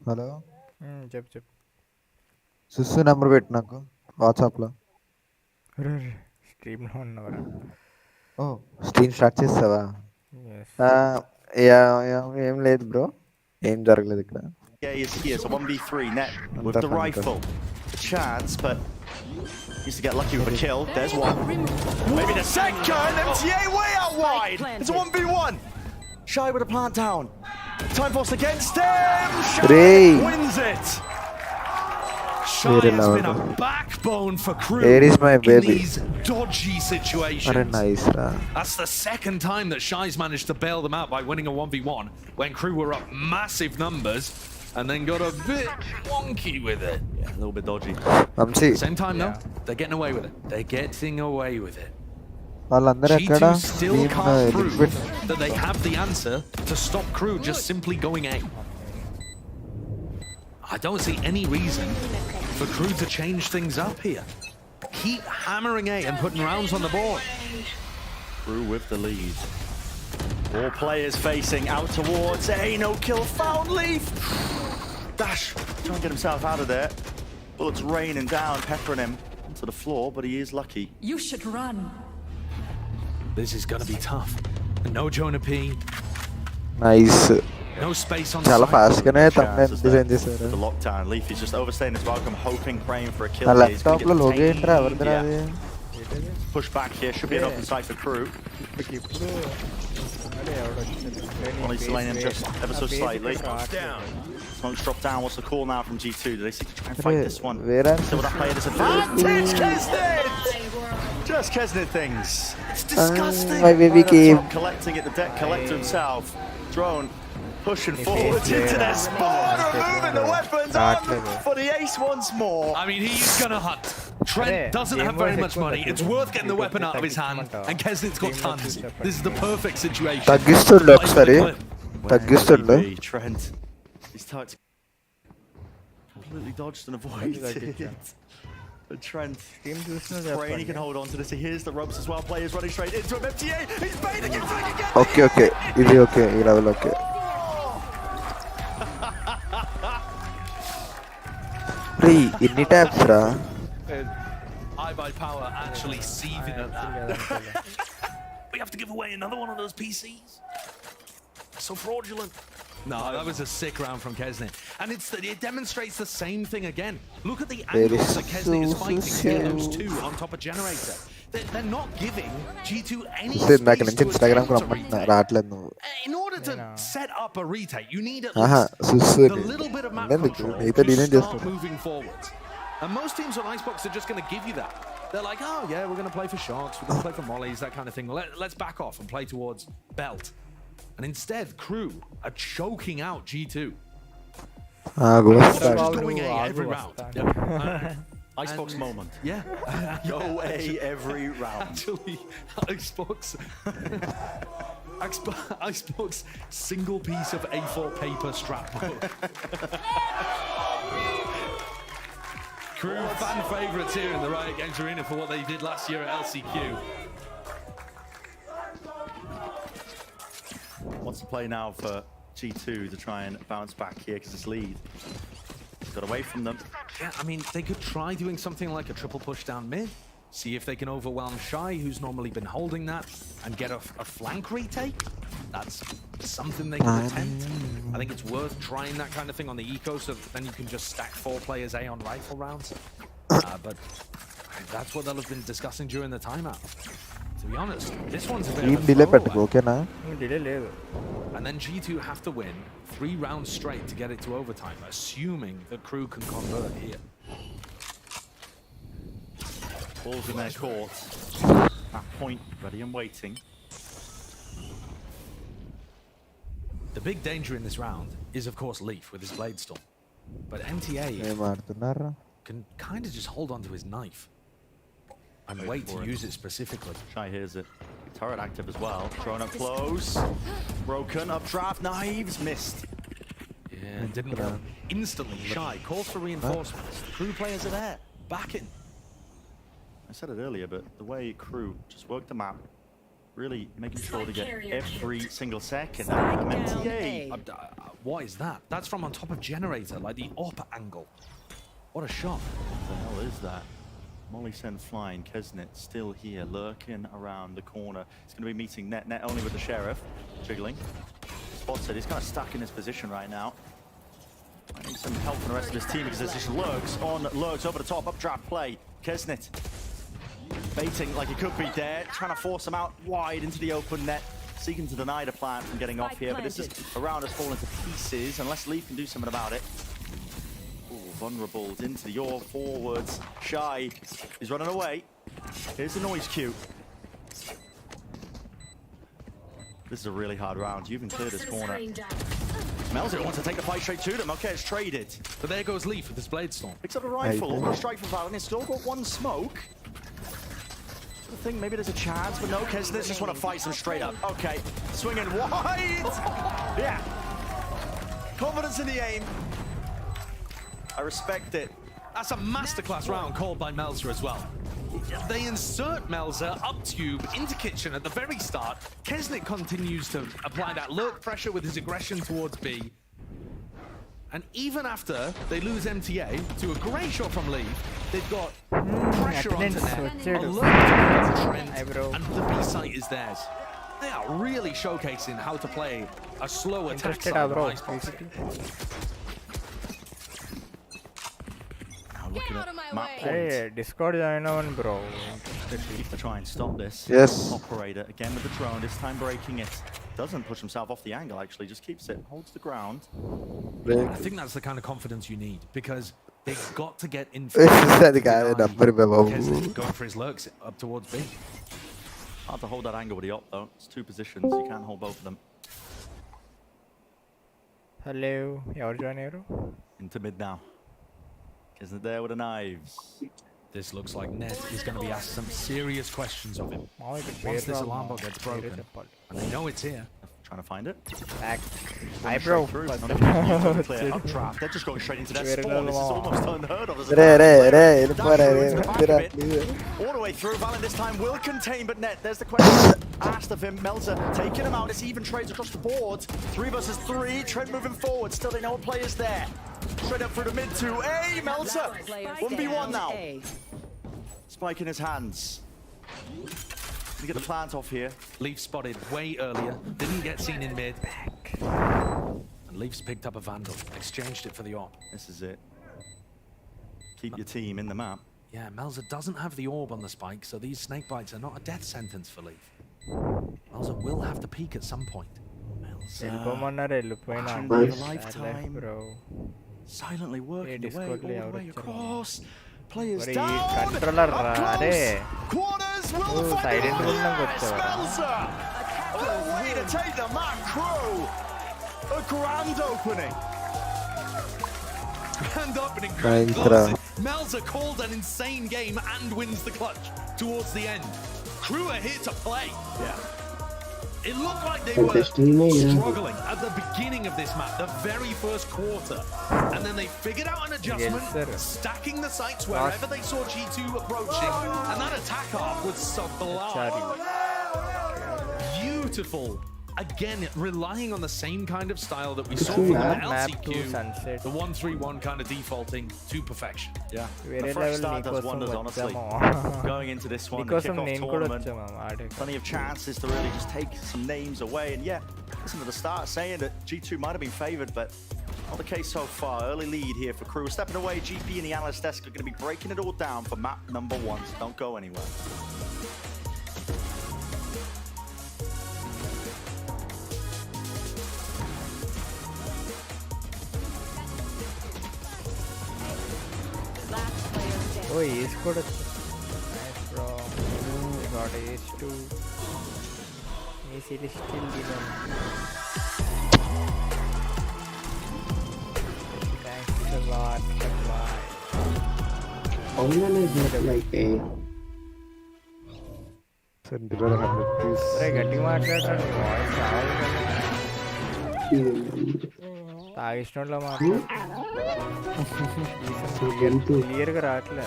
Hello చెప్పు చెప్పు. సుస్సు number పెట్టు నాకు వాట్సాప్లో. స్ట్రీమ్లో ఉన్నవరా? ఓ స్క్రీన్ స్టార్ట్ చేస్తావా? ఎస్. ఏం లేదు బ్రో, ఏం జరగలేదు ఇక్కడ. Is here, so 1v3 net with అంతా the fun rifle. A chance, but needs to get lucky with a kill. There's one. Maybe the second. MTA way out wide. It's a 1v1. Shy with a plant down. Time force against him. Shy wins it. Shy has been a backbone for Crew Where is my baby? in these dodgy situations. Nice. That's the second time that Shy's managed to bail them out by winning a 1v1 when Crew were up massive numbers and then got a bit wonky with it. Yeah, a little bit dodgy. At the same time, though, they're getting away with it. They're getting away with it. G2 still can't prove that they have the answer to stop Crew just simply going A. I don't see any reason for Crew to change things up here. Keep hammering A and putting rounds on the board. Crew with the lead. All players facing out towards A. No kill found. Leaf. Dash trying to get himself out of there. Bullets raining down, peppering him to the floor, but he is lucky. You should run. This is gonna be tough. No Jonah P. Nice. No space on చాలా the fast గానే side. Design చేశారు. The lockdown. Leaf is just overstaying his welcome, hoping, praying for a kill. నా laptop లో logo ఏంట్రా, ఎవరిదిరా అది? Push back here, should be an open side for Crew. ఇప్పుడు అరే Only slaying him just ever so slightly. Smoke's dropped down. What's the call now from G2? Do they seek to try and fight this one? Still with that player disadvantage. 𝙤𝙤𝙤𝙤! Just 𝙤𝙤𝙤𝙤 things. It's disgusting. My baby came. Collecting it, the deck collector himself. Drone pushing forward into their spawn, removing the weapons for the ace once more. I mean, he's gonna hunt. Trent doesn't have very much money. It's worth getting the weapon out of his hand, and 𝙤𝙤𝙤's got tons. This is the perfect situation. తగ్గిస్తుండు ఒకసారి, తగ్గిస్తుండు. Trent, he's touched, completely dodged and avoided. But Trent, praying he can hold on to this. He hears the ropes as well. Players running straight into him. MTA, he's baiting it, trying to get okay okay, ఇది okay, ఈ level okay. ఇన్ని tabs రా. iBuy Power actually seething at that. We have to give away another one of those PCs. So fraudulent. No, that was a sick round from 𝙤𝙤𝙤. And it demonstrates the same thing again. Look at the angles that 𝙤𝙤𝙤 is fighting to get those two on top of Generator. They're not giving G2 any space to attempt a retake. In order to set up a retake, you need at least a little bit of map control to start moving forwards. And most teams on Icebox are just going to give you that. They're like, oh yeah, we're going to play for shots, we're going to play for mollies, that kind of thing. Let's back off and play towards belt. And instead, Crew are choking out G2. Going A every round. Icebox moment. Yeah. Go A every round. Actually, Icebox single piece of A4 paper strap book. Crew fan favourites here in the Riot Games Arena for what they did last year at LCQ. What's the play now for G2 to try and bounce back here because it's lead? Got away from them. Yeah, I mean, they could try doing something like a triple push down mid. See if they can overwhelm Shy, who's normally been holding that, and get a flank retake. That's something they can attempt. I think it's worth trying that kind of thing on the eco, so then you can just stack 4 players A on rifle rounds. But that's what they'll have been discussing during the timeout. To be honest, this one's a bit of a throwaway. And then G2 have to win 3 rounds straight to get it to overtime, assuming the Crew can convert here. Balls in their court. At point, ready and waiting. The big danger in this round is, of course, Leaf with his Blade Storm. But MTA can kind of just hold on to his knife and wait to use it specifically. Shy hears it. Turret active as well. Thrown up close. Broken. Up draft. Knives. Missed. Yeah, didn't go. Instantly, Shy calls for reinforcements. Crew players are there. Backing. I said it earlier, but the way Crew just worked the map, really making sure to get every single second. MTA. What is that? That's from on top of generator, like the upper angle. What a shot. What the hell is that? Molly sent flying. 𝙤𝙤𝙤𝙧 still here, lurking around the corner. He's going to be meeting Net. Net only with the Sheriff. Jiggling. Spots it. He's kind of stuck in his position right now. I need some help from the rest of his team because there's just lurks on lurks over the top. Updraft play. 𝙤𝙤𝙧 baiting like he could be there. Trying to force him out wide into the open net. Seeking to deny the plan from getting off here. But it's just around us falling to pieces unless Leaf can do something about it. Vulnerable into your forwards. 𝙨 is running away. Here's the noise cue. This is a really hard round. You even cleared this corner. 𝙬𝙤𝙤 wants to take the fight straight to them. Okay, it's traded. But there goes Leaf with his Blade Storm. Picks up a rifle. Almost strike from Valen. He's still got one smoke. I think maybe there's a chance, but no. 𝙤𝙤𝙧 just want to fight them straight up. Okay, swinging wide. Yeah. Confidence in the aim. I respect it. That's a masterclass round called by 𝙬𝙤𝙤 as well. They insert 𝙬𝙤𝙤 up tube into kitchen at the very start. 𝙤𝙤𝙧 continues to apply that lurk pressure with his aggression towards B. And even after they lose MTA to a great shot from Leaf, they've got pressure onto net, alert towards Trent, and the B site is theirs. They are really showcasing how to play a slow attack side of Icebox. Looking at map Hey, Discord join on, bro. Keep to try and stop this. Yes. Operator again with the drone, this time breaking it. Doesn't push himself off the angle, actually, just keeps it, holds the ground. I think that's the kind of confidence you need, because they've got to get in. The guy number going for his lurks up towards B. Hard to hold that angle with the op, though. It's two positions, you can't hold both of them. Hello, you're joining. Into mid now. Isn't there with the knives? This looks like Net is going to be asked some serious questions of him. Once this alarm bot gets broken, and they know it's here. Trying to find it. Back. Hi, bro. Updraft. They're just going straight into that spawn. This is almost unheard of. All the way through. Valen this time will contain, but Net. There's the question asked of him. 𝙬𝙤𝙤 taking him out. It's even trades across the board. 3 versus 3. Trent moving forward. Still, they know what players there. Straight up through the mid 2A. 𝙬𝙤𝙤 1v1 now. Spike in his hands. To get the plant off here. Leaf spotted way earlier. Didn't get seen in mid. And Leaf's picked up a Vandal. Exchanged it for the AWP. This is it. Keep your team in the map. Yeah, 𝙬𝙤𝙤 doesn't have the orb on the spike, so these snake bites are not a death sentence for Leaf. 𝙬𝙤𝙤 will have to peek at some point. Lifetime. Silently working away all the way across. Players down. Up close. Corners will find 𝙬𝙤𝙤. Oh, way to take the map, crew. A grand opening. Grand opening. 𝙬𝙤𝙤 called an insane game and wins the clutch towards the end. Crew are here to play. Yeah. It looked like they were struggling at the beginning of this map, the very first quarter. And then they figured out an adjustment, stacking the sites wherever they saw G2 approaching. And that attack arc was sublime. Beautiful. Again, relying on the same kind of style that we saw from the LCQ, the 1-3-1 kind of defaulting to perfection. Yeah, the fresh start does wonders, honestly. Going into this one, the kickoff tournament, plenty of chances to really just take some names away. And yeah, listen to the start saying that G2 might have been favored, but not the case so far. Early lead here for Crew. Stepping away, GP and the analyst desk are going to be breaking it all down for map number 1, so don't go anywhere. Oh, ace code. Nice, bro. We got ace 2. Ace is still given. Thanks a lot. Omen is not like a. గట్టి మాట్లాడాడు voice రావాలి తాగిష్టంలో మాట్లాడు క్లియర్గా రావట్లే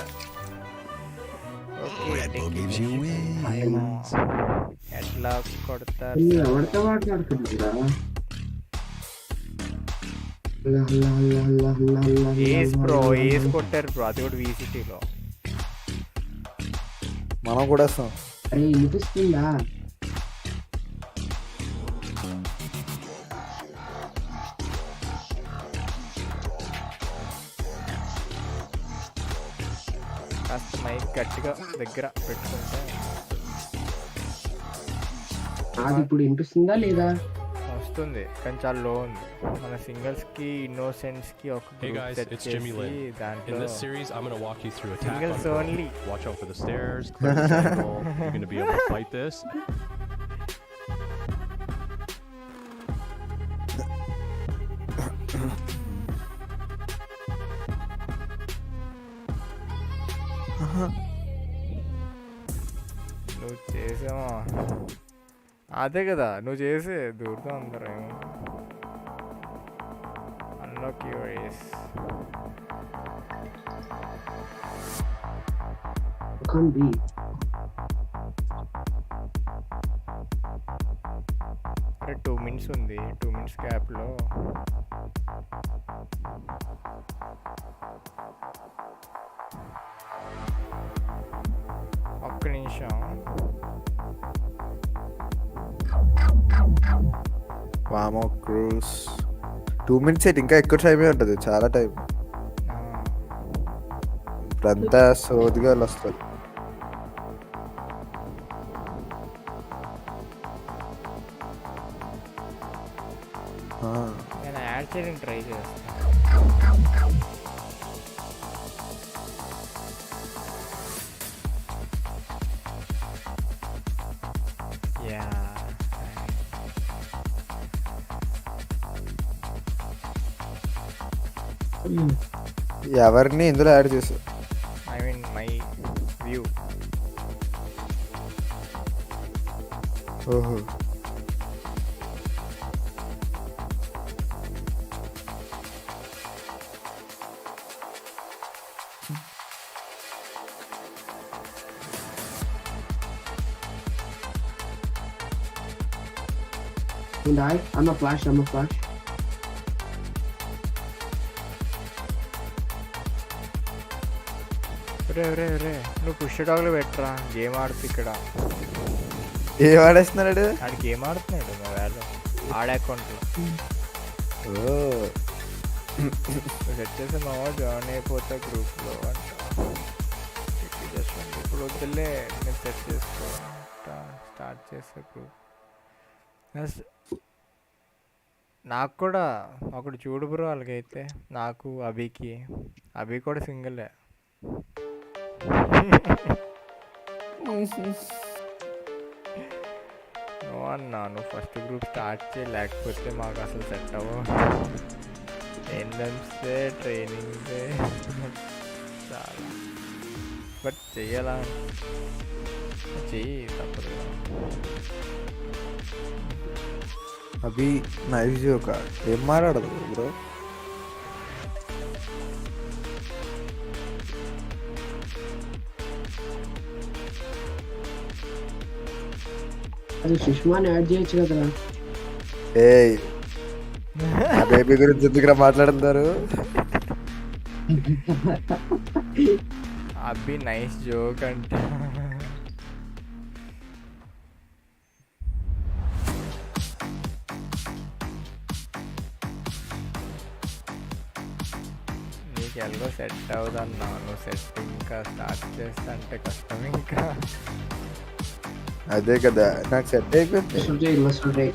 ఎట్లా కొడతారు ఎవరితో మాట్లాడుతున్నారా ఏస్ బ్రో ఏస్ కొట్టారు బ్రో, అది కూడా VCTలో. మనం కూడా వస్తాం. అరే వినిపిస్తుందా? కాస్త మైక్ గట్టిగా దగ్గర పెట్టుకుంటే అది ఇప్పుడు వినిపిస్తుందా లేదా? వస్తుంది, కానీ చాలా లో ఉంది. మన సింగిల్స్ కి ఇన్నోసెంట్స్ కి ఒక Hey group guys, set it's చేసి JimmyLin. In దాంట్లో this series, I'm going to walk you through attack on singles foe. only. Watch out for the stairs, clear the jungle. You're going to be able to fight this. నువ్వు చేసావా? అదే కదా నువ్వు చేసే దూరుతాం అందరం. Unlock your ace. Can't be. అరే 2 minutes ఉంది, 2 minutes గ్యాప్లో ఒక్క నిమిషం. వామో క్రూస్ 2 minutes అయితే ఇంకా ఎక్కువ టైమే ఉంటుంది, చాలా టైం. ఇప్పుడంతా సోదిగా వాళ్ళు వస్తారు. నేను యాడ్ చేయడానికి ట్రై చేస్తాను. యా ఎవరిని ఇందులో యాడ్ చేసావు? I mean my view. ఓహో, And I'm a flash. రే రే రే నువ్వు పుష్ డాగ్లో పెట్టరా, గేమ్ ఆడుతు ఇక్కడ. ఏం ఆడేస్తున్నాడు? ఆడు గేమ్ ఆడుతున్నాడు మా వేళ ఆడ అకౌంట్లో. నువ్వు సెట్ చేసే మా వాడు జాయిన్ అయిపోతా గ్రూప్లో అంట. ఇప్పుడు వద్దులే, నేను సెట్ చేసుకో స్టార్ట్ చేసే గ్రూప్. నాకు కూడా ఒకటి చూడు బ్రో, అలాగైతే నాకు అభికి. అభి కూడా సింగిలే. నువ్వు ఫస్ట్ గ్రూప్ స్టార్ట్ చేయి, లేకపోతే మాకు అసలు సెట్ అవ్వవు. ఏంటంటే ట్రైనింగ్ చాలా, బట్ చెయ్యాలా, చెయ్యి తప్పదు. అభి నైస్ జోక. ఏం మాట్లాడదు బ్రో? అది సుష్మాని యాడ్ చేయొచ్చు కదరా. ఏయ్, ఆ బేబీ గురించి ఎందుకు మాట్లాడుతున్నారు? అభి నైస్ జోక్ అంటే నీకు ఎలాగో సెట్ అవుదన్నా. నువ్వు సెట్ ఇంకా స్టార్ట్ చేస్తా అంటే కష్టం. ఇంకా అదే కదా నాకు సెట్ అయిపోయింది.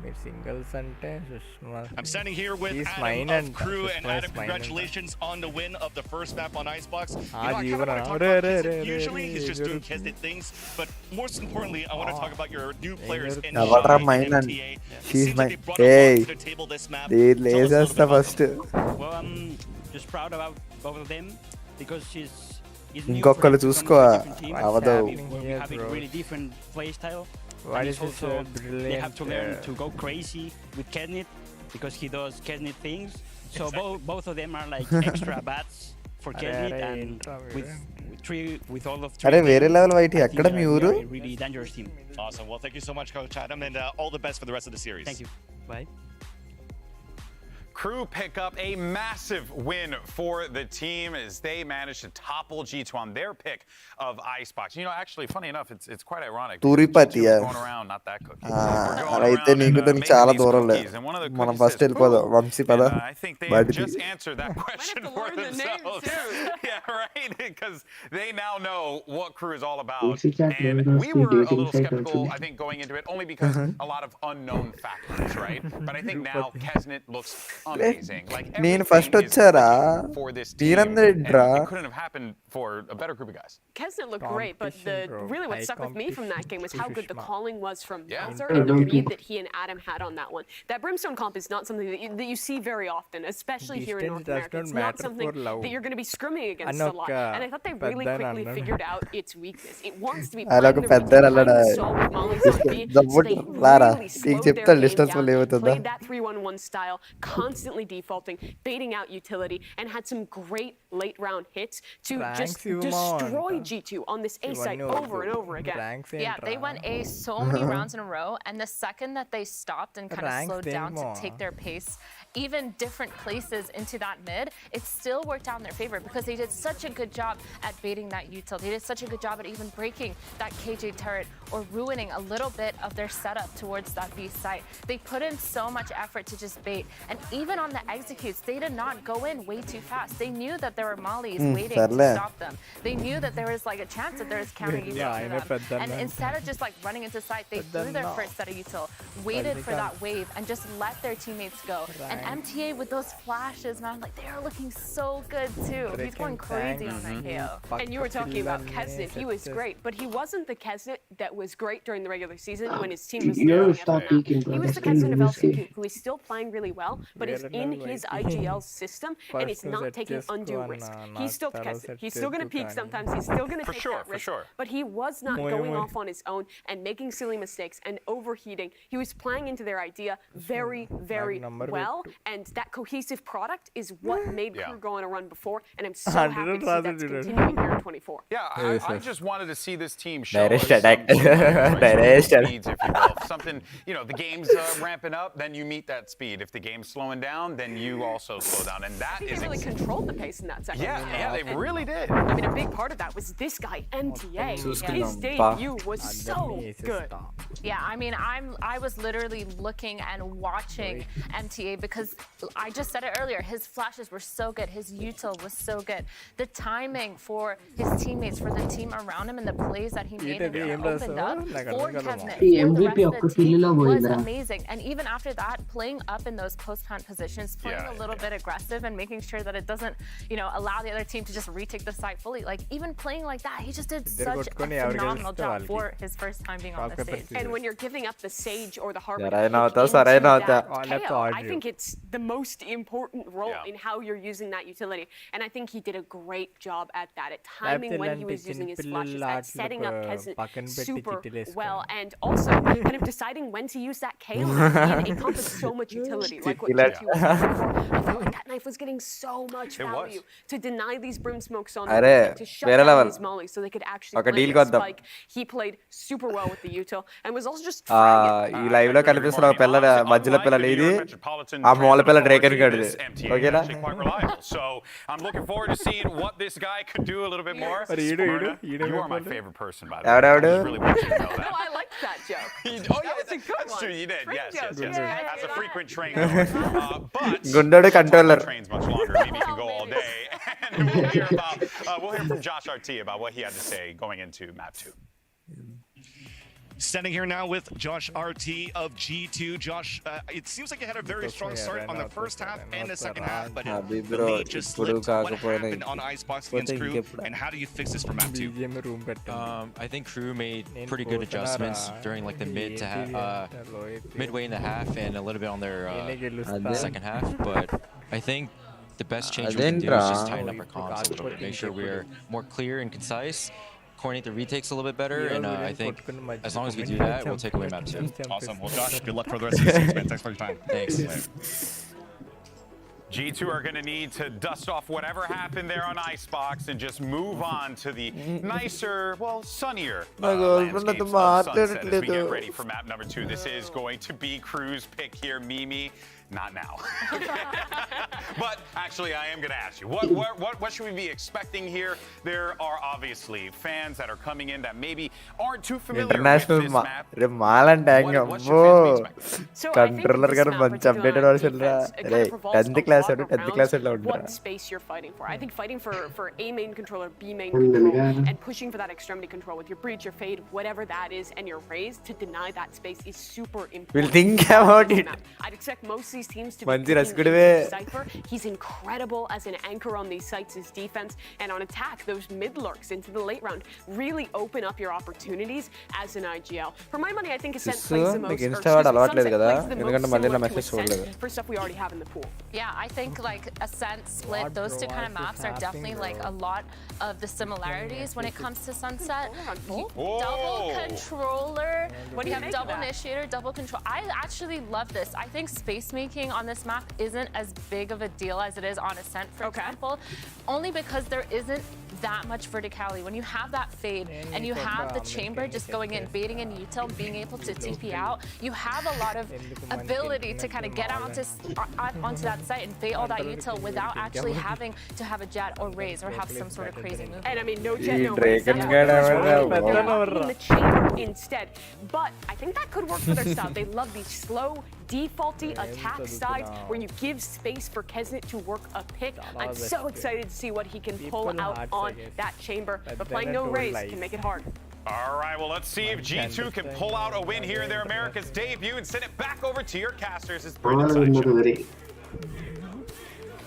మీరు సింగిల్స్ అంటే Sushma. I'm standing here with He's Adam mine of and Crew, and Sushma is Adam, mine congratulations on the win of the first map on Icebox. You know, I Ah, kind of Jeevana. want to talk Re, about re, Kesnet. re, re, Usually he's re, just re, doing re. Kesnet things, but most importantly, I want to talk about your new players in Now, the what are mine and MTA. It she's seems mine. like they brought a lot Hey, to the table this map. they Tell us a little lasers bit the about first. Well, I'm just proud about both of them because he's new ఇంకొకళ్ళు for చూసుకో different team. అవదు. We're having really different play style. What And is it's this also brilliant? they have to learn to go crazy with Kesnet because he does Kesnet things. So both of them are like extra bats for Kesnet, and with all of అరే three వేరే of them, level white I think ఎక్కడ మీ we ఊరు? are a really dangerous team. Awesome. Well, thank you so much, Coach Adam, and all the best for the rest of the series. Thank you. Bye. Crew pick up a massive win for the team as they manage to topple G2 on their pick of Icebox. You know, actually, funny enough, it's quite ironic. Turipati, G2 was going around, not that cookie. అలా అయితే నీకు దానికి చాలా దూరంలే మనం first వెళ్ళిపోదాం వంశీ పద I think they బయటికి just answered that question for themselves. Yeah, right? Because they now know what Crew is all about. And we were a little skeptical, I think, going into it, only because a lot of unknown factors, right? But I think now 𝙤𝙤𝙤𝙤 looks amazing. Like నేను everything first is వచ్చారా clicking for this team, మీరందరూ and ఏంట్రా it couldn't have happened for a better group of guys. 𝙤𝙤𝙤 looked great, but really what stuck with me from that game was how good the calling was from Yeah. Bowser and the read that he and Adam had on that one. That Brimstone comp is not something that you see very often, especially here in North America. It's not something that you're going to be scrimming against a lot. And I thought they really quickly figured out its weakness. It wants to be playing the retail so with Molly's on B, so they really slowed their game down, played that 3-1-1 style, constantly defaulting, baiting out utility, and had some great late round hits to just destroy G2 on this A site over and over again. Yeah, they went A so many rounds in a row, and the second that they stopped and kind of slowed down to take their pace, even different places into that mid, it still worked out in their favor because they did such a good job at baiting that util. They did such a good job at even breaking that KJ turret or ruining a little bit of their setup towards that B site. They put in so much effort to just bait, and even on the executes, they did not go in way too fast. They knew that there were mollies waiting to stop them. They knew that there was like a chance that there was counter util to them, and instead of just like running into site, they threw their first set of util, waited for that wave, and just let their teammates go. And MTA with those flashes, man, like they are looking so good too. He's going crazy on that KO. And you were talking about 𝙤𝙤𝙤. He was great, but he wasn't the 𝙤𝙤𝙤 that was great during the regular season when his team was throwing everything. He was the 𝙤𝙤𝙤 of LCQ, who is still playing really well, but is in his IGL system and is not taking undue risk. He's still the 𝙤𝙤𝙤. He's still going to peak sometimes. He's still going to take that risk. But he was not going off on his own and making silly mistakes and overheating. He was playing into their idea very, very well, and that cohesive product is what made Crew go on a run before, and I'm so happy to see that's continuing here in 24. Yeah, I just wanted to see this team show Direct us attack. some speeds, if you will. Something, you know, the game's ramping up, then you meet that speed. If the game's slowing down, then you also slow down, and that They really controlled the pace in that second. Yeah, they really did. I mean, a big part of that was this guy, MTA. His debut was so good. Yeah, I mean, I was literally looking and watching MTA because I just said it earlier. His flashes were so good. His util was so good. The timing for his teammates, for the team around him, and the plays that he made and opened up for 𝙤𝙤𝙤, for the rest of the team was amazing. And even after that, playing up in those post-plant positions, playing a little bit aggressive and making sure that it doesn't, you know, allow the other team to just retake the site fully. Like even playing like that, he just did such a phenomenal job for his first time being on the stage. And when you're giving up the Sage or the Harbor, I think it's the most important role in how you're using that utility. And I think he did a great job at that, at timing when he was using his flashes, at setting up 𝙤𝙤𝙤 super well, and also kind of deciding when to use that KO in a comp with so much utility, like what G2 was doing before. I felt like that knife was getting so much value to deny these brim smokes on them, to shut down these mollies so they could actually play the spike. He played super well with the util and was also just ఈ live లో కనిపిస్తున్న ఒక పిల్ల మధ్యలో పిల్లలు ఇది ఆ మూల పిల్ల డ్రేకన్ గడిది ఓకేనా So I'm looking forward to seeing what this guy could do a little bit more. You are my favorite person, by the way. I just really want you to know that. No, I liked that joke. That's true. You did. Yes. As a frequent train but గుండెడు controller trains much longer. Maybe you can go all day. And we'll hear from 𝙤𝙤𝙤 about what he had to say going into map 2. Standing here now with 𝙤𝙤𝙤 of G2. Josh, it seems like you had a very strong start on the first half and the second half, but the lead just slipped. What happened on Icebox against Crew, and how do you fix this for map 2? I think Crew made pretty good adjustments during like the midway in the half and a little bit on their second half, but I think the best change we can do is just tighten up our comms a little bit, make sure we're more clear and concise, coordinate the retakes a little bit better, and I think as long as we do that, we'll take away map 2. Awesome. Well, Josh, good luck for the rest of the season, man. Thanks for your time. Thanks. G2 are going to need to dust off whatever happened there on Icebox and just move on to the nicer, well, sunnier landscapes of Sunset as we get ready for map number 2. This is going to be Crew's pick here, Mimi. not now. But actually, I am going to ask you, what should we be expecting here? There are obviously fans that are coming in that maybe aren't too familiar International with this map. what should So controller I think garu manchi updated version ra re 10th class or 10th class la undra what space you're fighting for. I think fighting for A main controller, B main control, and pushing for that extremity control with your breach, your fade, whatever that is, and your raise to deny that space is super important. We'll think about it. I'd expect most of these teams to Manchi be rush picking kuduve. into Cypher. He's incredible as an anchor on these sites, his defense, and on attack, those mid lurks into the late round really open up your opportunities as an IGL. For my money, I think Ascent plays the most, like or Insta వాడు excuse me, అలవాట్లేదు Sunset కదా plays the most ఎందుకంటే మళ్ళీ నా similar to message చూడలేదు Ascent for stuff we already have in the pool. Yeah, I think like Ascent, Split, those two kind of maps are definitely like a lot of the similarities when it comes to Sunset. Double controller. When you have double initiator, double control. I actually love this. I think space making on this map isn't as big of a deal as it is on Ascent, for example, only because there isn't that much verticality. When you have that fade and you have the chamber just going in, baiting in util, being able to TP out, you have a lot of ability to kind of get onto that site and bait all that util without actually having to have a jet or raise or have some sort of crazy move. And I mean, no jet, no raise. That's in the chamber instead. But I think that could work for their style. They love these slow, defaulty attack sides where you give space for 𝙤𝙤𝙤𝙤 to work a pick. I'm so excited to see what he can pull out on that chamber. But playing no raise can make it hard. All right, well, let's see if G2 can pull out a win here in their America's debut and send it back over to your casters. It's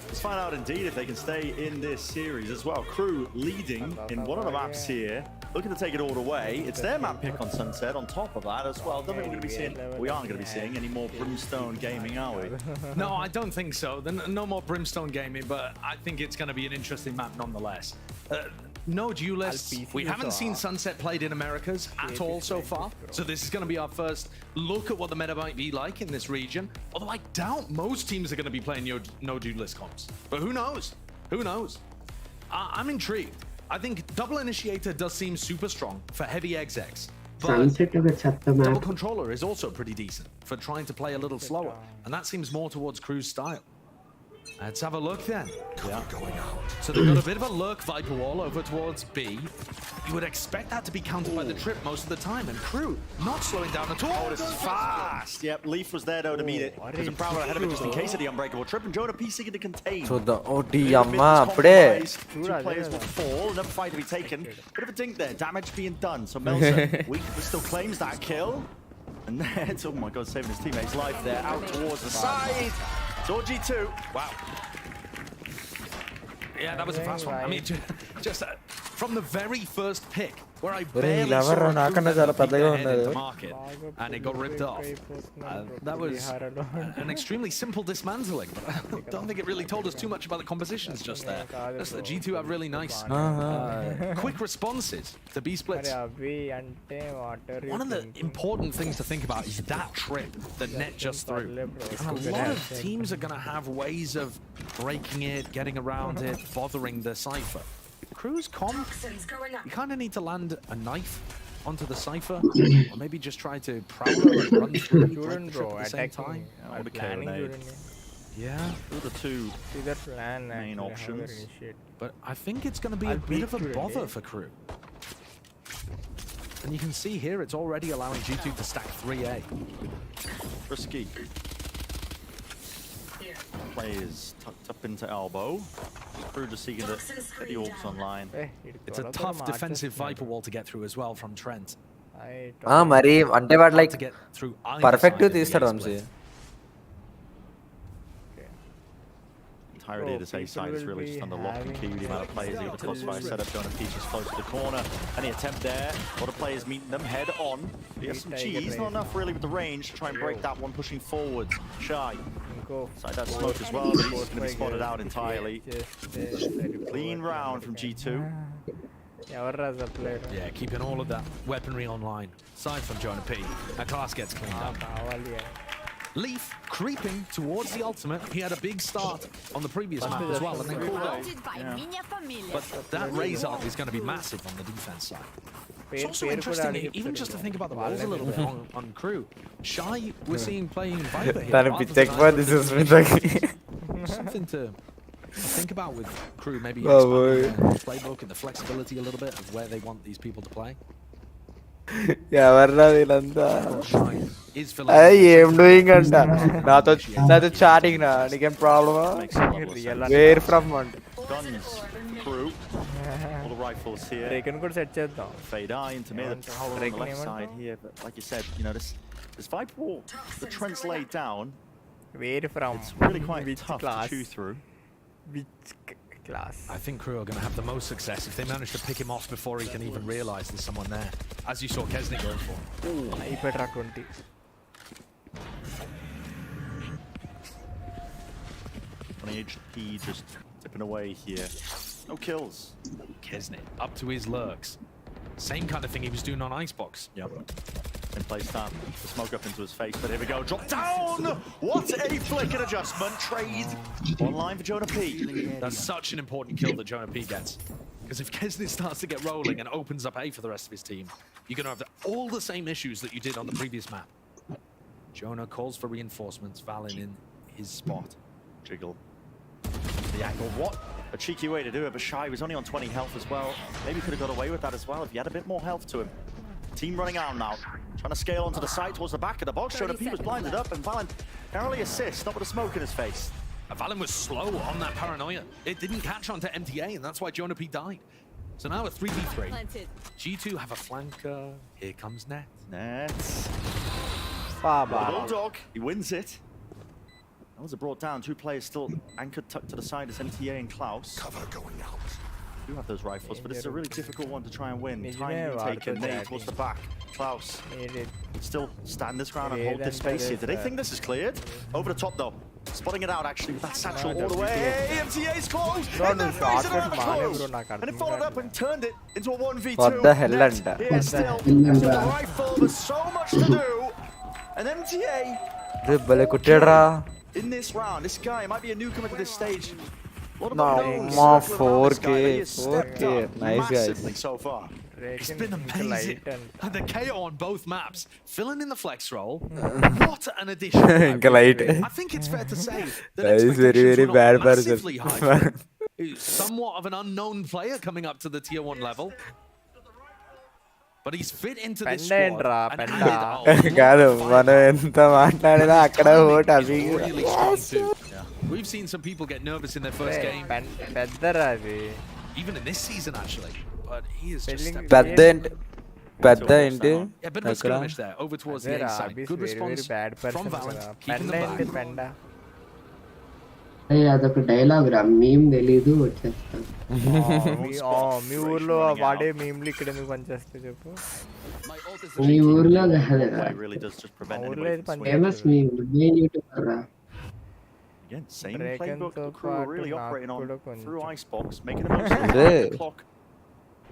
Let's find out indeed if they can stay in this series as well. Crew leading in one of the maps here, looking to take it all away. It's their map pick on Sunset on top of that as well. Don't think we're going to be seeing, we aren't going to be seeing any more Brimstone gaming, are we? No, I don't think so. No more Brimstone gaming, but I think it's going to be an interesting map nonetheless. No duelists. We haven't seen Sunset played in Americas at all so far. So this is going to be our first look at what the meta might be like in this region. Although I doubt most teams are going to be playing no duelist comps. But who knows? Who knows? I'm intrigued. I think double initiator does seem super strong for heavy execs. But double controller is also pretty decent for trying to play a little slower. And that seems more towards Crew's style. Let's have a look then. Going out. So they've got a bit of a lurk Viper wall over towards B. You would expect that to be countered by the trip most of the time, and Crew not slowing down at all. Oh, this is fast. Yep, Leaf was there though to meet it. There's a Prowler ahead of it just in case of the unbreakable trip, and Jonah P seeking to contain. So the amma apde Two players will fall, another fight to be taken. Bit of a dink there, damage being done. So Melson, Weak still claims that kill. And that's, oh my god, saving his teammate's life there, out towards the side. It's all G2. Wow. Yeah, that was a fast one. I mean, just from the very first pick, where I barely saw a the market, and it got ripped off. That was an extremely simple dismantling, but I don't think it really told us too much about the compositions just there. Just that G2 have really nice, quick responses to B splits. One of the important things to think about is that trip that Net just threw. And a lot of teams are going to have ways of breaking it, getting around it, bothering the Cypher. Crew's comp, you kind of need to land a knife onto the Cypher, or maybe just try to prowler and run through at the same time. Yeah, through the two main options. But I think it's going to be a bit of a bother for Crew. And you can see here it's already allowing G2 to stack 3A. Risky. Players tucked up into elbow. Crew just seeking to get the orbs online. It's a tough defensive Viper wall to get through as well from Trent. మరి అంటే వాడు like perfect తీస్తాడు Vamsi. Entirety of this A side is really just under lock and key with the amount of players who have the crossfire setup. Jonah P just close to the corner. Any attempt there? A lot of players meeting them head on. He has some cheese, not enough really with the range to try and break that one, pushing forwards. Shy. Side that smoke as well, but he's going to be spotted out entirely. Clean round from G2. Yeah, keeping all of that weaponry online. Aside from Jonah P. That class gets cleaned up. Leaf creeping towards the ultimate. He had a big start on the previous map as well, and then cooled off. But that raise up is going to be massive on the defense side. It's also interesting, even just to think about the roles a little bit on crew. Shy, we're seeing playing Viper here. Something to think about with crew, maybe expanding their playbook and the flexibility a little bit of where they want these people to play. ఎవర్రా వీళ్ళంతా Shy is filling ఏం doing అంట నాతో chatting రా నీకేం ప్రాబ్లమా where from అంటే Guns, crew. All the rifles here. Draken could set cheddam. 𝙨𝙩𝙤𝙤 into mid. On the left side here, but like you said, you know this Viper wall, the trends laid down. Where from? It's really quite tough to chew through. Which class? I think crew are going to have the most success if they manage to pick him off before he can even realize there's someone there. As you saw 𝙤𝙤𝙤𝙤 going for. I better 20. HP just tipping away here. No kills. 𝙤𝙤𝙤 up to his lurks. Same kind of thing he was doing on Icebox. Yep. And plays down the smoke up into his face, but here we go. Drop down! What a flick and adjustment. Trade online for Jonah P. That's such an important kill that Jonah P gets. Because if 𝙤𝙤𝙤 starts to get rolling and opens up A for the rest of his team, you're going to have all the same issues that you did on the previous map. Jonah calls for reinforcements, Valen in his spot. Jiggle. The angle, what a cheeky way to do it, but Shy was only on 20 health as well. Maybe could have got away with that as well if he had a bit more health to him. Team running out now, trying to scale onto the side towards the back of the box. Jonah P was blinded up and Valen narrowly assists, not with a smoke in his face. Valen was slow on that paranoia. It didn't catch on to MTA, and that's why Jonah P died. So now a 3v3. G2 have a flanker. Here comes Net. Net. Bulldog, he wins it. Those are brought down. Two players still anchored tucked to the side as MTA and Klaus. Cover going out. Do have those rifles, but it's a really difficult one to try and win. Time taken. Nate towards the back. Klaus still stand this ground and hold this space here. Do they think this is cleared? Over the top though. Spotting it out actually with that satchel all the way. MTA's close. And then plays it around close. And it followed up and turned it into a 1v2. What the hell? Here still. With the rifle, there's so much to do. And MTA in this round, this guy might be a newcomer to this stage. No, more 4K, 4K, nice guys. So far. It's been amazing. The KO on both maps, filling in the flex role. What an addition! I think it's fair to say that is very bad person. Somewhat of an unknown player coming up to the tier 1 level. But he's fit into this squad. కాదు మనం ఎంత మాట్లాడినా అక్కడ vote అవి We've seen some people get nervous in their first game. Even in this season actually. But he is just పెద్ద ఏంటి yeah, bit of a skirmish there over towards the A side. Good response from Valen, keeping them back. అదొక dialogue రా meme తెలీదు వచ్చేస్తాను మీ ఊర్లో వాడే మీమ్లు ఇక్కడ ఎందుకు పనిచేస్తే చెప్పు మీ ఊర్లో కాదురా ఫేమస్ మీమ్ నేను యూట్యూబర్ రా Again, same playbook the crew are really operating on through Icebox, making the most of the clock.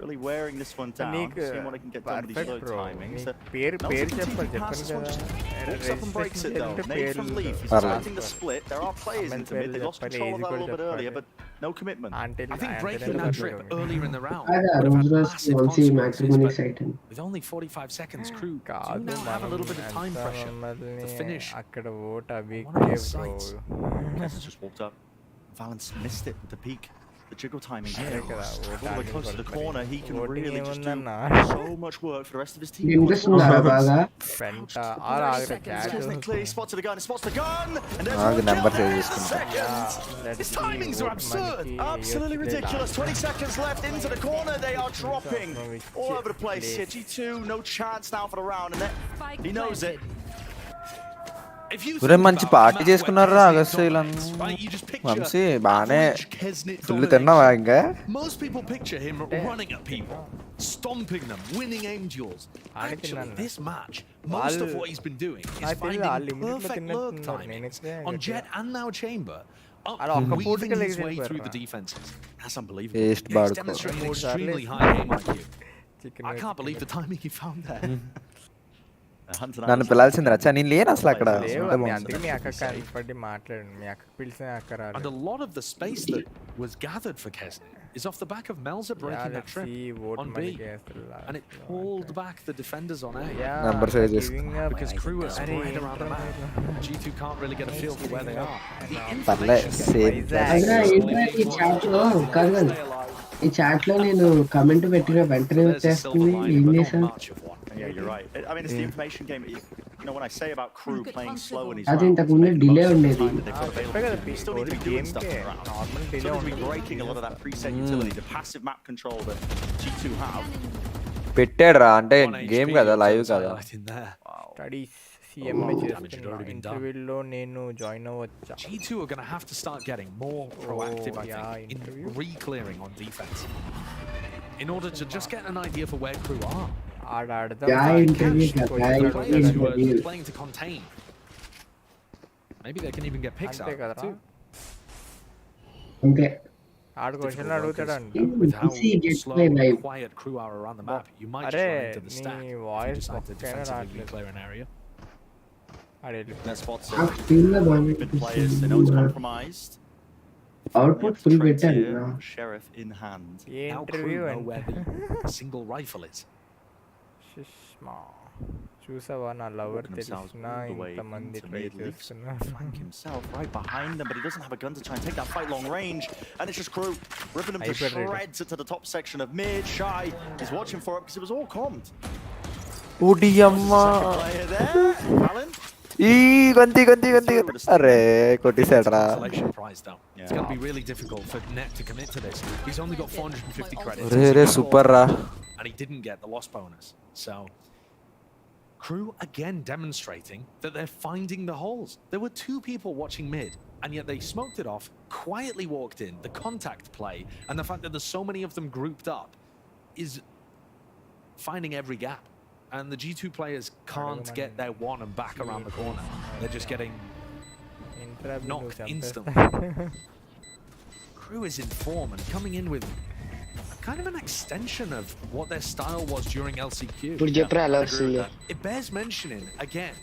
Really wearing this one down, seeing what I can get done with these low timings. Walks up and breaks it though. Nate from Leaf, he's starting the split. There are players into mid. They lost control of that a little bit earlier, but no commitment. I think breaking that trip earlier in the round would have had massive consequences, but with only 45 seconds, crew do now have a little bit of time pressure to finish one of those sites. Just walked up. Valence missed it with the peak. The jiggle timing here. All the way close to the corner, he can really just do so much work for the rest of his team. Clearly spots the gun, spots the gun, and there's seconds. His timings are absurd, absolutely ridiculous. 20 seconds left into the corner, they are dropping all over the place. Here, G2, no chance now for the round, and he knows it. ఒరే మంచి party చేసుకున్నారా August Vamsi బానే full తిన్నావా ఇంకా Most people picture him running at people, stomping them, winning aim duels. Actually, this match, most of what he's been doing is finding perfect lurk timings on Jet and now Chamber, weaving his way through the defenses. That's unbelievable. He's demonstrating extremely high game IQ. I can't believe the timing he found there. నన్ను పిలాల్సింది రచ్చా నేను లేను అసలు అక్కడ And a lot of the space that was gathered for 𝙤𝙤𝙤𝙤 is off the back of Melza breaking that trip on B. And it pulled back the defenders on A. Number sizes. Because Crew are spread around the map. G2 can't really get a feel for where they are. ఈ chat లో నేను comment పెట్టిన వెంటనే వచ్చేస్తుంది ఏం చేశాను Yeah, you're right. I mean, it's the information game. You know, when I say about Crew playing slow in his అది ఇంతకు ముందు డిలే ఉండేది we still need to be doing stuff around. Still need to be breaking a lot of that preset utility, the passive map control that G2 have. పెట్టాడురా అంటే game కదా live కదా studies CM ఇంటర్వ్యూలో నేను join అవ్వచ్చా G2 are going to have to start getting more proactive, I think, in re-clearing on defense. In order to just get an idea for where Crew are. Players who are playing to contain. Maybe they can even get picks out too. అంతే ఆడు question అడుగుతాడంట With how slow and quiet Crew are around the map, you might just run into the stack if you decide to defensively clear an area. That spot's good players. They know it's compromised. Output full పెట్టాను Sheriff in hand. Now Crew know where the single rifle is. చూసావా నా lover తెలిసినా ఇంతమంది try చేస్తున్నారు Flank himself right behind them, but he doesn't have a gun to try and take that fight long range. And it's just Crew ripping him to shreds into the top section of mid. Shy is watching for it because it was all commed. ఊడియమ్మా ఈ గంతి అరే కొట్టేసాడరా Selection prize though. It's going to be really difficult for Net to commit to this. He's only got 450 credits. Ray super రా And he didn't get the loss bonus. So Crew again demonstrating that they're finding the holes. There were two people watching mid, and yet they smoked it off, quietly walked in. The contact play and the fact that there's so many of them grouped up is finding every gap. And the G2 players can't get their one and back around the corner. They're just getting knocked instantly. Crew is in form and coming in with kind of an extension of what their style was during LCQ. It bears mentioning again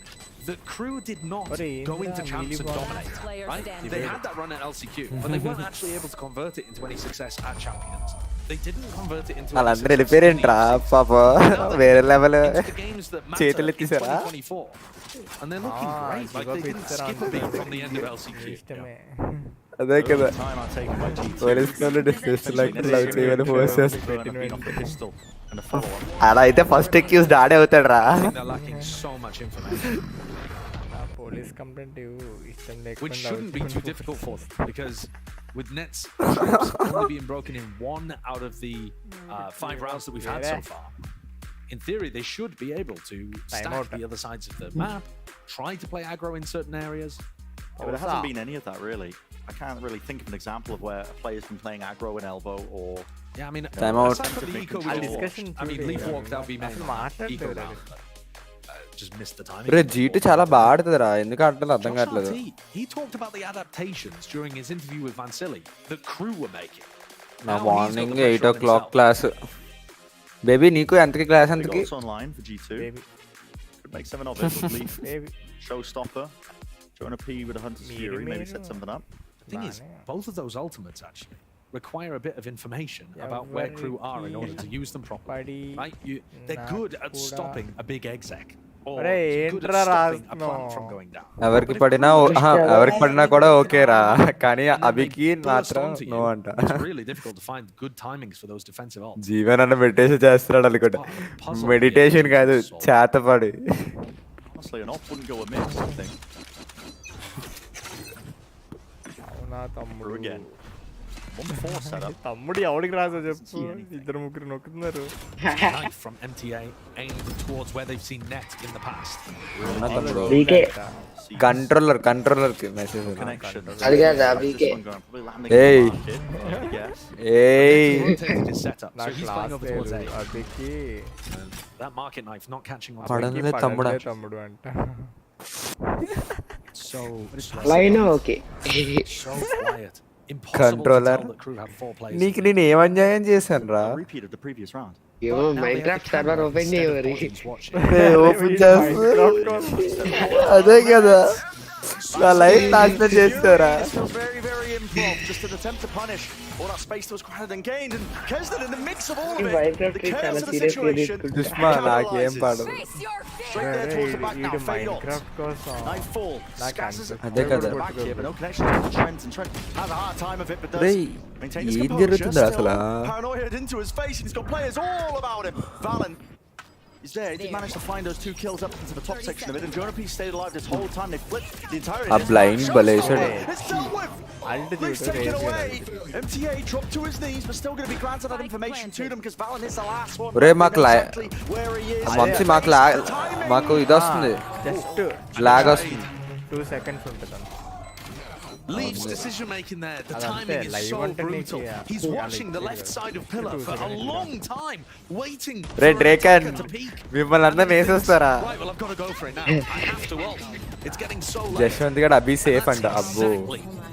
that Crew did not go into champs and dominate. Right? They had that run at LCQ, but they weren't actually able to convert it into any success at Champions. They didn't convert it into వాళ్ళందరూ వెళ్ళిపోయారేంట్రా పాప వేరే level చేతులు ఎత్తేసారా and they're looking great. Like they didn't skip a beat from the end of LCQ. అదే కదా police వాళ్ళు discuss like love చేయమని force అలా అయితే ఫస్ట్ అక్యూజ్డ్ ఆడే అవుతాడు రా పోలీస్ కంప్లైంట్ ఇష్టం లేకుండా which shouldn't be too difficult for them because with Nets only being broken in 1 out of the 5 rounds that we've had so far, in theory they should be able to stack the other sides of the map, try to play aggro in certain areas. But there hasn't been any of that really. I can't really think of an example of where a player's been playing aggro in elbow or yeah, I mean timeout. Aside from the eco I mean Leaf walked out B main eco round. Just missed the timing. Ray G2 చాలా బాగా ఆడుతుందిరా ఎందుకు ఆడతారో అర్థం కావట్లేదు He talked about the adaptations during his interview with Vansili that Crew were making. నా morning 8 o'clock class baby నీకు ఎంతకి class ఎంతకి online for G2 could make 7 of it with Leaf showstopper join a P with a Hunter's Fury maybe set something up. The thing is both of those ultimates actually require a bit of information about where Crew are in order to use them properly. Right? They're good at stopping a big exec. ఎవరికి పడినా కూడా okay రా కానీ అభికి మాత్రం no అంట జీవన్ అన్న meditation చేస్తున్నాడు అనుకుంటా మెడిటేషన్ కాదు చేతపడి అవునా తమ్ముడు తమ్ముడు ఎవరికి రాసో చెప్పు ఇద్దరు ముగ్గురు నొక్కుతున్నారు from MTA aimed towards where they've seen Net in the past. Controller కి మెసేజ్ అది కాదు అభికే ఏయ్ అభికి that market knife not catching on పడనలే తమ్ముడు అంట so line okay so quiet. Controller నీకు నేను ఏం అన్యాయం చేశాను రా ఏమో మైన్క్రాఫ్ట్ సర్వర్ ఓపెన్ చేయవరి ఓపెన్ చేస్తా అదే కదా నా లైఫ్ నాశనం చేస్తారా from, just an attempt to punish all that space that was granted and gained, and ksnet in the mix of all of it, the chaos of the situation, capitalizes. Straight there towards the back now, fade off. Nightfall, Skaz is at the back here, but no connection to Trent, and Trent has a hard time of it, but does maintain his composure, still paranoia into his face, and he's got players all about him. Valen, he's there. He did manage to find those 2 kills up into the top section of it, and 𝙤𝙤𝙤 stayed alive this whole time. They flipped the entirety. A blind balation. It's dealt with. Lee's taken away. MTA dropped to his knees, but still going to be granted that information to them because Valen is the last one. Ore exactly where he is. Vamsi మాకు ఇది వస్తుంది. Lag వస్తుంది. 2 seconds ఉంటుంది. Leaf's decision making there, the timing is so brutal. He's watching the left side of pillar for a long time, waiting for Draken to peek. మిమ్మల్ని అందరిని వేసేస్తారా? Right, well, I've got to go for it now. I have to ult. It's getting so late. Jashwanth గడ్ అభి safe అంట అబ్బో.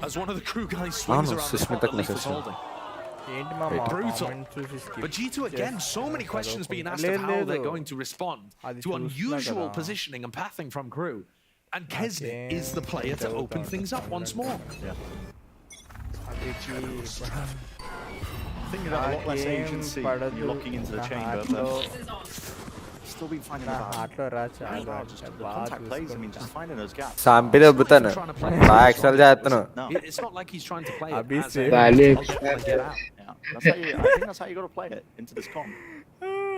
As one of the crew guys swings around the spot that Leaf is holding. Brutal. But G2 again, so many questions being asked of how they're going to respond to unusual positioning and pathing from crew. And ksnet is the player to open things up once more. I think you have a lot less agency when you're locking into the chamber, but still been finding the contact plays. I mean, just finding those gaps. సాంపి దొబ్బుతాను బాగా ఎక్స్ట్రాల్ చేస్తాను. It's not like he's trying to play it Abhi as safe. a I'll get out. Yeah, that's how you, I think that's how you got to play it into this comp.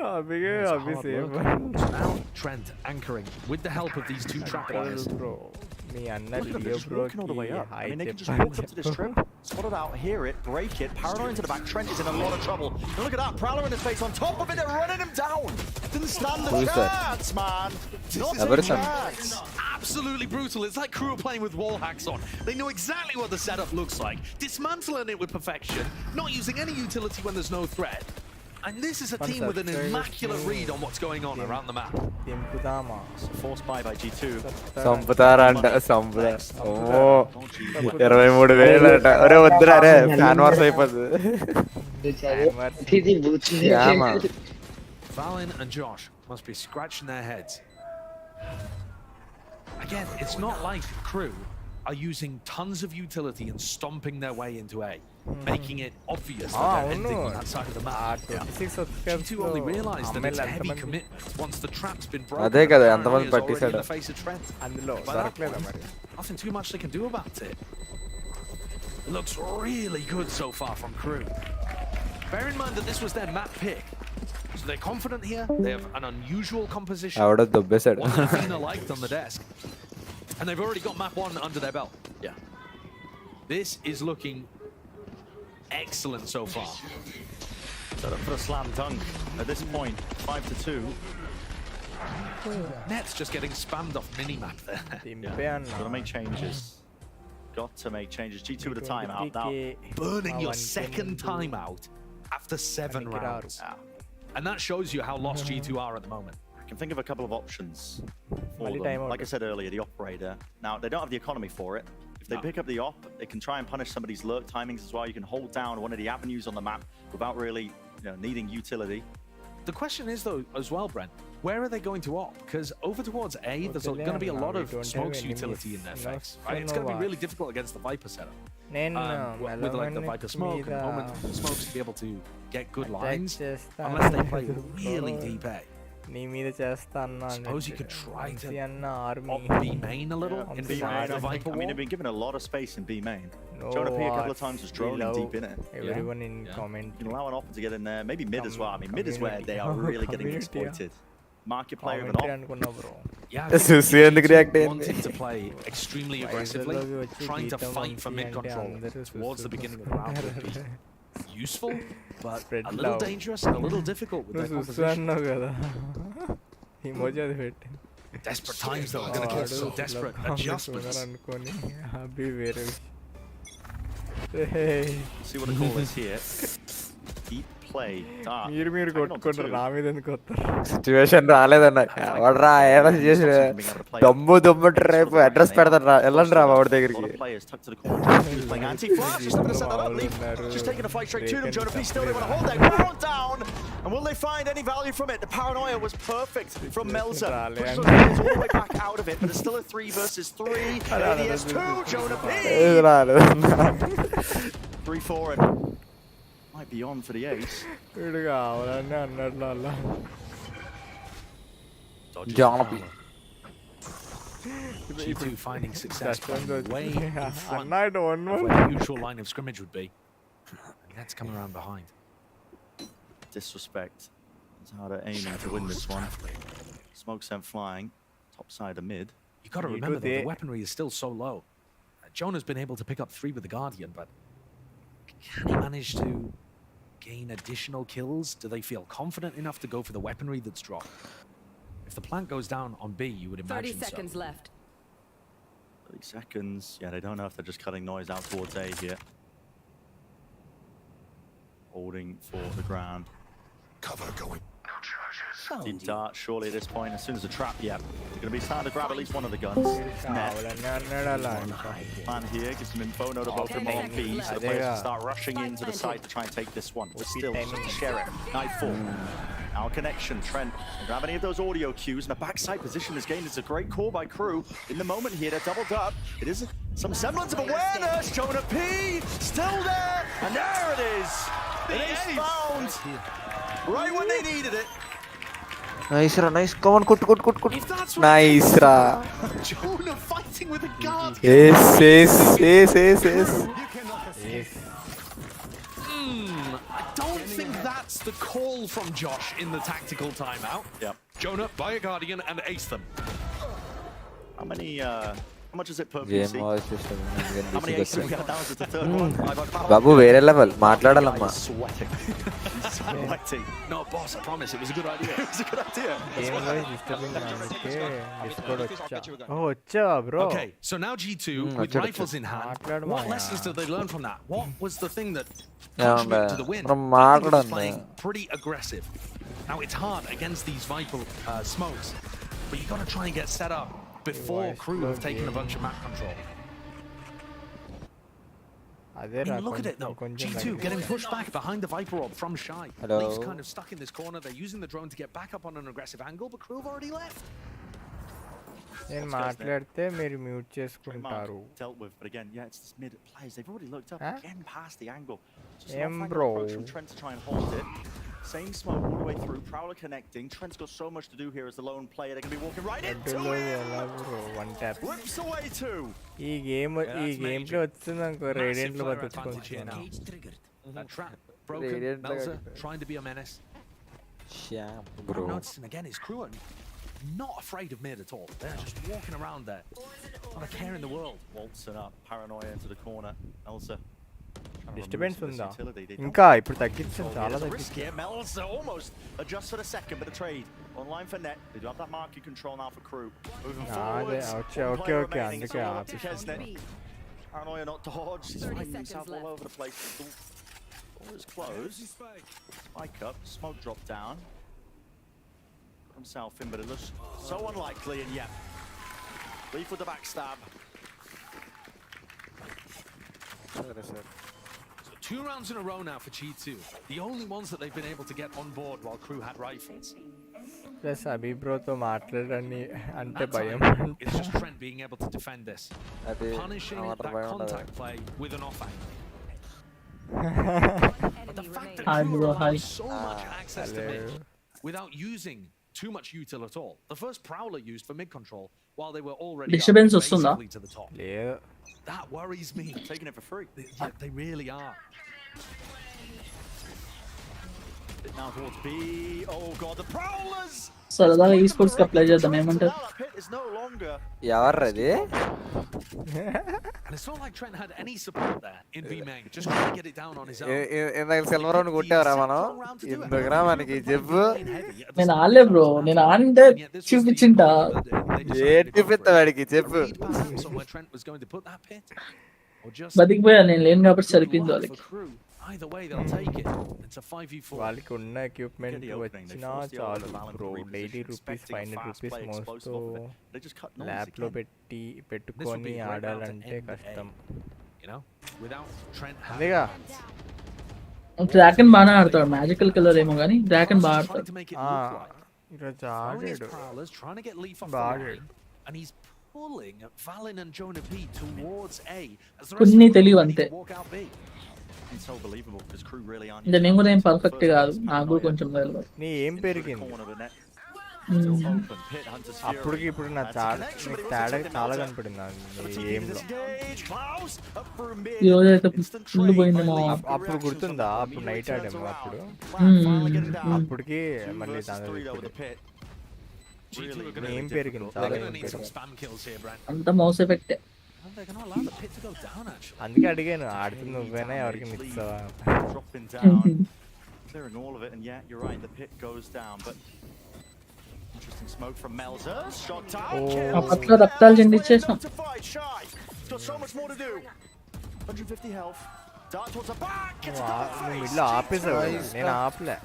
Now Trent anchoring with the help of these 2 trap players. They're just walking all the way up. I mean, they can just walk up to this trip, spot it out, hear it, break it, paranoid into the back. Trent is in a lot of trouble. Now look at that, Prowler in his face. On top of it, they're running him down. Didn't stand the chance, man. Not a chance. Absolutely brutal. It's like crew are playing with wall hacks on. They know exactly what the setup looks like, dismantling it with perfection, not using any utility when there's no threat. And this is a team with an immaculate read on what's going on around the map. Forced by G2. సంపుతారంట సంపుతారు. ఓ 23,000 అంట. ఒరే వద్దురా రే fan wars అయిపోతుంది. Valen and Josh must be scratching their heads. Again, it's not like crew are using tons of utility and stomping their way into A, making it obvious that they're ending on that side of the map. G2 only realized that it's a heavy commitment once the trap's been broken. అదే కదా Paranoia అంతమంది is already in పట్టిసాడు. the face of Trent. By that point, nothing too much they can do about it. It looks really good so far from crew. Bear in mind that this was their map pick. So they're confident here. They have an unusual composition. ఆవిడ దొబ్బేశాడు. One that Fina liked on the desk. And they've already got map 1 under their belt. Yeah. This is looking excellent so far. Set up for a slam dunk at this point, 5-2. Net's just getting spammed off mini-map there. Got to make changes. Got to make changes. G2 with a timeout now. Burning your second timeout after 7 rounds. And that shows you how lost G2 are at the moment. I can think of a couple of options for them. Like I said earlier, the operator. Now, they don't have the economy for it. If they pick up the op, they can try and punish somebody's lurk timings as well. You can hold down one of the avenues on the map without really needing utility. The question is, though, as well, Brent, where are they going to op? Because over towards A, there's going to be a lot of smokes utility in their face, right? It's going to be really difficult against the Viper setup. With like the Viper smoke and Omen smokes to be able to get good lines, unless they play really deep A. Suppose you could try to op B main a little in front of the Viper wall. I mean, they've been given a lot of space in B main. 𝙤𝙤𝙤 a couple of times was droning deep in it. Everyone in comment. You can allow an offer to get in there. Maybe mid as well. I mean, mid is where they are really getting exploited. Market player with an op. Yeah, wanting to play extremely aggressively, trying to fight for mid control towards the beginning of the round would be useful, but a little dangerous and a little difficult with their composition. Desperate times though are going to get so desperate. Adjustments. See what the call is here. keep play. మీరు కొట్టుకుంటారు నా మీద ఎందుకు వస్తారు situation రాలేదన్న ఎవడరా ఏదో చేసి దమ్ము రేపు అడ్రస్ పెడతారా వెళ్ళండి రా వాడి దగ్గరికి Players tucked to the corner. He's playing anti-flash. Just looking to set that up. Leaf just taking a fight straight to them. 𝙤𝙤𝙤𝙤 still they want to hold their ground down. And will they find any value from it? The paranoia was perfect from Melza. Pushes those players all the way back out of it, but it's still a 3 versus 3. ADS 2, 𝙤𝙤𝙤. 3-4 and might be on for the ace. Johnny. G2 finding success way in front of where the usual line of scrimmage would be. And that's coming around behind. Disrespect. 𝙤𝙤 aiming to win this one. Smoke sent flying. Top side of mid. You got to remember though, the weaponry is still so low. Jonah's been able to pick up 3 with the Guardian, but can he manage to gain additional kills? Do they feel confident enough to go for the weaponry that's dropped? If the plant goes down on B, you would imagine 30 seconds left. 30 seconds. Yeah, they don't know if they're just cutting noise out towards A here. Holding for the ground. Cover going. Deep dart, surely at this point, as soon as the trap, they're going to be starting to grab at least one of the guns. Plan here, gives some info, note both them on B, so the players can start rushing into the side to try and take this one. But still, Sheriff, Nightfall. Now connection, Trent, grab any of those audio cues, and a backside position this game is a great call by Crew. In the moment here, they're doubled up. It is some semblance of awareness, 𝙤𝙤 P, still there, and there it is. It is found, right when they needed it. Nice ra, nice. Come on, kut. Nice ra. 𝙤𝙤 fighting with a guard. Yes. I don't think that's the call from Josh in the tactical timeout. Yep. 𝙤𝙤 buy a Guardian and ace them. How much is it per PC? How many aces we got down to the third one? Babu, వేరే level. మాట్లాడాలమ్మా. Sweating. No, boss, I promise it was a good idea. It was a good idea. వచ్చా bro Okay, so now G2 with rifles in hand. What lessons did they learn from that? What was the thing that pushed them to the win? Playing pretty aggressive. Now it's hard against these Viper smokes, but you got to try and get set up before Crew have taken a bunch of map control. I mean, look at it though. G2 getting pushed back behind the Viper orb from Shy. Leaf's kind of stuck in this corner. They're using the drone to get back up on an aggressive angle, but Crew have already left. నేను మాట్లాడితే మీరు mute చేసుకుంటారు Dealt with, but again, yeah, it's this mid plays. They've already looked up again past the angle. Em bro. From Trent to try and hold it. Same smoke all the way through. Prowler connecting. Trent's got so much to do here as the lone player. They're going to be walking right into it. One tap. Whips away two. ఈ game play వచ్చిందనుకో radiant లో బతుకుతున్నాను. That trap broken. Melza trying to be a menace. Bro. I'm noticing again his Crew are not afraid of mid at all. They're just walking around there. Not a care in the world. Waltzing up. Paranoia into the corner. Elsa. Disturbance ఉందా ఇంకా ఇప్పుడు తగ్గించాం చాలా తగ్గించాం Melza almost adjust for the second, but the trade online for net. They do have that marking control now for Crew. Moving forward. Okay, అందుకే Paranoia not dodge. He's finding himself all over the place. All is closed. Spike up. Smoke drop down. Got himself in, but it looks so unlikely, and yeah. Leaf with the backstab. So 2 rounds in a row now for G2. The only ones that they've been able to get on board while Crew had rifles. Yes, Abhi bro to మాట్లాడని అంటే భయం. It's just Trent being able to defend this. Punishing that contact play with an off angle. But the fact that Crew have so much access to mid without using too much util at all. The first Prowler used for mid control while they were already disturbance వస్తుందా? To the top. That worries me. Taking it for free. They really are. Now towards B. Oh god, the Prowlers! సరదాగా ఈ sports కి apply చేద్దాం ఏమంటారు? ఎవర్రది? And it's not like Trent had any support there in V main. Just trying to get it down on his own. ఇందాక silver round కొట్టావరా మనం? ఎందుకురా మనకి చెప్పు. నేను ఆడలే బ్రో. నేను ఆడింటే చూపించింటా. ఏంటి చూపిస్తా వాడికి చెప్పు. బతికిపోయా నేను లేను కాబట్టి సరిపోయింది వాళ్ళకి. Either way, they'll take it. It's a 5v4. వాళ్ళకి ఉన్న ఎక్విప్మెంట్ వచ్చినా చాలు బ్రో. డైలీ రూపీస్ 500 రూపీస్ మోస్తూ ల్యాప్లో పెట్టుకొని ఆడాలంటే కష్టం. అదేగా డ్రాగన్ బాగా ఆడతాడు. మ్యాజికల్ కలర్ ఏమో కానీ డ్రాగన్ బాగా ఆడతాడు. ఈరోజు ఆడాడు బాగా. కొన్ని తెలియవు అంతే. అంటే నేను కూడా ఏం పర్ఫెక్ట్ కాదు, నాకు కూడా కొంచెం తెలియదు. నీ ఏం పెరిగింది అప్పటికి ఇప్పుడు నా తేడా చాలా కనపడింది ఈరోజు అయితే ఫుల్ పోయింది. అప్పుడు గుర్తుందా అప్పుడు నైట్ ఆడాము అప్పుడు అప్పటికి మళ్ళీ ఏం పెరిగింది చాలా అంత మౌస్ ఎఫెక్ట్. అందుకే అడిగాను ఆడుతుంది నువ్వేనా ఎవరికి ఇస్తావా. అప్పట్లో రక్తాలు చెందించేసాం. నువ్వు ఇల్లు ఆపేసావు, నేను ఆపలే.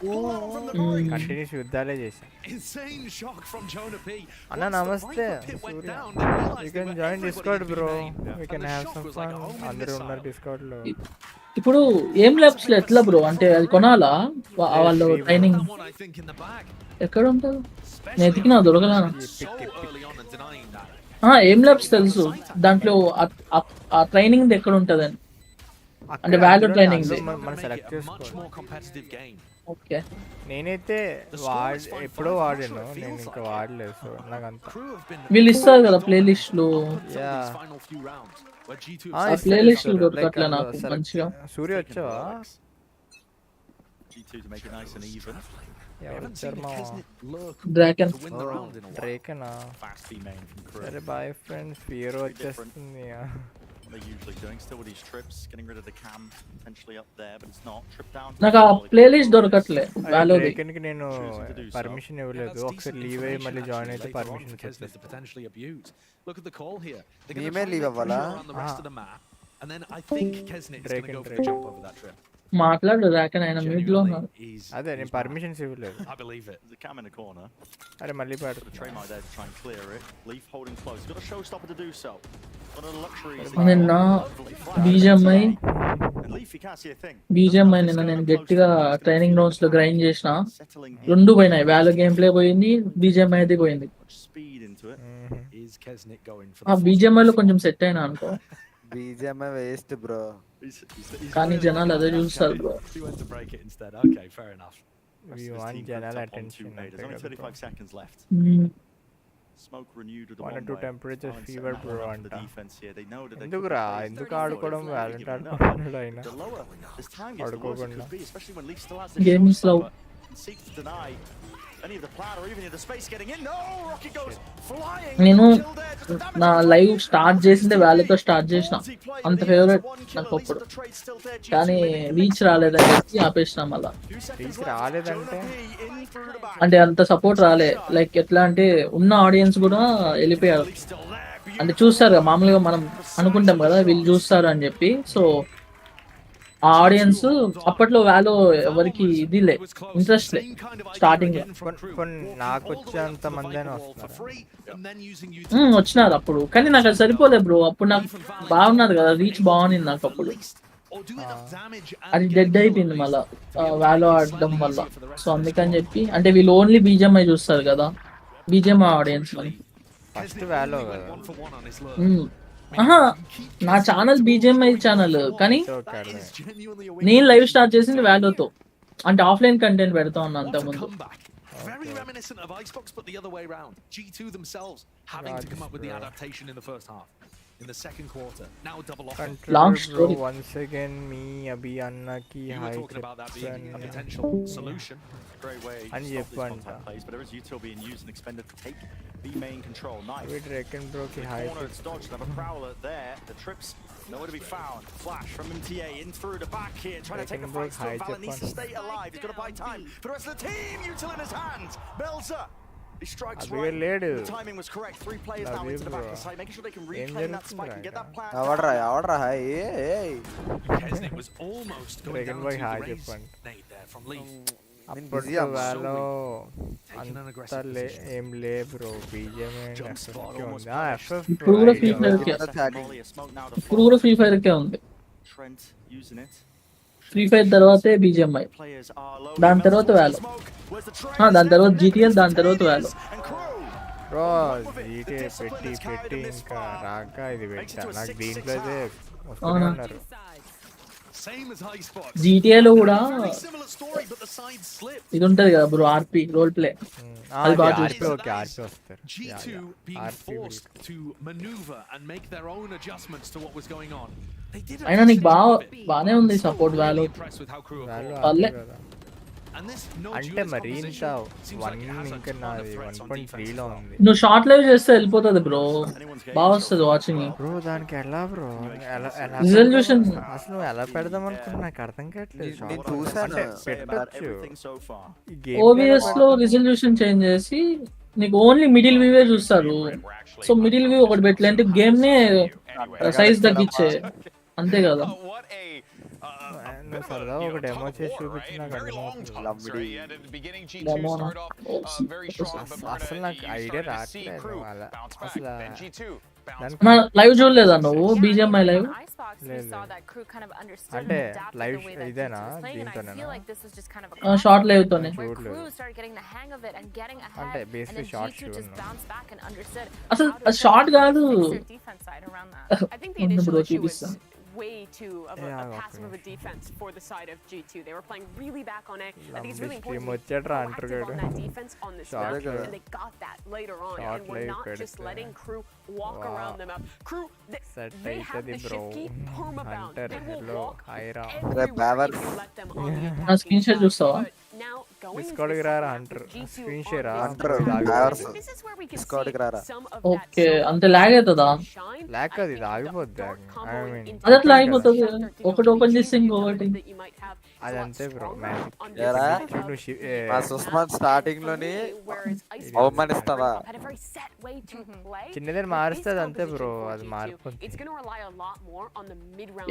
కంటిన్యూస్ యుద్ధాలే చేశాను. అన్న నమస్తే, you can join discount bro, we can have some fun. అందరూ ఉన్నారు డిస్కౌంట్ లో. ఇప్పుడు ఏం ల్యాబ్స్ లో ఎట్లా బ్రో, అంటే అది కొనాలా వాళ్ళు ట్రైనింగ్ ఎక్కడ ఉంటుంది? నేను ఎతికినా దొరకలా. ఏం ల్యాబ్స్ తెలుసు, దాంట్లో ఆ ట్రైనింగ్ ఎక్కడ ఉంటదని, అంటే వాల్యూ ట్రైనింగ్ మనం సెలెక్ట్ చేసుకోవాలి. ఓకే, నేనైతే ఎప్పుడో వాడాను, నేను ఇంకా వాడలేదు. సో నాకు అంత వీళ్ళు ఇస్తారు కదా ప్లే లిస్ట్ లో, ప్లే లిస్ట్ దొరకట్లే నాకు మంచిగా. సూర్య వచ్చావా? డ్రాగన్ సరే బాయ్ ఫ్రెండ్స్. ఫియర్ వచ్చేస్తుంది. నాకు ఆ ప్లే లిస్ట్ దొరకట్లే. డ్రాగన్కి నేను పర్మిషన్ ఇవ్వలేదు, ఒకసారి లీవ్ అయ్యి మళ్ళీ జాయిన్ అయితే పర్మిషన్ మాట్లాడు డ్రాగన్, ఆయన మ్యూట్ లో. అదే నేను పర్మిషన్స్ ఇవ్వలేదు. అరే మళ్ళీ పాడు. నిన్న బీజిఎంఐ నిన్న నేను గట్టిగా ట్రైనింగ్ గ్రౌండ్స్ లో గ్రైండ్ చేసిన, 2 పోయినాయి. వ్యాలో గేమ్ ప్లే పోయింది, బీజిఎంఐ అయితే పోయింది. బీజిఎంఐ లో కొంచెం సెట్ అయినా అనుకో. బీజిఎంఐ వేస్ట్ బ్రో, కానీ జనాలు అదే చూస్తారు బ్రో. జనాల attention. Smoke renewed with the 1 or 2 temperature fever bro anta. Defense here. They know that ఎందుకురా ఎందుకు ఆడుకోవడం వాలంట్ ఆడుకోవడం అయినా ఆడుకోకుండా, especially when Leaf still has game slow. Seek to deny any of the plan or even the space getting in. No, Rocket goes flying. నేను నా live start చేసిందే వ్యాలీతో start చేసిన, అంత ఫేవరెట్ నాకు అప్పుడు. కానీ రీచ్ రాలేదని చెప్పి ఆపేసిన. మళ్ళా రీచ్ రాలేదంటే అంటే అంత సపోర్ట్ రాలే. లైక్ ఎట్లా అంటే ఉన్న ఆడియన్స్ కూడా వెళ్ళిపోయారు. అంటే చూస్తారు మామూలుగా మనం అనుకుంటాం కదా వీళ్ళు చూస్తారు అని చెప్పి. సో ఆ ఆడియన్స్ అప్పట్లో వ్యాలో ఎవరికి ఇది లే, ఇంట్రెస్ట్ లే స్టార్టింగ్ లో. నాకు వచ్చేంత మంది వచ్చినారు అప్పుడు, కానీ నాకు అది సరిపోలే బ్రో. అప్పుడు నాకు బాగున్నది కదా, రీచ్ బాగుంది నాకు అప్పుడు. అది డెడ్ అయిపోయింది మళ్ళా వ్యాలో ఆడడం వల్ల. సో అందుకని చెప్పి, అంటే వీళ్ళు ఓన్లీ బీజిఎంఐ చూస్తారు కదా, బీజిఎంఐ ఆడియన్స్ అని. ఫస్ట్ వ్యాలో నా ఛానల్ బీజిఎంఐ ఛానల్, కానీ నేను లైవ్ స్టార్ట్ చేసింది వ్యాలోతో. అంటే ఆఫ్లైన్ కంటెంట్ పెడతా ఉన్నా అంతకుముందు. Very reminiscent of Icebox, but the other way around. G2 themselves having to come up with the adaptation in the first half. In the second quarter, now double off. Long story. Once again, me abhi anna ki high. Talking about that being a potential solution. Great way. And plays, but there is util being used and expended to take the main control. Nice. We reckon bro ki high. It's dodged. Have a prowler there. The trips nowhere to be found. Flash from MTA in through the back here, trying to take a fight. Valen needs to stay alive. He's got to buy time for the rest of the team. Util in his hands. Belzer He strikes Abigail right. ledu. The timing was correct. 3 players now into the back of the side, making sure they can Em reclaim that spike and get that plant down. ఎవడ్రా hey Kesnet was almost going Dragon down Boy to hi the raise చెప్పండి. nade there from Leaf. అప్పట్లో వాళ్ళు అంత ఏం లే bro BGM ఉంది FF ఇప్పుడు కూడా ఫ్రీ ఫైర్ ఇప్పుడు కూడా ఫ్రీ ఫైర్ కే ఉంది. Trent using it. Free fire తర్వాతే బీజిఎంఐ, దాని తర్వాత వ్యాలో, దాని తర్వాత జీటీఎల్, దాని తర్వాత వ్యాలో. బ్రో జీటీఏ పెట్టి ఇంకా రాక ఇది పెట్టా నాకు దీంట్లో అయితే వస్తూనే ఉన్నారు. జీటీఏలో కూడా ఇది ఉంటది కదా బ్రో, ఆర్పి రోల్ ప్లే, అది బాగా చూస్తారు. ఓకే ఆర్పి వస్తారు. G2 being forced to maneuver and make their own adjustments to what was going on. అయినా నీకు బాగానే ఉంది సపోర్ట్ వ్యాలో. పర్లే అంటే మరి ఇంత 1 ఇంకా నాది 1.3లో ఉంది. నువ్వు షార్ట్ లైవ్ చేస్తే వెళ్ళిపోతుంది బ్రో, బాగా వస్తుంది వాచింగ్. బ్రో దానికి ఎలా బ్రో రిజల్యూషన్ అసలు నువ్వు ఎలా పెడదాం అనుకున్నా నాకు అర్థం కావట్లేదు. పెట్టచ్చు ఓబిఎస్ లో రిజల్యూషన్ చేంజ్ చేసి నీకు ఓన్లీ మిడిల్ వ్యూవే చూస్తారు. సో మిడిల్ వ్యూ ఒకటి పెట్టలే అంటే గేమ్ నే సైజ్ తగ్గించే, అంతే కదా. సరదా ఒక డెమో చేసి చూపించిన అసలు నాకు ఐడియా రావట్లేదు అలా. అసలు లైవ్ చూడలేదా నువ్వు బీజిఎంఐ లైవ్? అంటే లైవ్ ఇదేనా దీంతోనే షార్ట్ లైవ్ తోనే అంటే బేసిక్ షార్ట్ అసలు షార్ట్ కాదు బ్రో, చూపిస్తా. Way too of a passive of a defense for the side of G2. They were playing really back on it. I think it's really important to be proactive on that defense on this map, and they got that later on. And we're not just letting Crew walk around the map. Crew, they have the shift key permabound. They will walk everywhere if you let them on the attack. Screen shot చూస్తావా? Now going Discord కి రారా అంటారు. Screen share Discord కి రారా. Okay అంతే log అవుతుందా? Log అది ఆగిపోద్ది. అది అట్లా ఆగిపోతుంది, ఒకటి ఓపెన్ చేస్తే ఇంకొకటి. అదంతే బ్రో సుస్మాన్ స్టార్టింగ్ లోని అవమానిస్తావా చిన్నదని మారుస్తుంది అంతే బ్రో, అది మారిపోతుంది.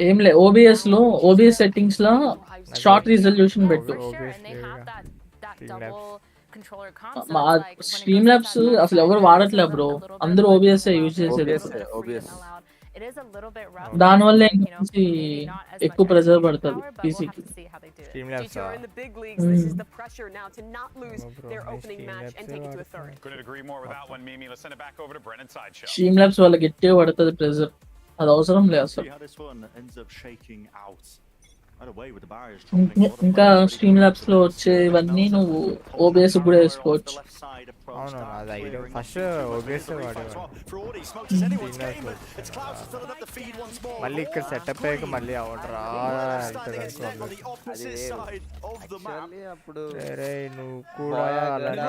ఏం లే ఓబిఎస్ లో, ఓబిఎస్ సెట్టింగ్స్ లో షార్ట్ రిజల్యూషన్ పెట్టు. స్ట్రీమ్ ల్యాబ్స్ అసలు ఎవరు వాడట్లే బ్రో, అందరూ ఓబిఎస్ యూజ్ చేసేది. దానివల్ల ఎక్కువ ప్రెజర్ పడుతుంది పీసీకి. స్ట్రీమ్ ల్యాబ్స్ వాళ్ళకి గట్టిగా పడుతుంది ప్రెజర్, అది అవసరం లేదు అసలు. ఇంకా స్ట్రీమ్ ల్యాబ్స్ లో వచ్చేవన్నీ నువ్వు ఓబిఎస్ కూడా వేసుకోవచ్చు. అవును అది ఐడియా ఫస్ట్ ఓబిఎస్ వాడేవాడు. మళ్ళీ ఇక్కడ సెటప్ అయ్యాక మళ్ళీ అవడరా అప్పుడు నువ్వు కూడా అలానే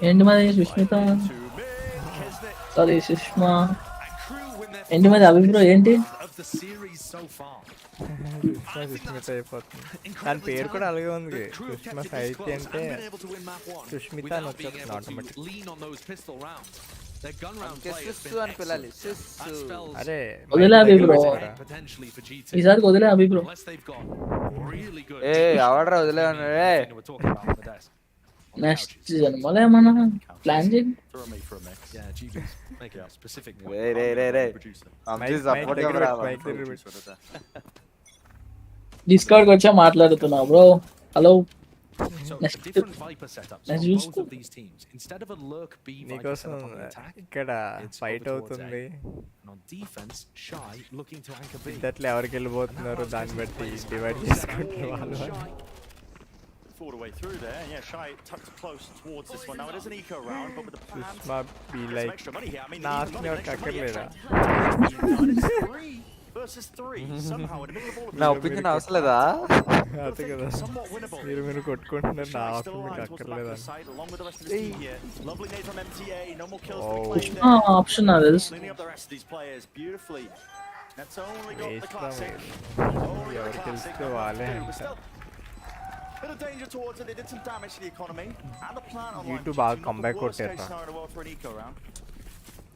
ఏంటి మరి సుష్మిత, సారీ సుష్మా, ఏంటి మరి అభిప్రాయం ఏంటి? సుష్మిత అయిపోతుంది. దాని పేరు కూడా అలాగే ఉంది, సుష్మా సాహిత్య అంటే సుష్మిత అని వచ్చేస్తుంది ఆటోమేటిక్. అరే వదిలే అభి బ్రో, ఈసారి వదిలే అభి బ్రో. ఎవడరా వదిలే నెక్స్ట్ జన్మలో ఏమన్నా ప్లాన్ చేయండి. డిస్కౌంట్ వచ్చా మాట్లాడుతున్నా బ్రో. హలో నీకోసం ఇక్కడ ఫైట్ అవుతుంది, ఇద్దట్లో ఎవరికి వెళ్ళిపోతున్నారు దాన్ని బట్టి డివైడ్ చేసుకుంటారు వాళ్ళు. All the way through there. Yeah, 𝙨 tucked close towards this one. Now it is an eco round, but with the plans, some extra money here. I mean, versus 3 somehow in the middle of all of నా opinion అవసరలేదా? somewhat winnable. మీరు కొట్టుకుంటున్నారు, నా offer మీకు అక్కర్లేదా? Along with the rest of the team here. Lovely nade from MTA. No more kills to be claimed there. Option నాకు తెలుసు. Cleaning up the rest of these players beautifully. That's only got the Waste classic. ఎవరు తెలిస్తే వాళ్ళే అంటారు. Bit of danger towards it. They did some damage to the economy and the plant online. G2 బాగా comeback కొట్టారు. For an eco round.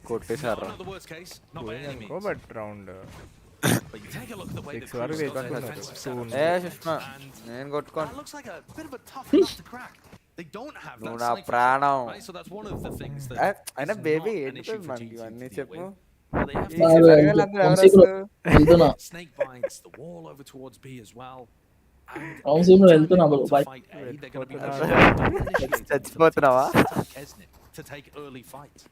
కొట్టేశారు. Not the worst case, not by any means. అనుకో but round But you take a look at the way the 6 వరకు Crews got their వేసుకున్నారు. defensive setup. ఏ సుష్మా నేను కొట్టుకోను. That looks like a bit of a tough nut to crack. They don't have that నువ్వు నా snake ప్రాణం. right? So that's one of the things that అయినా is baby not an ఏంటి issue for మనకి G2 ఇవన్నీ to deal చెప్పు. with. But they have ఈ చిల్లరగాళ్ళందరూ ఎవరు వస్తారు? వెళ్తున్నా snake bites, the wall over towards B as well. Vamshi bro వెళ్తున్నా bro bye. They're going to be the చచ్చిపోతున్నావా? Kesnet to take early fights.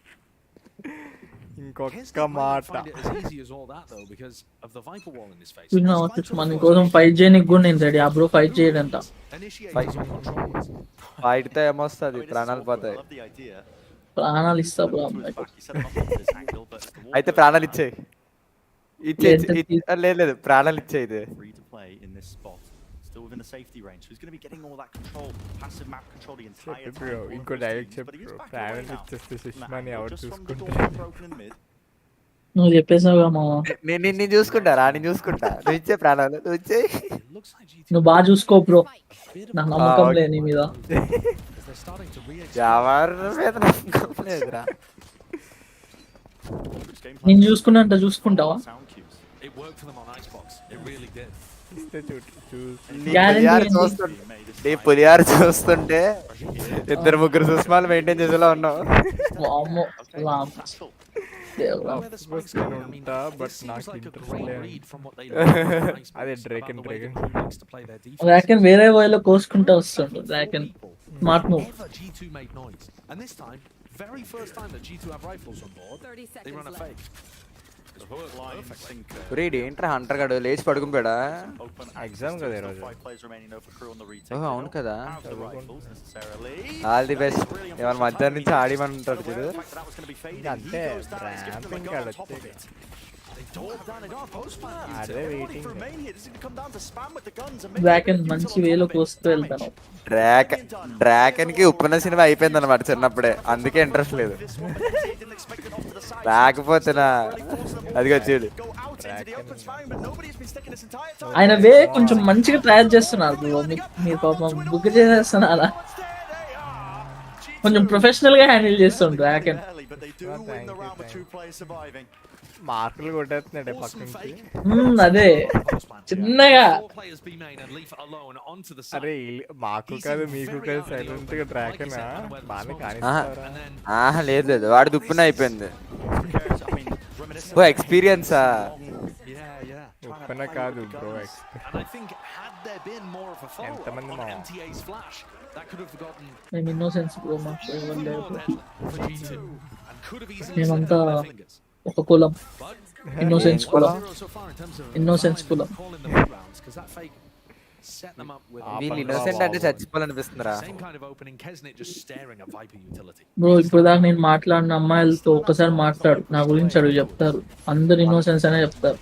ఇంకొక మాట Find it as easy as all that though because of the Viper wall in his face. మన కోసం fight చేయడానికి కూడా నేను ready. ఆ బ్రో ఫైట్ చేయడంట. ఫైట్ తో ఏమొస్తుంది? ప్రాణాలు పోతాయి. ప్రాణాలు ఇస్తా బ్రో. అయితే ప్రాణాలు ఇచ్చేయి. లేదు లేదు ప్రాణాలు ఇచ్చేయి. ఇది Free to play in this spot. Still within the safety range. So he's going to be getting all that control, passive map control the entire time. Bro ఇంకో డైరెక్ట్ చెప్పు బ్రో. ప్రాణాలు ఇచ్చేస్తే సుష్మాని ఎవరు చూసుకుంటారు? నువ్వు చెప్పేసావుగా మామ. నేను చూసుకుంటా. నేను చూసుకుంటా. నువ్వు ఇచ్చే ప్రాణాలు నువ్వు ఇచ్చేయి. నువ్వు బాగా చూసుకో బ్రో. నాకు నమ్మకం లేదు నీ మీద. ఎవరి మీద నమ్మకం లేదురా. నేను చూసుకున్నంత చూసుకుంటావా? It worked for them on Icebox. It really did. నీ పులియారు చూస్తుంటే ఇద్దరు ముగ్గురు సుష్మాలు మెయింటైన్ చేసేలా ఉన్నావు. ఉంటా బట్ నాకు ఇంట్రెస్ట్ లేదు. అదే డ్రాగన్ డ్రాగన్ వేరే వేలో కోసుకుంటా వస్తుండు. Dragon smart move. G2 made noise. And this time, very first time that G2 have rifles on board, they run a fake. Read ఏంట్రా హంటర్ గడు లేచి పడుకునిపోయాడా? ఎగ్జామ్ కదా ఈరోజు. అవును కదా. All the best. ఏమన్నా మధ్యాహ్నం నుంచి ఆడిమని ఉంటాడు చూడు. అంతే ర్యాంపింగ్ కాడ వచ్చే అదే వెయిటింగ్. డ్రాగన్ మంచి వేలో కోస్తూ వెళ్తాను. డ్రాగన్ కి ఉప్పున సినిమా అయిపోయింది అనమాట చిన్నప్పుడే. అందుకే ఇంట్రెస్ట్ లేదు. రాకపోతేనా అదిగా చూడు. ఆయన వే కొంచెం మంచిగా ట్రయల్ చేస్తున్నారు బ్రో. మీరు పాపం బుక్ చేసేస్తున్నారా? కొంచెం ప్రొఫెషనల్ గా హ్యాండిల్ చేస్తుండ్రు డ్రాగన్. మార్కులు కొట్టేస్తున్నాడే పక్క నుంచి. అదే చిన్నగా. అరే మాకు కాదు మీకు కాదు సైలెంట్ గా డ్రాగన్ బాగా కానీ. లేదు లేదు వాడి దుప్పున అయిపోయింది. ఓ ఎక్స్పీరియన్సా? ఉప్పన కాదు బ్రో. ఎంతమంది మా మేము ఇన్నోసెన్స్ బ్రో. మాకు ఇవ్వలేదు. మేమంతా ఒక కులం. ఇన్నోసెన్స్ కులం. ఇన్నోసెన్స్ కులం. వీళ్ళు ఇన్నోసెంట్ అంటే చచ్చిపోవాలనిపిస్తుందిరా బ్రో. ఇప్పుడు దాకా నేను మాట్లాడిన అమ్మాయిలతో ఒక్కసారి మాట్లాడు. నా గురించి అడుగు చెప్తారు. అందరు ఇన్నోసెన్స్ అనే చెప్తారు.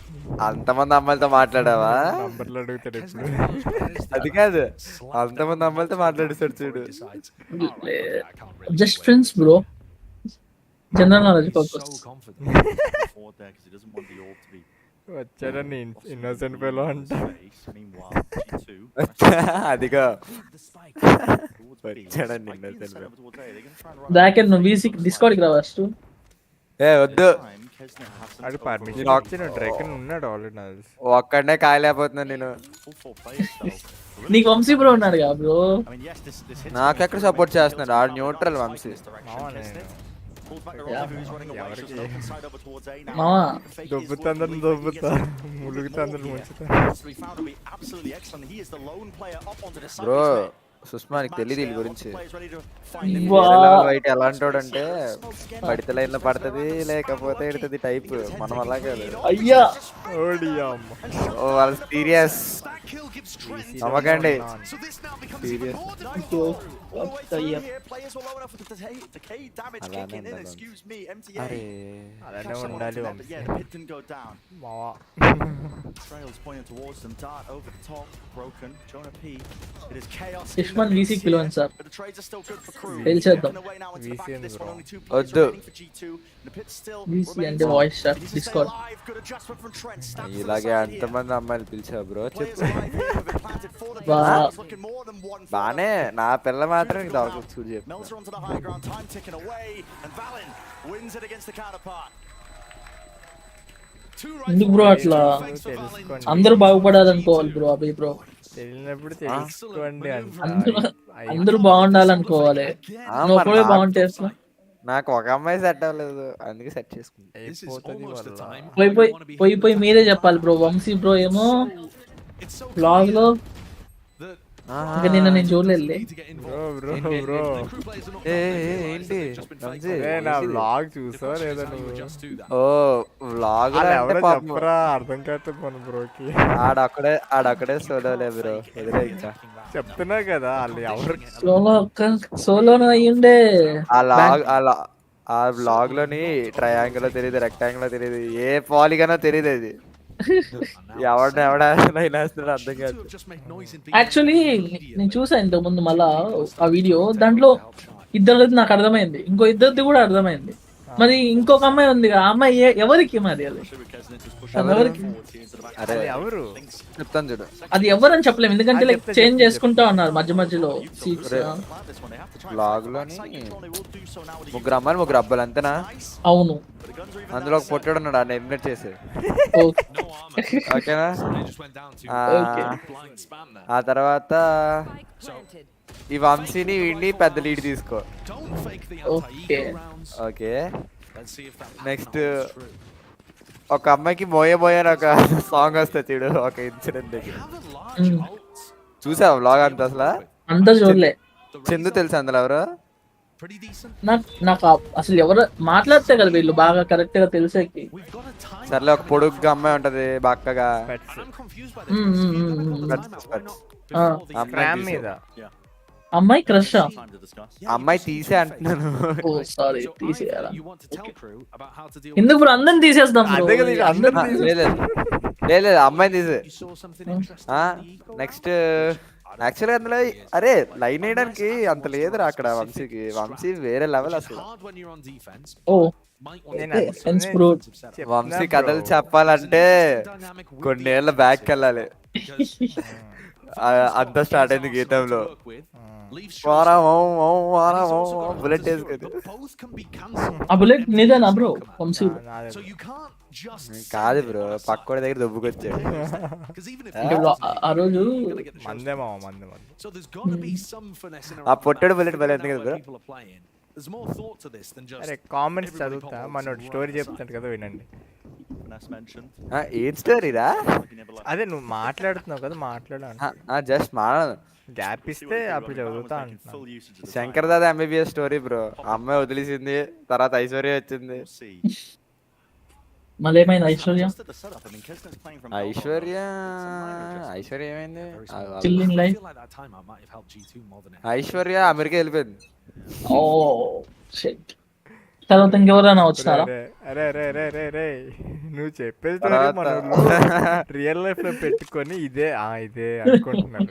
అంతమంది అమ్మాయిలతో మాట్లాడావా? నంబర్లు అడుగుతాడు ఎప్పుడు. అది కాదు అంతమంది అమ్మాయిలతో మాట్లాడేస్తాడు చూడు. Just friends bro. General knowledge purpose. వచ్చాడా నీ ఇన్నోసెంట్ ఫెలో అంట. అదిగా వచ్చాడండి ఇన్నోసెంట్ ఫెలో. డ్రాగన్ నువ్వు వీసీ డిస్కౌంట్ కి రా ఫస్ట్. వద్దు అది పర్మిషన్ ఇచ్చిన డ్రాగన్ ఉన్నాడు ఆల్రెడీ. నాకు ఒక్కడనే కాయలేకపోతున్నా నేను. నీకు వంశీ బ్రో ఉన్నాడు కదా బ్రో. నాకెక్కడ సపోర్ట్ చేస్తున్నాడు? ఆడు న్యూట్రల్ వంశీ. దొబ్బుతాందరు దొబ్బుతా ములుగుతాందరు ముంచుతా. బ్రో సుష్మా నీకు తెలియదు వీళ్ళ గురించి. బయట ఎలాంటి అంటే పడితే లైన్ లో పడుతుంది లేకపోతే ఎడుతుంది టైప్. మనం అలా కాదు. అయ్యా వాళ్ళ సీరియస్. kill gives Trent. నమ్మకండి. So this now becomes Serious. even more difficult. All the way through here, players were low enough for the decay damage kicking in. Excuse me, MTA. అరే అలానే ఉండాలి But yeah, the pit didn't go down. మావా. Trails pointing towards them. Dart over the top, broken. Jonah P. It is chaos. Ishman VC పిలవండి sir. But the trades are still good for crew. తెలిసేద్దాం. Away now into the back of this one. Only 2 వద్దు. players remaining for G2. And the pit still VC remains అంటే on. Voice chat He needs to stay discount. alive. Good adjustment from Trent. Stab to the ఇలాగే side here. అంతమంది అమ్మాయిలు పిలిచా bro Players చెప్పు. alive here have been planted for the Wow. game. It's looking more than one for బానే them. నా పిల్ల మాత్రం నీకు దొరకదు చూడు చెప్పు. Melter onto the high ground, time ticking away, and Valen wins it against the counterpart. ఎందుకు bro అట్లా అందరూ బాగుపడాలనుకోవాలి బ్రో అభి బ్రో. తెలియనప్పుడు తెలుసుకోండి అందరూ బాగుండాలనుకోవాలి. నువ్వు ఒక్కడే బాగుంటే ఎట్లా? నాకు ఒక అమ్మాయి సెట్ అవ్వలేదు అందుకే సెట్ చేసుకుంటా. పోయి మీరే చెప్పాలి బ్రో. వంశీ బ్రో ఏమో బ్లాగ్ లో ఇంకా నిన్న నేను చూడలేదు. ఏంటి నా బ్లాగ్ చూసావా లేదా నువ్వు? ఓ వ్లాగ్ చెప్పరా అర్థం కాదు మన బ్రోకి. ఆడొక్కడే సోలోలే బ్రో వదిలే ఇంకా. చెప్తున్నా కదా వాళ్ళు ఎవరు సోలోను అయ్యుండే. ఆ వ్లాగ్ లోని ట్రయాంగిల్ తెలియదు, రెక్టాంగిల్ తెలియదు, ఏ పాలిగానో తెలియదు. అది ఎవడేస్తున్నాడు అర్థం కాదు. యాక్చువల్లీ నేను చూసా ఇంతకు ముందు మళ్ళా ఆ వీడియో. దాంట్లో ఇద్దరిది నాకు అర్థమైంది, ఇంకో ఇద్దరిది కూడా అర్థమైంది. మరి ఇంకొక అమ్మాయి ఉంది, ఆ అమ్మాయి ఎవరికి మరి అది ఎవరికి ఎవరు చెప్తాను చూడు. అది ఎవరని చెప్పలేము ఎందుకంటే లైక్ చేంజ్ చేసుకుంటా ఉన్నారు మధ్య మధ్యలో సీట్స్. బ్లాగ్ లోని ముగ్గురు అమ్మాయిలు ముగ్గురు అబ్బాయిలు అంతేనా? అవును. అందులో ఒక పొట్టాడు ఉన్నాడు, ఆయన ఎలిమినేట్ చేసే. ఓకేనా? ఆ తర్వాత ఈ వంశీని వీడిని పెద్ద లీడ్ తీసుకో. ఓకే నెక్స్ట్ ఒక అమ్మాయికి మోయే అని ఒక సాంగ్ వస్తుంది చూడు, ఒక ఇన్సిడెంట్ దగ్గర. చూసావా బ్లాగ్ అంతా? అసలు అంతా చూడలే. చందు తెలుసా అందులో ఎవరు? నాకు అసలు ఎవరు మాట్లాడితే కదా వీళ్ళు బాగా కరెక్ట్ గా తెలిసేకి. సర్లే ఒక పొడుగ్గా అమ్మాయి ఉంటది బక్కగా, అమ్మాయి క్రష్. అమ్మాయి తీసే అంటున్నాను. సారీ తీసేయాలా? ఎందుకు బ్రో అందరిని తీసేద్దాం? లేదు అమ్మాయి తీసే. నెక్స్ట్ యాక్చువల్గా అందులో అరే లైన్ వేయడానికి అంత లేదురా అక్కడ. వంశీ వేరే లెవెల్ అసలు. వంశీ కథలు చెప్పాలంటే కొన్నేళ్ల బ్యాక్ వెళ్ళాలి. అంతా స్టార్ట్ అయింది గీతంలో. బుల్లెట్ వేసుకుంది. ఆ బుల్లెట్ నీదేనా బ్రో? వంశీ కాదు బ్రో, పక్కోడి దగ్గర దొబ్బుకొచ్చాడు. ఆ రోజు ఆ పొట్టడు బుల్లెట్ బలి కదా బ్రో. అరే కామెంట్స్ చదువుతా, మన స్టోరీ చెప్తాడు కదా వినండి. ఏం స్టోరీరా? అదే నువ్వు మాట్లాడుతున్నావు కదా, మాట్లాడు. జస్ట్ మాట్లాడు, గ్యాప్ ఇస్తే అప్పుడు చదువుతా అంటున్నా. Shankar Dada MBBS story bro. అమ్మాయి వదిలేసింది, తర్వాత ఐశ్వర్య వచ్చింది. మళ్ళీ ఏమైంది ఐశ్వర్య? ఐశ్వర్య ఏమైంది? ఐశ్వర్య అమెరికా వెళ్ళిపోయింది. Oh shit. తర్వాత ఇంకెవరైనా వచ్చినారా? అరే రే రే రే రే నువ్వు చెప్పేది రియల్ లైఫ్ లో పెట్టుకొని ఇదే అనుకుంటున్నాను.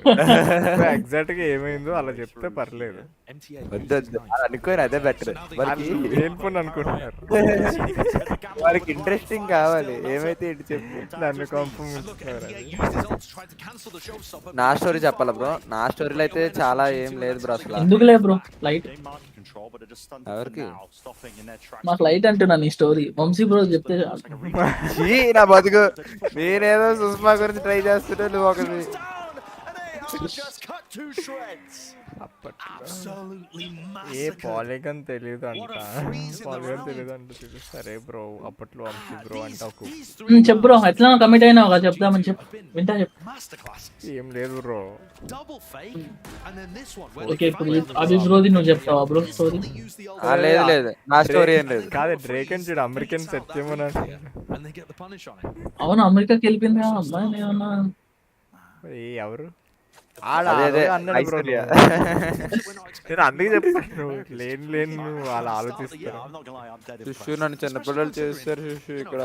ఎగ్జాక్ట్ గా ఏమైందో అలా చెప్తే పర్లేదు. అనుకోని అదే బెటర్. అనుకుంటున్నారు వారికి ఇంట్రెస్టింగ్ కావాలి. ఏమైతే ఏంటి చెప్పు. నన్ను కంపముంటున్నారు. నా స్టోరీ చెప్పాలా బ్రో? నా స్టోరీలో అయితే చాలా ఏం లేదు బ్రో అసలు. ఎందుకులే బ్రో లైట్ ఎవరికి? మాకు లైట్ అంటున్నా నీ స్టోరీ. వంశీ బ్రో చెప్తే నా బతుకు. నేనేదో సుష్మా గురించి ట్రై చేస్తుంటే నువ్వు ఒకటి ఏ పాలిగన్ తెలియదు అంట. సరే బ్రో అప్పట్లో వంశీ బ్రో అంటే చెప్పు బ్రో. ఎట్లా కమిట్ అయినా చెప్దామని చెప్పు, వింటా చెప్పు. ఏం లేదు బ్రో. ఓకే ఇప్పుడు అభి బ్రోది నువ్వు చెప్తావా బ్రో స్టోరీ? లేదు నా స్టోరీ ఏం లేదు. కాదు డ్రేకన్ చూడు అమెరికన్ సత్యమని. అవును అమెరికాకి వెళ్ళిపోయింది అమ్మాయి. ఎవరు అదే అదే అన్నాడు బ్రో ఐశ్వర్య. నేను అందుకే చెప్పాను లేని నువ్వు అలా ఆలోచిస్తాను శిష్యు నన్ను చిన్నపిల్లలు చేస్తారు శిష్యు ఇక్కడ.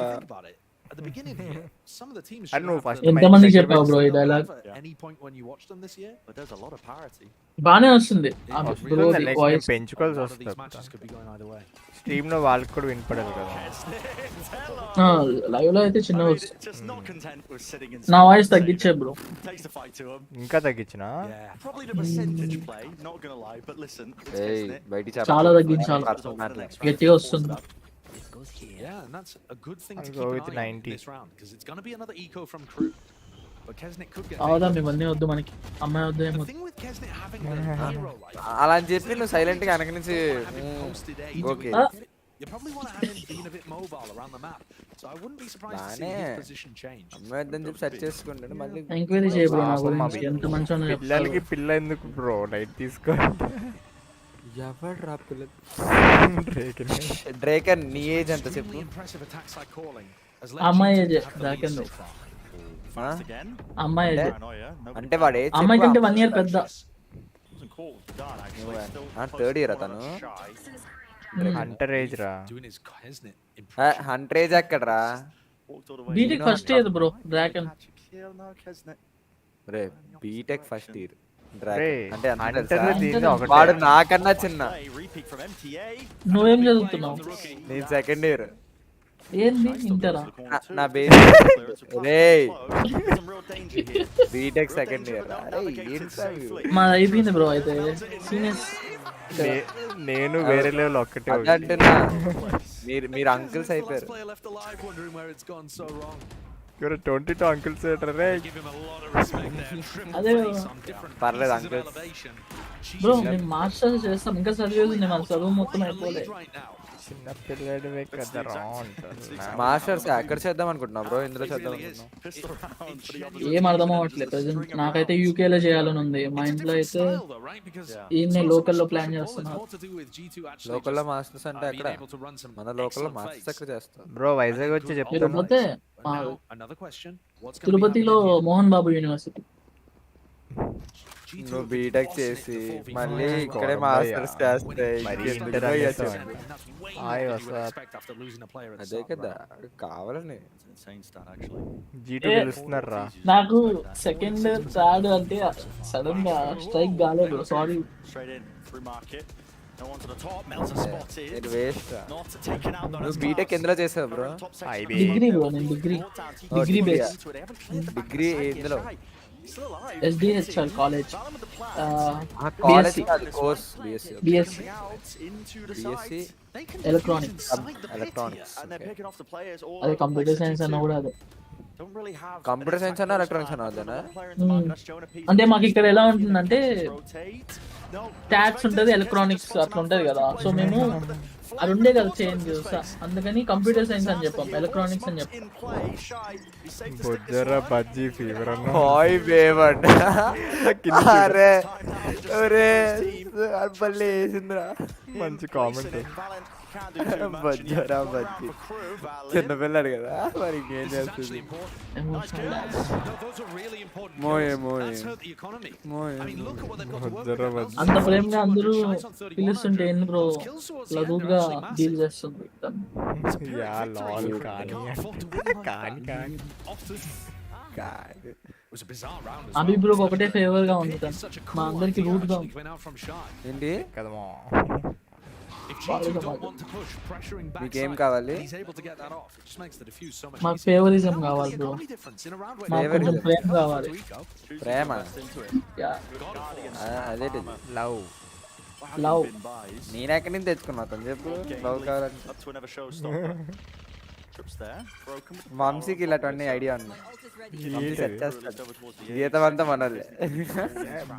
At the beginning here, some of the teams I know, first ఎంతమందికి చెప్పావు బ్రో ఈ dialogue? any point when you watched them this year, But there's a lot of parity. బానే వస్తుంది ఆ బ్రో వాయిస్. పెంచుకోవాల్సి one of these matches వస్తుంది could be going either way. Stream లో వాళ్ళకి కూడా వినపడదు కదా. లైవ్ లో అయితే చిన్న Just not content with sitting in. నా వాయిస్ తగ్గించే bro. Takes the fight to him. ఇంకా తగ్గించినా Probably the percentage play, not gonna lie, but listen, it's ఏయ్ Kesnet. బయటికి చాలా తగ్గించాలి, గట్టిగా వస్తుంది. Yeah, and that's a good thing to I'll keep go an with eye on 90. this round because it's going to be another eco from Crew. But Kesnet could get. అవదా మిమ్మల్ని వద్దు, మనకి అమ్మాయి వద్దు The ఏమో. thing with Kesnet having a hero like అలా అని చెప్పి నువ్వు సైలెంట్ గా వెనక నుంచి posted A okay you probably want to have him being a bit mobile around the map. So I wouldn't be surprised to see his position change. అమ్మాయి వద్దని చెప్పి సెర్చ్ చేసుకుంటాడు మళ్ళీ. ఎంక్వైరీ చేయ బ్రో, నా గురించి ఎంత మంచిగా పిల్లలకి పిల్ల ఎందుకు బ్రో లైట్ తీసుకో. ఎవరు రా పిల్లలు? డ్రేకన్ డ్రేకన్ నీ ఏజ్ ఎంత చెప్పు? Impressive attacks like calling. అమ్మాయి ఏజ్ దాకంది, Fast again. అమ్మాయి ఏజ్ Paranoia. No, అంటే వాడు ఏజ్ అమ్మాయి కంటే 1 ఇయర్ పెద్ద. wasn't called done actually. Still third year అతను. హంటర్ ఏజ్ రా. Doing his Kesnet hunter age ఎక్కడరా? Walked all the way. BTech first year bro dragon. No, Kesnet. రే బీటెక్ ఫస్ట్ ఇయర్ రే, డ్రాగన్ అంటే అంత Hunter తెలుసా? దీంట్లో ఒకటే. వాడు నాకన్నా చిన్న. Play, repeat from MTA. నువ్వేం చదువుతున్నావు? నేను సెకండ్ ఇయర్. ఏంది ఇంటరా? నా బేస్ రే Some real danger here. BTech second year. మా అయిపోయింది బ్రో అయితే సీనియర్స్. నేను వేరే లెవెల్ ఒక్కటే అంటున్నా మీరు అంకుల్స్ అయిపోయారు. player left alive wondering where it's gone so wrong. you're 22 uncles ray. Give him a lot of respect there. Triple అదే face on different పర్లేదు pieces of uncles. elevation. Bro నేను masters చేస్తాం, ఇంకా చదివేది నేను చదువు మొత్తం అయిపోలే. Right now. చిన్న పిల్లడివే కదరా అంటున్నా. మాస్టర్స్ ఎక్కడ చేద్దాం అనుకుంటున్నావు బ్రో? ఇందులో చేద్దాం అనుకుంటున్నావు? Pistol round for the opposite. ఏం అర్థం అవ్వట్లేదు ప్రెసెంట్. నాకైతే యూకేలో చేయాలని ఉంది, మా ఇంట్లో అయితే Style though, right? Because ఈయన లోకల్లో ప్లాన్ చేస్తున్నారు. more to do with G2 actually లోకల్లో just, మాస్టర్స్ అంటే being అక్కడ able to run some మన లోకల్లో excellent మాస్టర్స్ plays. ఎక్కడ చేస్తాం? బ్రో వైజాగ్ వచ్చి మీరు చెప్తాను. పోతే But now, another question. What's going to be తిరుపతిలో happening here? Mohan Babu university. G2 నువ్వు have been బీటెక్ bossing it చేసి before V4 మళ్ళీ as well. ఇక్కడే Cosmo, మాస్టర్స్ yeah. చేస్తే మరి ఇంకెందుకు ఇంటర్ పోయి అనేసావు. వచ్చావు? And that's way Hi, more than you what's would up? expect after losing a player at the అదే start, కదా right? కావాలని. It's an insane stat actually. G2 గెలుస్తున్నారు రా. నాకు సెకండ్ థర్డ్ అంటే సడన్ గా స్ట్రైక్ కాలేదు, sorry. Straight in through market. No one to the top. Melter spotted. ఇది waste. Not taken out though. నువ్వు బీటెక్ ఎందులో చేసావు బ్రో? IB. డిగ్రీ బ్రో, నేను డిగ్రీ డిగ్రీ బేస్ డిగ్రీ ఎందులో? SDHL college college course BSc. BSc BSc electronics. Electronics. And they're picking off the players all అదే computer science అన్న కూడా అదే. don't really have computer science అన్న electronics అన్న అదేనా? అంటే మాకు ఇక్కడ ఎలా ఉంటుందంటే rotate. No. ట్యాక్స్ ఉంటుంది, ఎలక్ట్రానిక్స్ అట్లా ఉంటుంది కదా. సో మేము అది ఉండే కదా చేంజ్, అందుకని కంప్యూటర్ సైన్స్ అని చెప్పాం, ఎలక్ట్రానిక్స్ అని చెప్పాం. In play, Shy. He saved the బొజ్జరా బజ్జీ ఫీవర్ అన్న. హాయ్ బేవడ్. అరే ఒరే అబ్బలే వేసిందిరా. మంచి కామెంట్. బజ్జరా బజ్జీ చిన్నపిల్లాడు కదా మరి ఇంకేం చేస్తుంది? మోయే మోయే బొజ్జరా బజ్జీ. అంత ప్రేమగా అందరూ పిలుస్తుంటే ఏంది బ్రో లఘుగా డీల్ చేస్తుంది. యా లాల్ కానీ కానీ కానీ కాదు. అభి బ్రో ఒకటే ఫేవర్ గా ఉంది తను, మా అందరికి రూట్ గా ఉంది. ఏంటి కదమా. మీకేం కావాలి? మాకు ఫేవరిజం కావాలి బ్రో, మాకు కొంచెం ప్రేమ కావాలి. ప్రేమ యా అదేంటి? లవ్. లవ్ నేను ఎక్కడి నుంచి తెచ్చుకున్నా అతను చెప్పు. లవ్ కావాలంటే up to another showstopper. Trips there. Broken. వంశీకి ఇలాంటి ఐడియా ఉంది. వంశీ సెట్ చేస్తాడు. Over towards the గీతం అంతా మనది.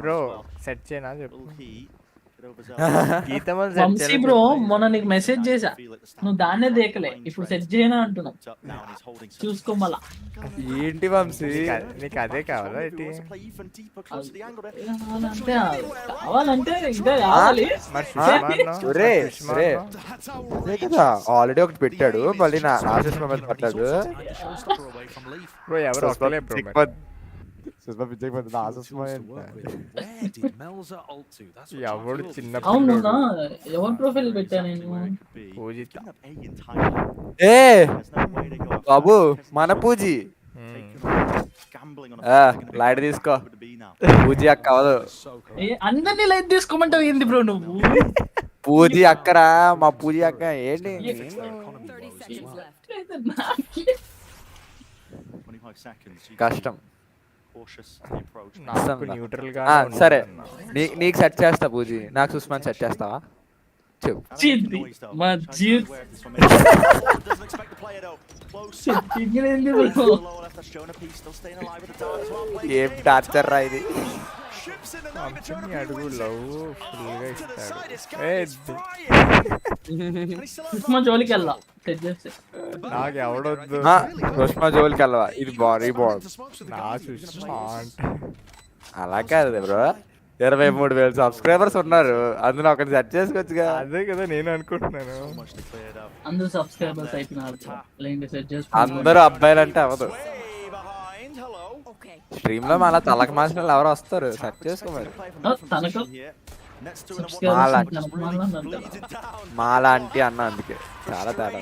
బ్రో సెట్ చేయనా చెప్పు. little heat. Get over గీతమల్ వంశీ బ్రో మొన్న నీకు మెసేజ్ చేసా, నువ్వు దాన్నే దేకలే, ఇప్పుడు సెట్ చేయనా అంటున్నావు. up now and he's holding చూసుకో మళ్ళా. ఏంటి వంశీ? నీకు అదే కావాలా ఏంటి? wants to play even deeper close to the angle there. కావాలంటే కావాలంటే ఇంకా కావాలి. మరి సుష్మాన్ ఒరే ఒరే అదే కదా ఆల్రెడీ ఒకటి పెట్టాడు, మళ్ళీ నా ఆశిస్ మీద పట్టాడు. బ్రో ఎవరు ఒక్కలే బ్రో. సుష్మా పిచ్చకి పోతుంది ఆ సుష్మా ఎవడు చిన్న అవునా ఎవరి ప్రొఫైల్ పెట్టా నేను పూజిత ఏ బాబు మన పూజీ లైట్ తీసుకో పూజీ అక్క అవదు అందరినీ లైట్ తీసుకోమంటావు ఏంది బ్రో నువ్వు పూజీ అక్కరా మా పూజీ అక్క ఏంటి కష్టం న్యూట్రల్ గా సరే నీకు సెట్ చేస్తా పూజీ నాకు సుష్మాన్ సెట్ చేస్తావా చెప్పు మా జీవితం ఏం టార్చర్ రా ఇది అడుగు లవ్ ఫుల్ గా ఇస్తాడు సుష్మా జోలికి వెళ్ళా నాకు ఎవడొద్దు సుష్మా జోలికి వెళ్ళవా ఇది బాడీ బాల్ నా సుష్మా అలా కాదు బ్రో 23,000 సబ్స్క్రైబర్స్ ఉన్నారు అందులో ఒకటి సెట్ చేసుకోవచ్చుగా అదే కదా నేను అనుకుంటున్నాను అందరూ సబ్స్క్రైబర్స్ అయిపోయినారు అందరూ అబ్బాయిలు అంటే అవ్వదు స్ట్రీమ్ లో మళ్ళీ తలక మాసిన ఎవరు వస్తారు సెట్ చేసుకో మరి మాలాంటి అన్న అందుకే చాలా తేడా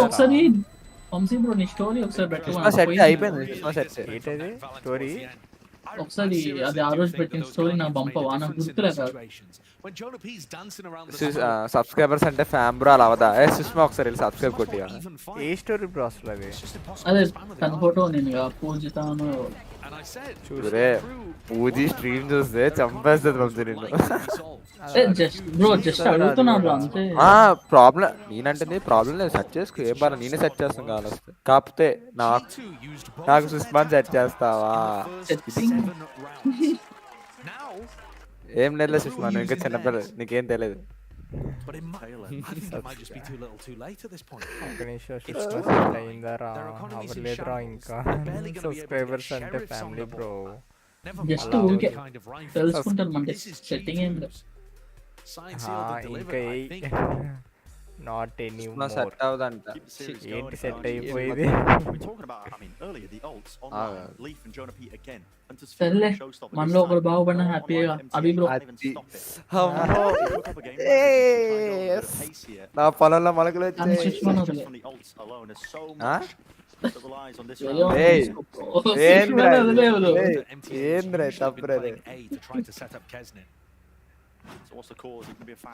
ఒకసారి వంశీ బ్రో నీ స్టోరీ ఒకసారి సెట్ అయిపోయింది స్టోరీ ఒకసారి అది ఆ రోజు పెట్టిన స్టోరీ నా పంపవా నాకు గుర్తులేదు సబ్స్క్రైబర్స్ అంటే ఫ్యామ్ బ్రో అలా అవదా సుష్మా ఒకసారి సబ్స్క్రైబ్ కొట్టి ఏ స్టోరీ బ్రో అసలు అది అదే తన ఫోటో నేను పూజితాను చూరే పూజీ స్ట్రీమ్ చూస్తే చంపేస్తుంది పంపి నిన్ను బ్రో జస్ట్ అడుగుతున్నాడు అంతే ప్రాబ్లం నేనంటే ప్రాబ్లం లేదు సెట్ చేసుకో ఏం బాగా నేనే సెట్ చేస్తాను కావాలి కాకపోతే నాకు సుష్మాన్ సెట్ చేస్తావా ఏం లేదు సుష్మా నువ్వు ఇంకా చిన్నపిల్ల నీకేం తెలియదు అవ్వలేదురా ఇంకా సబ్స్క్రైబర్స్ అంటే ఫ్యామిలీ బ్రో జస్ట్ ఊరికే తెలుసుకుంటారు మన సెట్టింగ్ ఏం లేదు ఇంకా నాట్ ఎనీ సెట్ అవదంట ఏంటి సెట్ అయిపోయింది సర్లే మనలో ఒకరు బాగుపడినా హ్యాపీగా అభి బ్రో నా పొలంలో మొలకలు ఏంద్రా తప్పురే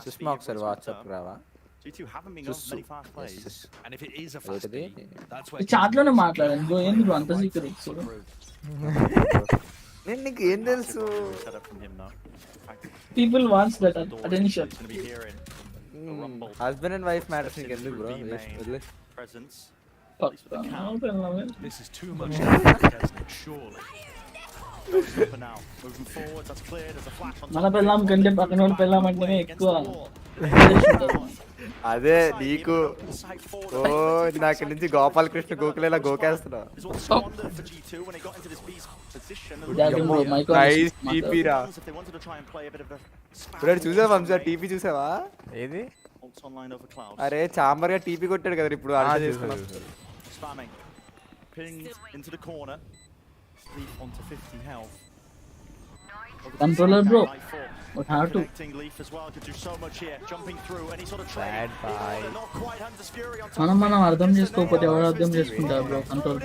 సుష్మా ఒకసారి వాట్సాప్ రావా చాట్లోనే మాట్లాడాను బ్రో ఏంది బ్రో అంత సీక్రెట్ నేను నీకు ఏం తెలుసు people wants that attention husband and wife matters నీకు ఎందుకు bro This is too much surely. మన పెళ్ళాం కంటే పక్కన పెళ్ళాం అంటేనే ఎక్కువ అదే నీకు ఓ నాకు నుంచి గోపాలకృష్ణ గోకులేలా గోకేస్తున్నావు చూసావా వంశా టీపీ చూసావా ఏది అరే చాంబర్ గా టీపీ కొట్టాడు కదా ఇప్పుడు controller bro what have to మనం అర్థం చేసుకోకపోతే ఎవరు అర్థం చేసుకుంటారు బ్రో కంట్రోల్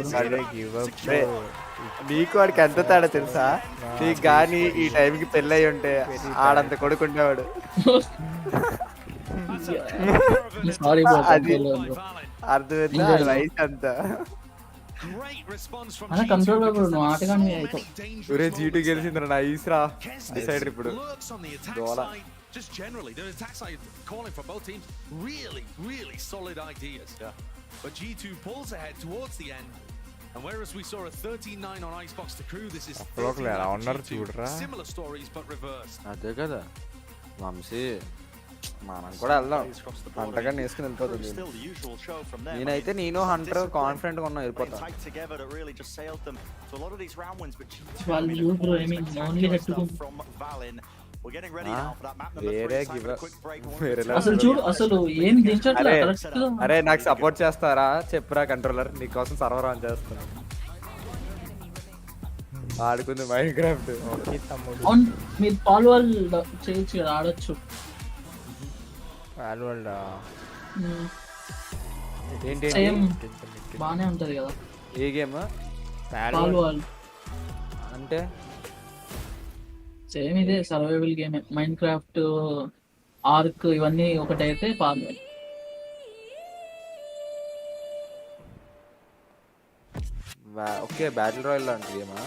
నీకు వాడికి ఎంత తేడా తెలుసా నీకు కానీ ఈ టైంకి పెళ్ళి అయి ఉంటే ఆడంత కొడుకుండేవాడు సారీ బ్రో అర్థమైందా వయసు అంతా అన్న కంట్రోలర్ బ్రో నువ్వు ఆటగానే అవుతావు ఒరే జీటు గెలిచిందిరా నా ఈస్రా డిసైడర్ ఇప్పుడు దోల just generally the attack side calling for both teams really solid ideas but G2 pulls ahead towards the end and whereas we saw a 39 on Icebox to crew this is similar stories but reversed అదే కదా వంశీ మనం కూడా వెళ్దాం అంతగా నేసుకుని వెళ్ళిపోతుంది నేనైతే నేను Hunter confident గా ఉన్నా వెళ్ళిపోతాను అసలు ఏం అరే నాకు సపోర్ట్ చేస్తారా చెప్పురా కంట్రోలర్ నీకోసం సర్వర్ ఆన్ చేస్తాను ఆడుకుంది మైండ్ క్రాఫ్ట్. అవును మీరు పాల్ వరల్డ్ చేయొచ్చు కదా, ఆడొచ్చు. పాల్ వరల్డ్ సేమ్ బాగానే ఉంటది కదా. ఏ గేమ్? పాల్ వరల్డ్ అంటే సేమ్ ఇదే survival game. Minecraft, Ark ఇవన్నీ ఒకటైతే Palworld. Okay battle royale లాంటి గేమా?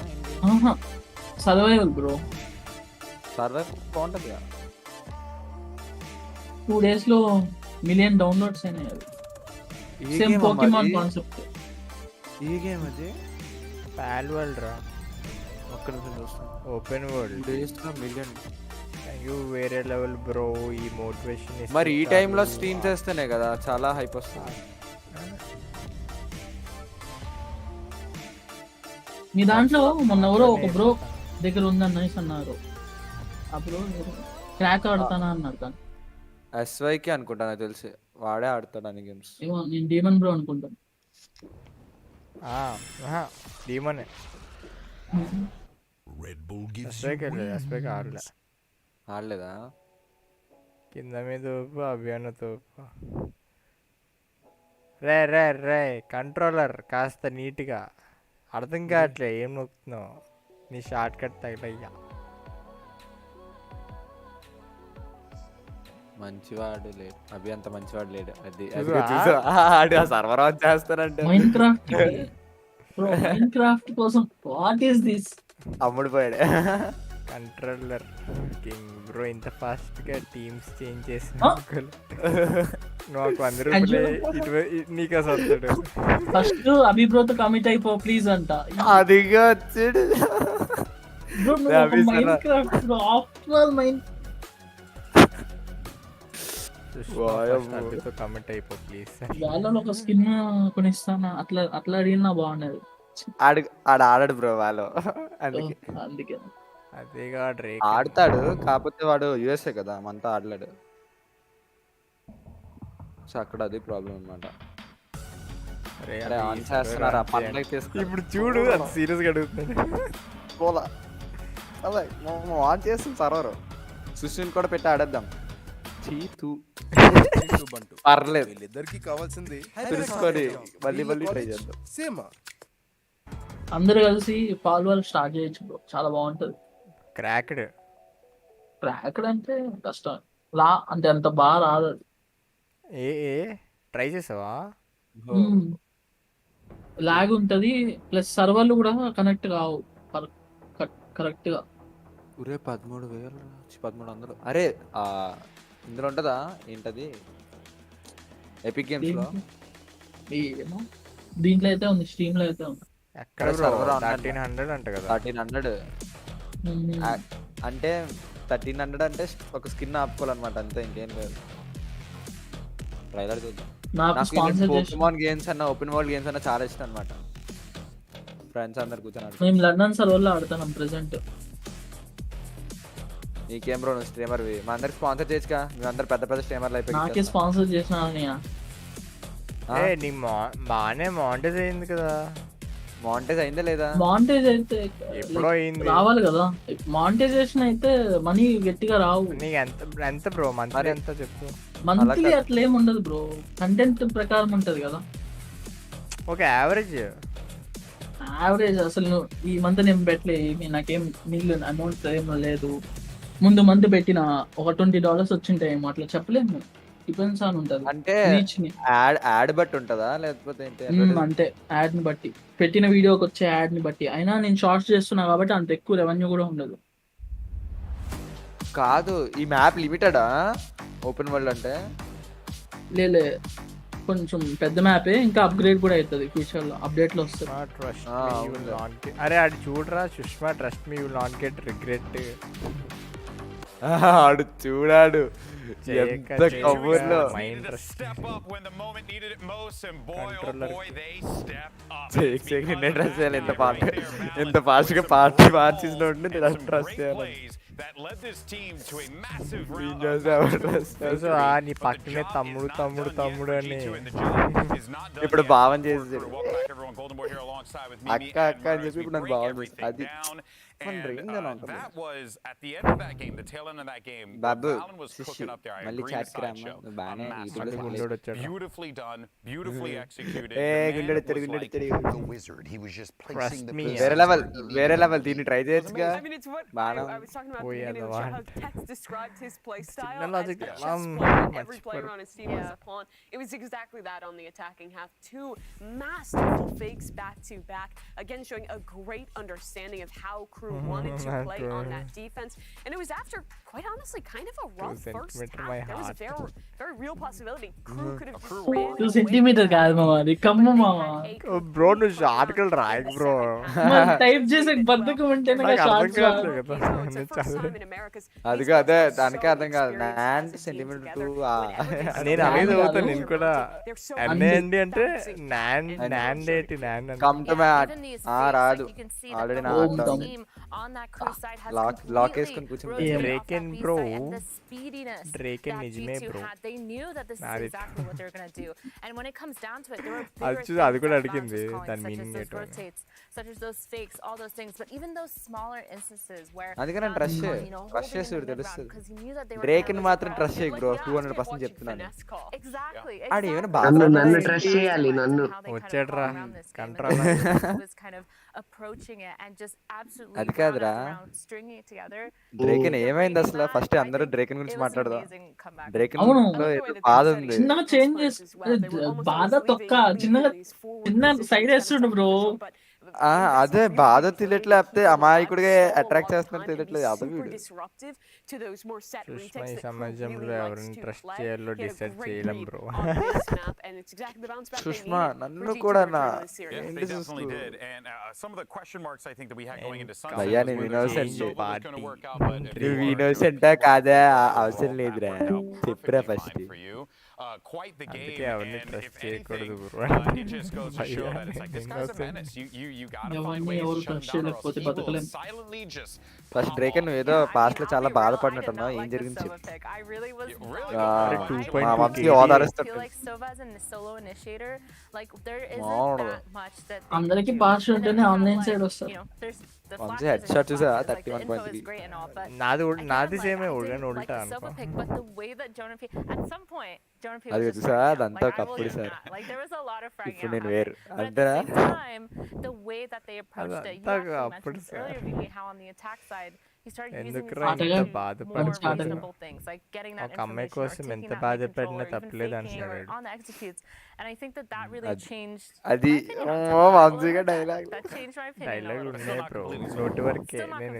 Survival bro. సర్వైవల్ బాగుంటది. 2 days లో మిలియన్ డౌన్లోడ్స్ అయినాయి. Same Pokemon concept. ఈ గేమ్ అది పాల్ వరల్డ్ రా. ఒక్క నిమిషం చూస్తాను. ఓపెన్ వరల్డ్ డేస్ లో మిలియన్. యూ వేరే లెవెల్ బ్రో. ఈ మోటివేషన్ మరి ఈ టైంలో స్ట్రీమ్ చేస్తేనే కదా చాలా హైప్ వస్తుంది. మీ దాంట్లో మొన్న ఎవరో ఒక బ్రో దగ్గర ఉందని నైస్ అన్నారు. ఆ బ్రో క్రాక్ ఆడతానా అన్నారు. కానీ ఎస్వైకి అనుకుంటా, నాకు తెలిసి వాడే ఆడతాడు అన్ని గేమ్స్. నేను డీమన్ బ్రో అనుకుంటాను. డీమనే ఆడలేదా? కింద మీద అభియాన తోపు. రే రే రే కంట్రోలర్ కాస్త నీట్గా అర్థం కావట్లే ఏం నొక్కుతున్నావు. నీ షార్ట్ కట్ తగిలయ్యా. మంచివాడు లేడు అభి, అంత మంచివాడు లేడు. అది సర్వర్ ఆన్ చేస్తానంటే మైన్క్రాఫ్ట్ కోసం వాట్ ఈస్ దిస్ అమ్ముడు పోయాడు. Controller king bro. ఇంత ఫాస్ట్ గా టీమ్స్ చేంజ్ చేసిన నాకు 100 రూపాయలు నీకు వస్తాడు. ఫస్ట్ అభిప్రాయతో కమిట్ అయిపో ప్లీజ్ అంట. అదిగా వచ్చాడు కమిట్ అయిపో ప్లీజ్. వాళ్ళలో ఒక స్కిన్ కొనిస్తానా అట్లా అడిగినా బాగుండేది. ఆడాడు బ్రో వాళ్ళు. అందుకే అదేగా ఆడతాడు, కాకపోతే వాడు యుఎస్ఏ కదా, మనతో ఆడలేడు. సో అక్కడ అది ప్రాబ్లం అన్నమాట. ఇప్పుడు చూడు అది సీరియస్ గా అడుగుతున్నాడు. ఆన్ చేస్తుంది సర్వర్. సుశీల్ కూడా పెట్టి ఆడేద్దాం. పర్లేదు, వీళ్ళిద్దరికి కావాల్సింది తెలుసుకొని మళ్ళీ ట్రై చేద్దాం. సేమ్ అందరూ కలిసి పాల్ వరల్డ్ స్టార్ట్ చేయొచ్చు బ్రో, చాలా బాగుంటది. క్రాక్డ్ అంటే కష్టం అంటే అంత బాగా రాదు. ట్రై చేసావా? లాగ్ ఉంటది, ప్లస్ సర్వర్లు కూడా కనెక్ట్ కావు కరెక్ట్ గా. 13,1300. అరే ఇందులో ఉంటదా ఏంటది ఎపిక్ గేమ్స్ లో? ఏమో దీంట్లో అయితే ఉంది, స్ట్రీమ్ లో అయితే ఉంది. ఎక్కడ 1300 అంట కదా. 1300 అంటే 1300 అంటే ఒక స్కిన్ ఆపుకోవాలన్నమాట, అంతే, ఇంకేం లేదు. ట్రైలర్ చూద్దాం. పోకెమాన్ గేమ్స్ అన్న, ఓపెన్ వరల్డ్ గేమ్స్ అన్న చాలా ఇష్టం అన్నమాట. ఫ్రెండ్స్ అందరు కూర్చొని మేము లండన్ సర్వర్లో ఆడుతున్నాం ప్రెసెంట్. నీకేం బ్రో, నువ్వు స్ట్రీమర్ మా అందరికి స్పాన్సర్ చేయొచ్చుగా, మేము అందరు పెద్ద పెద్ద స్ట్రీమర్లు అయిపోయి. నాకే స్పాన్సర్ చేసినా నీ బాగానే మానిటైజ్ అయింది కదా. మానిటైజ్ అయిందా లేదా? మానిటైజ్ అయితే ఎప్పుడో అయింది, రావాలి కదా. మానిటైజేషన్ అయితే మనీ గట్టిగా రావు. నీకు ఎంత బ్రో మంత్లీ ఎంత చెప్పు? మంత్లీ అట్లా ఏమి ఉండదు బ్రో, కంటెంట్ ప్రకారం ఉంటది కదా. ఓకే, యావరేజ్ అసలు ఈ మంత్ నేను పెట్టలే, నాకేం మిగిలిన అమౌంట్ ఏం లేదు. ముందు మంత్ పెట్టిన ఒక $20 వచ్చింటాయేమో, అట్లా చెప్పలేము. డిపెండ్స్ ఆన్ ఉంటది. అంటే యాడ్ బట్టి ఉంటదా లేకపోతే అంటే యాడ్ ని బట్టి, పెట్టిన వీడియోకి వచ్చే యాడ్ ని బట్టి. అయినా నేను షార్ట్స్ చేస్తున్నా కాబట్టి అంత ఎక్కువ రెవెన్యూ కూడా ఉండదు. కాదు, ఈ మ్యాప్ లిమిటెడా ఓపెన్ వరల్డ్ అంటే? లే కొంచెం పెద్ద మ్యాపే, ఇంకా అప్గ్రేడ్ కూడా అవుతుంది ఫ్యూచర్ లో, అప్డేట్ లో వస్తుంది. అరే అది చూడరా Sushma, trust me you will not get regret. ఆడు చూడాడు ఎంత కబుర్లో. ఎంత ఫాస్ట్ గా పార్టీ మార్చేసినోడిని ట్రస్ట్ చేయాలి. నీ పక్కనే తమ్ముడు అని ఇప్పుడు భావం చేసి everyone. Golden Boy here alongside with Akka, Mimi and akka అని Murder as చెప్పి we ఇప్పుడు నన్ను break బాగుంది. everything అది down. మన And రేంజ్ అని ఉంటుంది. that was at the end of that game, the tail end of that game. Babu Valen was cooking up there. I మళ్ళీ agree. చాట్ కి రామ్మా. Sideshow. నువ్వు బాగానే A యూట్యూబ్లో masterclass. గుండోడు వచ్చాడు. Beautifully done, beautifully executed. A The man గుండెడు was like, The wizard. He was just placing the me. pieces. వేరే level దీన్ని try చేయొచ్చుగా. I mean, it's what బాగా I was talking about Oh, at the yeah, beginning the of the show, one. how Tex described his play style Signal as logic, a chess player, and every much player better. on his team was a pawn. It was exactly that on the attacking half. Two masterful fakes back to back, again showing a great understanding of how Crew wanted to play on that defense. And it was after, quite honestly, kind of a rough first half. There was a very, very real possibility Crew could have just ran 2 away centimetre కాదు మామ, అది కమ్మ మామ. Bro నువ్వు షార్ట్కల్ రాయకు bro. Type చేసే బద్దకం ఉంటేనే నాకు అర్థం shorts కావట్లేదు కదా. అదిగా అదే దానికే అర్థం కాదు. 9 సెంటీమీటర్ టు నేను అలాగే చదువుతాను నేను కూడా. NAND అంటే కమ్ టు మ్యాట్ రాదు ఆల్రెడీ నా లాక్ వేసుకొని కూర్చుంటే డ్రేకెన్ బ్రో. డ్రేకెన్ నిజమే బ్రో. అది చూసి అది కూడా అడిగింది దాని మీనింగ్ ఏంటో. అందుకని ట్రస్ట్ చేసి తెలుస్తుంది. డ్రేకెన్ మాత్రం ట్రస్ట్ చేయకు బ్రో. 200% చెప్తున్నాను. ఆడు ఏమైనా నన్ను ట్రస్ట్ చేయాలి నన్ను. వచ్చాడ్రా కంట్రోల్. అది కాదురా, డ్రేకెన్ ఏమైంది అసలు? ఫస్ట్ అందరూ డ్రేకెన్ గురించి మాట్లాడదాం. డ్రేకెన్ లో ఏదో బాధ ఉంది. చిన్నగా చేంజ్ చేసి బాధ తొక్క చిన్న సైడ్ వేస్తుండు బ్రో. అదే బాధ తెలియట్లే, లేకపోతే అమాయకుడిగా అట్రాక్ట్ చేస్తున్నట్టు తెలియట్లేదు. అదే వీడు సుష్మా ఈ సమాజంలో ఎవరిని ట్రస్ట్ చేయాలో డిసైడ్ చేయలేం బ్రో. సుష్మా నన్ను కూడా నా They definitely did, and some of the question marks I think that we had going into Sunset భయ్యా was నేను whether innocent. Silva was going to work out, but నువ్వు ఇన్నోసెంటా కాదా అవసరం లేదురా, చెప్పురా ఫస్ట్. quite the game, అందుకే ఎవరిని and trust if చేయకూడదు anything, bro. it just goes to show that it's like this guy's a menace. You gotta find ways to shut him down, or else he will silently just. First డ్రేకెన్ నువ్వు ఏదో past లో చాలా బాధపడినట్టున్నావు. ఏం జరిగింది చెప్పు. మా వంశీ ఓదారుస్తాడు. అందరికి పాస్ ఉంటేనే ఆన్లైన్ సైడ్ వస్తారు. వంశీ హెడ్ షాట్ చూసా 31.3. నాది సేమే ఓడిగా ఉల్టా అనుకో. అది చూసా అదంతా కప్పుడు సార్. ఇప్పుడు నేను వేరు అంతేనా? అప్పుడు సార్ ఎందుకురా ఇంత బాధపడుతున్నాడు? ఒక అమ్మాయి కోసం ఎంత బాధపడినా తప్పలేదు అంటున్నాడు. అది వంశీగా డైలాగ్ ఉన్నాయి బ్రో, నోటి వరకే. నేను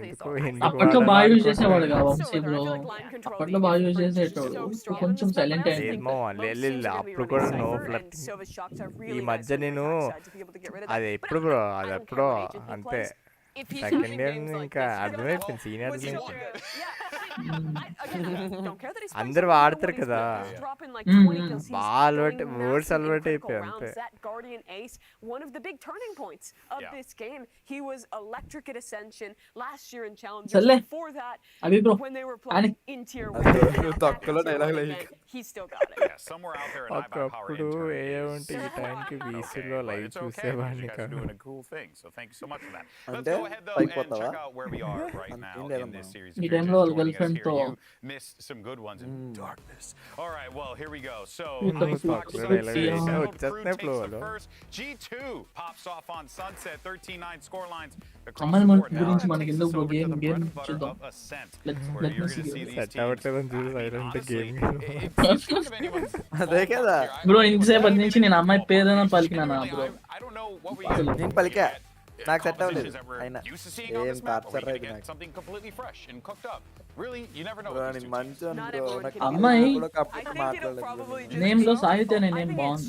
అప్పట్లో బాగా యూజ్ చేసేవాడు కదా వంశీ బ్రో. అప్పట్లో బాగా యూజ్ చేసేటోడు, కొంచెం సైలెంట్ అయింది. అప్పుడు కూడా నో ఫ్లర్టింగ్. ఈ మధ్య నేను అది ఎప్పుడు బ్రో, అది ఎప్పుడో అంతే. సెకండ్ ఇయర్ ఇంకా అర్థమైపోయింది, సీనియర్ అర్థమైపోయింది. అందరు వాడతారు కదా, బాగా అలవాటు, వర్డ్స్ అలవాటు అయిపోయి అంతే. One of the big turning points of this game. He was electric at Ascension last year in Challengers. Before that, when they were playing in Tier 1, he still got it. Yeah, somewhere out there in ఒకప్పుడు ఏమంటే ఈ టైంకి వీసీలో live చూసేవాడిని కదా. doing a cool thing, so thank you so much for that. Let's go ahead though and check out where we are right now in this series. ఈ టైంలో వాళ్ళ girl friend తో You missed some good ones in darkness. All right, well, here we go. So Icebox Sunset takes the first. G2 pops off on Sunset. 13-9 score lines across అమ్మాయిల the board. గురించి మనకి ఎందుకు bro, game Butter of Ascent, where you're going to see these set అవ్వట్లేదని చూసి silent game. అదే కదా bro. ఇంతసేపటి నుంచి నేను అమ్మాయి పేరైనా పలికినా బ్రో. నేను పలికా, నాకు సెట్ అవ్వలేదు. అయినా ఏం టార్చర్ రైతు నాకు. something completely fresh and cooked up. Really, you never know. నేను మంచి అమ్మాయి మాట్లాడలేదు. నేమ్ లో సాహిత్య అనే నేమ్ బాగుంది.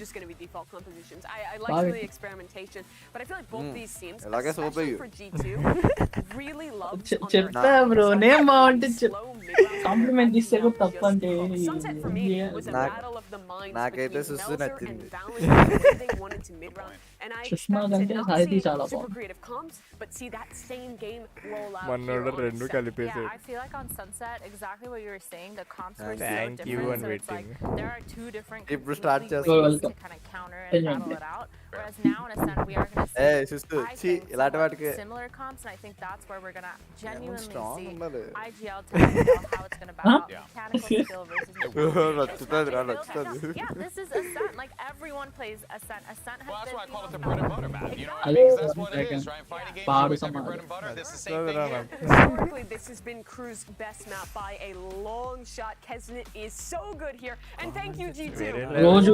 ఎలాగే సోపయ్యు చెప్తా బ్రో, నేమ్ బాగుంటే కాంప్లిమెంట్ ఇస్తే కూడా తప్పంటే. నాకైతే సుస్సు నచ్చింది. సుష్మా కంటే సాహితీ చాలా బాగుంది. మనోడు రెండు కలిపేసాడు. I feel like on Sunset, exactly what you were saying, the comps were so Thank you different. and So it's like waiting. there are two different ఇప్పుడు స్టార్ట్ ways చేస్తాం. to kind of counter and battle it out. fair. Whereas now in Ascent, we are going to Hey, see, sister, I see, think, ఇలాంటి somewhat వాటికి similar comps, and I think that's where we're going to genuinely strong see ఉండాలి. IGL how it's going to battle mechanical skill versus నచ్చుతుంది రా, నచ్చుతుంది. Yeah, this is Ascent. Like, everyone plays Ascent. Ascent has Well, that's been why I call it the the bread and butter, Matt. You know what I Hello, mean? 'Cause that's what it second. is, right? Fighting games, Paadu you always have your Samad. bread and butter. This is the same thing here. Historically, this has been Crew's best map by a long shot. 𝙤𝙤𝙤𝙤 is so good here. And thank you, G2. రోజు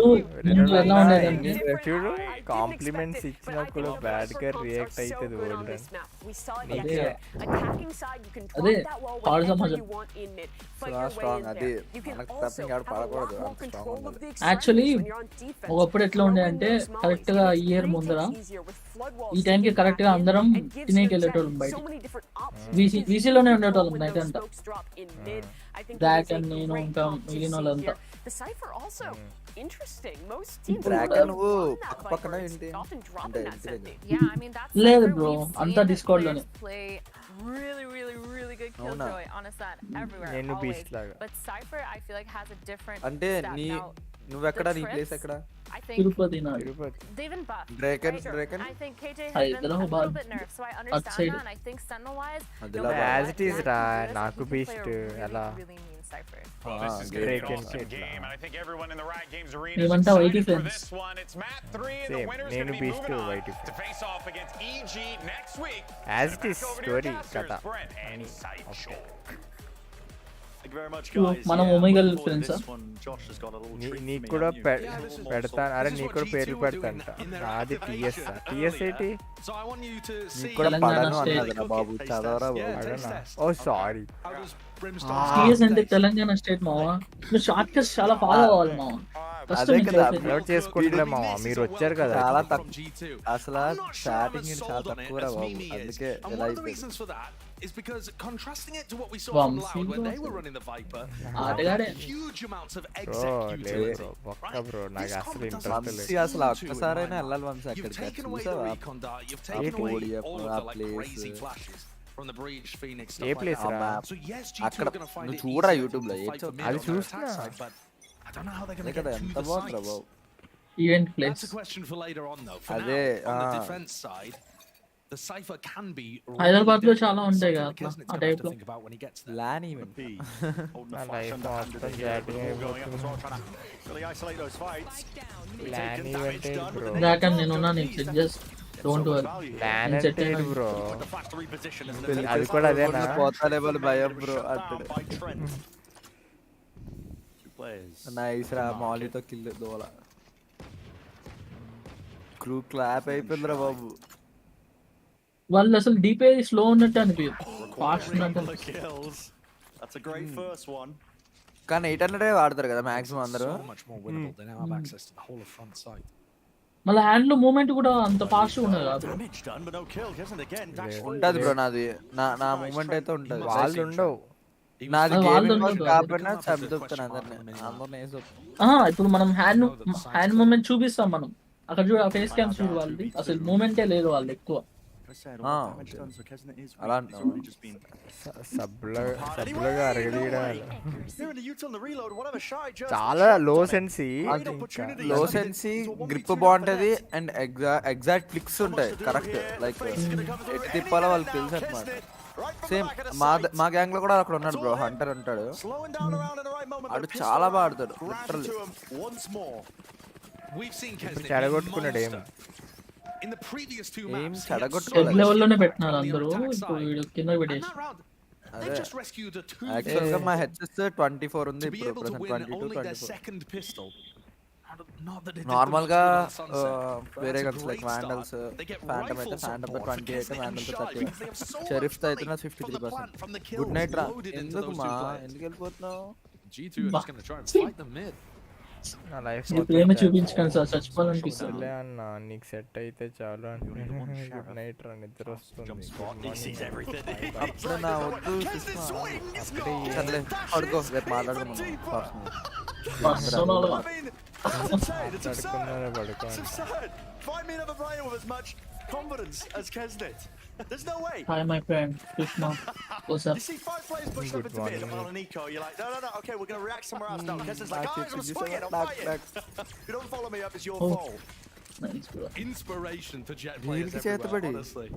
ఇంట్లో ఎలా ఉండేదంటే చూడు compliments ఇచ్చినా కూడా bad గా react అవుతుంది world We saw it అదే yesterday. Attacking side, you can అదే drop that wall పాడు whenever సమాజం you want in mid. Fight So your way strong, in అది there. You can మనకు also tapping out have a lot పడకూడదు, more అంత control strong of the actually extremities when you're on defense. ఒకప్పుడు ఎట్లా ఉండే అంటే Throwing those correct mollies, గా it year really ముందర takes easier with flood walls ఈ టైంకి sticking కరెక్ట్ గా back in అందరం and gives తినేకి your వెళ్ళేటోళ్ళం Jet బయట so many different options. వీసీలోనే When ఉండేటోళ్ళం నైట్ those అంతా smokes drop in mid, I think it block is a and నేను great ఇంకా comp to మిగిలిన see వాళ్ళంతా here. The Cypher also interesting. Most teams Black don't and woo, run that పక్కన Viper. It's ఏంటి? often dropping అంటే that ఇంటి Sentry. Yeah, I mean, that's లేదు Cypher. Bro We've అంతా seen డిస్కౌంట్ లోనే players play really good అవునా? killjoy on Ascent everywhere, నేను always. beast లాగా. But Cypher, I feel like, has a different అంటే step. నీ Now, నువ్వెక్కడ the నీ trips, ప్లేస్ ఎక్కడ I think తిరుపతి నాడు Tirupati they've been buffed. Draken, right? Draken? I think KJ has been a Hyderabad little bit nerfed, so I side. understand that. And I think Sentinel-wise, no Adilabad. matter As what it is Jack రా, can do, నాకు he can beast play a really, ఎలా really mean Cypher. Well, this is going to be Drake an and awesome Kid game, and I think everyone in the Riot Games arena is ఏమంటావు excited 80 for friends this one. It's Map 3, and the Same. winner's నేను going to be beast moving on white to face off against EG next week. As And it is back over to your story, casters, kata. Brent and Sideshow. Thank you very much, So, guys. మనం Yeah, Omegle looking forward to friends, this one. Josh has got a little treat నీకు for కూడా me, haven't you? పెడతాను అరే నీకు కూడా పేర్లు పెడతాంట నాది TS TS ఏంటి So I want you to see నీకు కూడా తెలంగాణ పడను state. అన్నది అన్నదిరా బాబు, చదవరా బాబు. పడనా ఓ sorry how does Brimstone TS అంటే తెలంగాణ స్టేట్ మావా నువ్వు షార్ట్ కట్స్ చాలా ఫాలో అవ్వాలి మావా కష్టం అదే ఇట్లా కదా, అయితే. అప్లోడ్ చేసుకుంటులే మామ మీరు వచ్చారు కదా చాలా from తక్కువ G2? అసలు I'm not sure I'm starting as చాలా sold on it తక్కువ రా as బాబు, Mimi is. అందుకే And ఇలా one of the అయిపోయింది. reasons for that is because contrasting it to what we saw Vamsi from Loud when they bro. were running the Viper, ఆటగాడే huge amounts of bro executing. లేదు bro పక్క bro నాకు అసలు interest లేదు వంశీ అసలు ఒక్కసారైనా వెళ్ళాలి Vamsi You've అక్కడికి, taken away the చూసావా? recon dart, you've taken away Podium, all of ఆ the like place. crazy flashes from the Breach, Phoenix, A stuff like place that. రా So yes, G2 అక్కడ are going to find నువ్వు it చూడరా easier YouTube లో to ఏం fight for చూస్తావు? mid అది on their చూస్తున్నా. attack side, but I don't know how they're going అదే to కదా, get ఎంత through the బాగుందిరా sites. Babu. Event place That's a question for later on, though. For అదే, now, on the ఆ. defense side, the Cypher can be Hyderabad లో really చాలా ఉంటాయి కదా something అట్లా Kesnit's ఆ gonna have టైప్ to లో think about when he gets there. Lawn event B, holding నా the flash లైఫ్ underhanded మొత్తం here, జాటింగ్ but all going up as అయిపోతుంది well, trying to really isolate those fights. Plan Taken event damage done, bro but the దాకా nades నేను don't ఉన్నా do నీకు these. Just don't So much worry value. Plan నేను అంటే ఏంటి bro The flash to reposition isn't it? అది కూడా అదేనా పోతా లెవెల్ భయం బ్రో Shut down అంటాడు. by Trent. Two players. Nice రా, మాలితో కిల్ దోల. క్రూ క్లాప్ అయిపోయిందిరా బాబు. వాళ్ళు అసలు డిపే స్లో ఉన్నట్టు అనిపించదు ఫాస్ట్ ఉన్నట్టు Couple of అనిపిస్తుంది. kills. That's a great first one. కానీ 800 వాడతారు కదా మాక్సిమం అందరూ. So much more winnable. They now have access to the whole of front side. మళ్ళీ హ్యాండ్ లో మూమెంట్ కూడా అంత ఫాస్ట్ ఉన్నది కాదు Damage done, but no kill. Isn't again. Dash ఉంటది బ్రో నాది, నా మూమెంట్ అయితే ఉంటది. వాళ్ళు ఉండవు నాది అది వాళ్ళు గేమింగ్ ఉండదు. కాకపోయినా చంపుతాను అందరిని. ఇప్పుడు మనం హ్యాండ్ మూమెంట్ చూపిస్తాం మనం అక్కడ చూడు ఆ ఫేస్ క్యామ్స్ చూడు వాళ్ళది అసలు మూమెంటే లేదు వాళ్ళు ఎక్కువ I said, all the damage done, so Kesnet is weak. Alan, He's already just been. సబ్బులుగా అరగదీయడాలి They're in the U-turn, the reload, whatever. Shy just. చాలా లో సెన్సీ లో సెన్సీ గ్రిప్ బాగుంటది అండ్ ఎగ్జాక్ట్ క్లిక్స్ ఉంటాయి కరెక్ట్, లైక్ ఎటు తిప్పాలో వాళ్ళకి తెలుసు అనమాట. సేమ్ మా గ్యాంగ్ లో కూడా అక్కడ ఉన్నాడు బ్రో, హంటర్ ఉంటాడు, Slowing down around in the right moment. ఆడు చాలా బాగా ఆడతాడు Grabs literally. to him once more. We've seen ఇప్పుడు Kesnit be చెడగొట్టుకున్నాడు ఏం monster. In the previous two ఏం maps, he had చెడగొట్టుకోలేదు. so head level లోనే much పెట్టినారు on the అందరూ attack ఇప్పుడు side. వీడు కింద And పెట్టేసి that round, అదే they've just rescued a 2v2. Actual గా మా హెచ్ఎస్ 24 ఉంది To be ఇప్పుడు able to present win 22 only their 24. second pistol. Not that it did normal much గా good on Sunset, but వేరే that's a guns like great వ్యాండల్స్ start. They get phantom అయితే rifle phantom support for 28 Kesnit and వ్యాండల్స్ Shy 30. because they have so sheriff much అయితే money from the 53%. plant, from the good kills night రా, loaded into ఎందుకు those మా two players. ఎందుకు వెళ్ళిపోతున్నావు? G2 are just going to try and fight the mid. నా life నీ ప్రేమ చూపించుకొని sir చచ్చిపోవాలనిపిస్తుంది అన్న నీకు సెట్ అయితే చాలు అని గుడ్ నైట్ రా నిద్ర వస్తుంది He sees everything. అప్పుడు నా వద్దు సర్లే పడుకో, రేపు మాట్లాడుకుందాం personal I mean, it's insane. It's absurd. పడుకున్నారా It's పడుకోండి absurd. Find me another player with as much confidence as Kesnet. There's no way. Hi my friend Krishna WhatsApp You see 5 players push up Good into mid morning. on an eco. You're like, no. Okay, we're going to react somewhere else now. Kesnet's like, I'm going to swing it. I'm fighting. If you don't follow me up, it's your fault. Nice, bro. Inspiration for Jet players దీనికి చేతబడి honestly.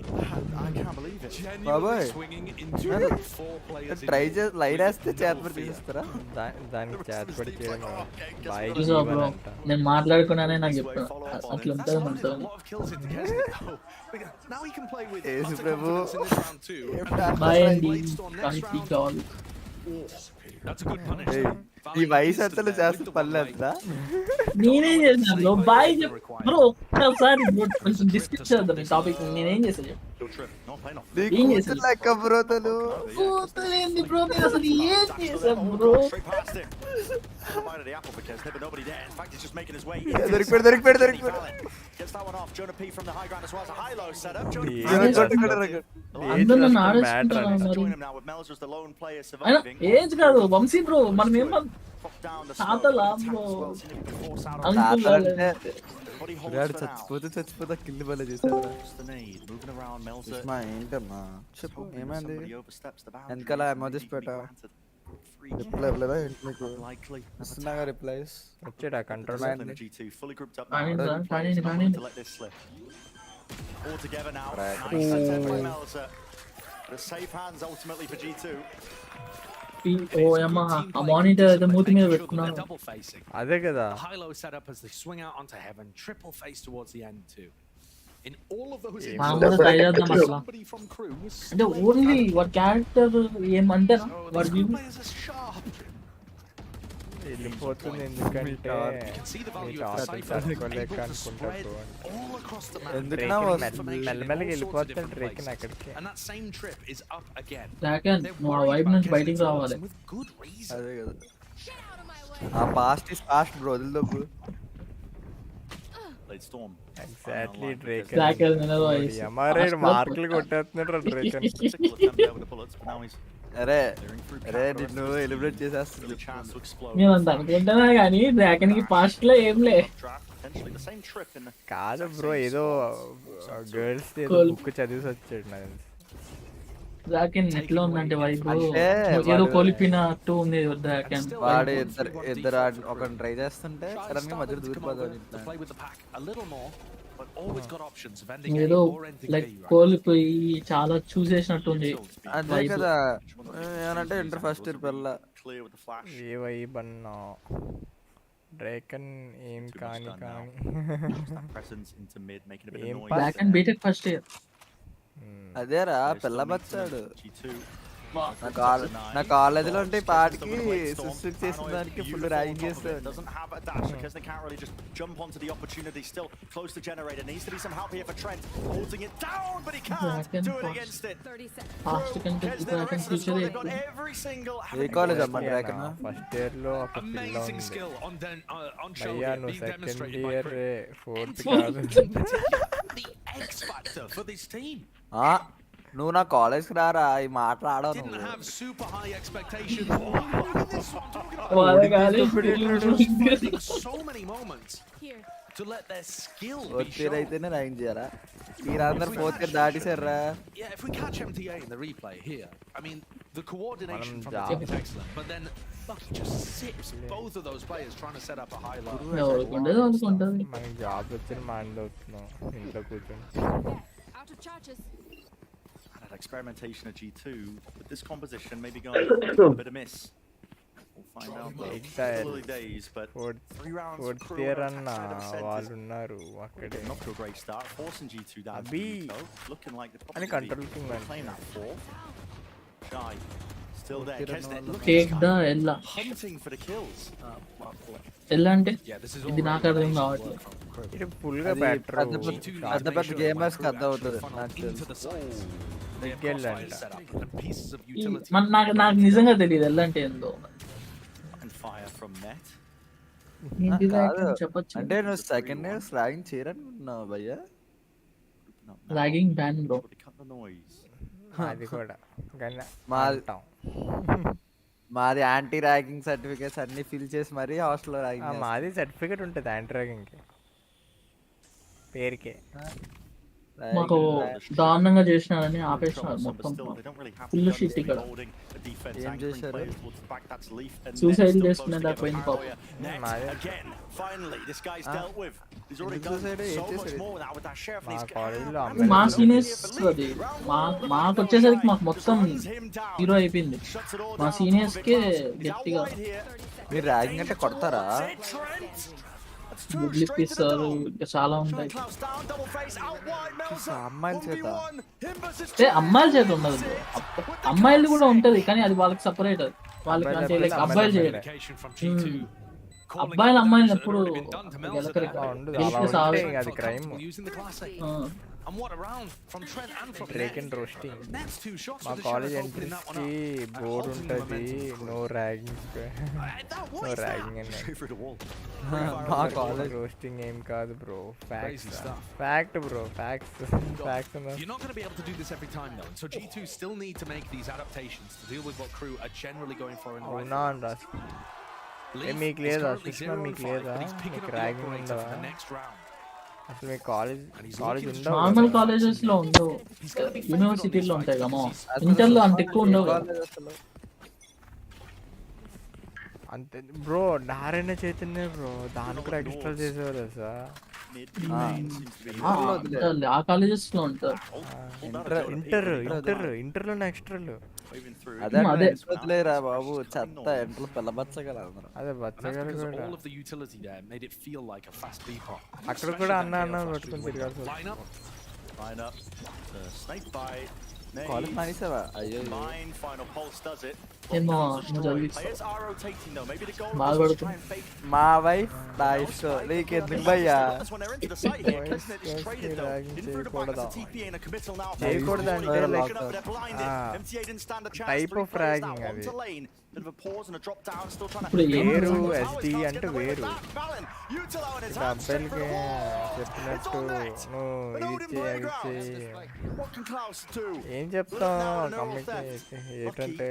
I can't believe it. Genuinely swinging into 4 players. Try చేసి line వేస్తే చేతబడి తీస్తారా? దానికి చేతబడి చేయడం bye చూసావా బ్రో, నేను మాట్లాడుకున్నానే నాకు చెప్పాను అట్లా ఉంటుంది మనతో. Now he can play with Yesu utter ప్రభు. confidence in this round too. Bye అండి, Bladestone next round. Call. That's a good punishment. ఈ వయసు అంతలో చేస్తే పనులు ఎంత? నేనేం చేశాను బ్రో, బాయ్ బ్రో ఒక్కసారి బ్రో కొంచెం డిస్కస్ చేద్దాం ఈ టాపిక్. నేనేం చేశాను చెప్పు. ఏం చేశాను లెక్క బ్రోతలు కూతులేంది బ్రో, నేను అసలు ఏం చేశాను బ్రో? దొరికిపోయాడు. అందరూ నన్ను ఆడేసుకుంటారా మరి? అయినా ఏజ్ కాదు వంశీ బ్రో, మనం ఏం తాతలా బ్రో అనుకుంటా. చచ్చిపోతా కిల్లు బలే చేశాడు. ఏంటమ్మా చెప్పు, ఏమైంది? వెనకాల ఎమోజీస్ పెట్టా, రిప్లై ఇవ్వలేదా ఏంటి మీకు? ఇస్తున్నాగా రిప్లైస్. వచ్చాడా కంట్రోల్ ఓ అమ్మ, ఆ మానిటర్ అయితే మూతి మీద పెట్టుకున్నాను. అదే కదా. High-low setup as they swing out onto heaven, triple face towards the end too. In all of those మనం కూడా ట్రై చేద్దాం అట్లా. అంటే ఓన్లీ వాడి క్యారెక్టర్ ఏమంటే వాడి వ్యూ వెళ్ళిపోతుంది, ఎందుకంటే తట్టుకోలేక అనుకుంటారు. మెల్లమెల్లగా వెళ్ళిపోతాడు ట్రెక్కింగ్ అక్కడికి. నువ్వు ఆ వైపు నుంచి బయటికి రావాలి. అదే కదా, ఆ పాస్ట్ ఇస్ పాస్ట్ బ్రో, వదిలిదొబ్బు. ఎగ్జాక్ట్లీ డ్రేక్ మార్కులు కొట్టేస్తున్నాడు డ్రేక్. అరే అరే నిన్ను ఎలిబ్రేట్ చేసేస్తుంది. నేను అంత అనుకుంటున్నా కానీ డ్రాగన్ కి పాస్ట్ లో ఏం లే. కాదు బ్రో, ఏదో గర్ల్స్ బుక్ చదివేసి వచ్చాడు నాకు. డ్రాగన్ ఎట్లా ఉందంటే వైపు ఏదో కోల్పోయినట్టు ఉంది డ్రాగన్. వాడు ఇద్దరు ఒకరిని ట్రై చేస్తుంటే సడన్ గా మధ్యలో దూరిపోతాడు. ఏదో లైక్ కోల్పోయి చాలా చూసేసినట్టుంది. అదే కదా, ఏమనంటే ఇంటర్ ఫస్ట్ ఇయర్ పిల్ల ఏ వైబ్ అన్నా డ్రేకన్ ఏం కానీ డ్రాగన్ బీటెక్ ఫస్ట్ ఇయర్. అదేరా పిల్ల బచ్చాడు. నా కాలేజీలో ఉంటే పాటికి సూసైడ్ చేసిన దానికి ఫుల్ ర్యాగింగ్ చేస్తాడు. ఏ కాలేజ్ అమ్మా డ్రాగన్? ఫస్ట్ ఇయర్ లో ఒక పిల్ల ఉంది భయ్యా, నువ్వు సెకండ్ ఇయర్ ఫోర్త్ కాదు. నువ్వు నా కాలేజ్ కి రారా, ఈ మాట ఆడవు. అయితేనే ర్యాంక్ చేయరా? మీరందరూ ఫోర్త్ ఇయర్ దాటిసారా? మనకి జాబ్ వచ్చిన మైండ్ అవుతున్నాం ఇంట్లో కూర్చొని. Experimentation of G2, but this composition may be going a bit amiss. We'll find out though. Early days, but 3 rounds for crew అన్న వాళ్ళు ఉన్నారు అక్కడే. Not to a great start, forcing G2 down. Looking like they're అని control king playing that 4. Shy still there. Kesnet take the Ella hunting for the kills. ఎల్లా అంటే ఇది నాకు అర్థం కావట్లేదు. ఇది ఫుల్ గా బ్యాటర్ పెద్ద పెద్ద గేమర్స్ కి అర్థం అవుతుంది నాకు తెలుసు. నాకు నిజంగా తెలియదు ఎల్లా అంటే ఏందో. చెప్పచ్చు అంటే నువ్వు సెకండ్ ఇయర్ ర్యాగింగ్ చేయరనుకుంటున్నావు భయ్యా? Ragging ban bro. అది కూడా మాది యాంటీ ర్యాగింగ్ సర్టిఫికేట్స్ అన్ని ఫిల్ చేసి మరీ హాస్టల్లో ర్యాగింగ్. మాది సర్టిఫికేట్ ఉంటుంది యాంటీ ర్యాగింగ్ కి పేరుకే. మాకు దారుణంగా చేసినారని ఆపేసినారు మొత్తం ఫుల్ షీట్ ఇక్కడ. ఏం చేశారు? సూసైడ్ చేసుకునే దాకా పోయింది పాపం. మా సీనియర్స్ అది మాకు వచ్చేసరికి మాకు మొత్తం హీరో అయిపోయింది. మా సీనియర్స్ కే గట్టిగా మీరు ర్యాగింగ్ అంటే కొడతారా? ఇప్పిస్తారు ఇంకా చాలా ఉంటాయి. అమ్మాయిల చేత అమ్మాయిల చేత ఉండదు, అమ్మాయిలు కూడా ఉంటది కానీ అది వాళ్ళకి సపరేట్. వాళ్ళకి అంటే లైక్ అబ్బాయిలు చేయరు. అబ్బాయిలు అమ్మాయిలు ఎప్పుడు And what around from Trent and from Drake and roasting. That's two shots. My college entrance ki board untadi, no ragging. No ragging and for the wall. My college roasting aim kaadu bro. Facts. Fact bro. Facts. Facts. You're not going to be able to do this every time though. So G2 still need to make these adaptations to deal with what crew are generally going for in the right. No, Ras. Me clear da. Sushma me clear da. Ragging unda. The next round. అసలు మీ college ఉండవు. Normal colleges లో ఉండవు, యూనివర్సిటీలో ఉంటాయి కదా. ఇంటర్లో అంత ఎక్కువ ఉండవు అంతే బ్రో. నారాయణ చైతన్య బ్రో దాని కూడా ఎక్స్ట్రా చేసేవారు సార్. ఆ కాలేజెస్ లో ఉంటారు. ఇంటర్లో ఎక్స్ట్రాలు అదే వదిలేరా బాబు, చెత్త ఎంట్రలు పిల్లబచ్చగల. అదే బచ్చగల అక్కడ కూడా అన్న పట్టుకుని తిరగాల్సి. కాలేజ్ మానేసావా? అయ్యో ఏమో బాగా మా వైఫ్ నా ఇష్టం, నీకెందుకు భయ్యా? చేయకూడదు అంటే లైక్ టైప్ ఆఫ్ ర్యాగింగ్ అది. వేరు ఎస్డి అంటే వేరు. అబ్బాయిలకి చెప్పినట్టు నువ్వు ఇది చేయి ఏం చెప్తావు అమ్మాయికి ఏంటంటే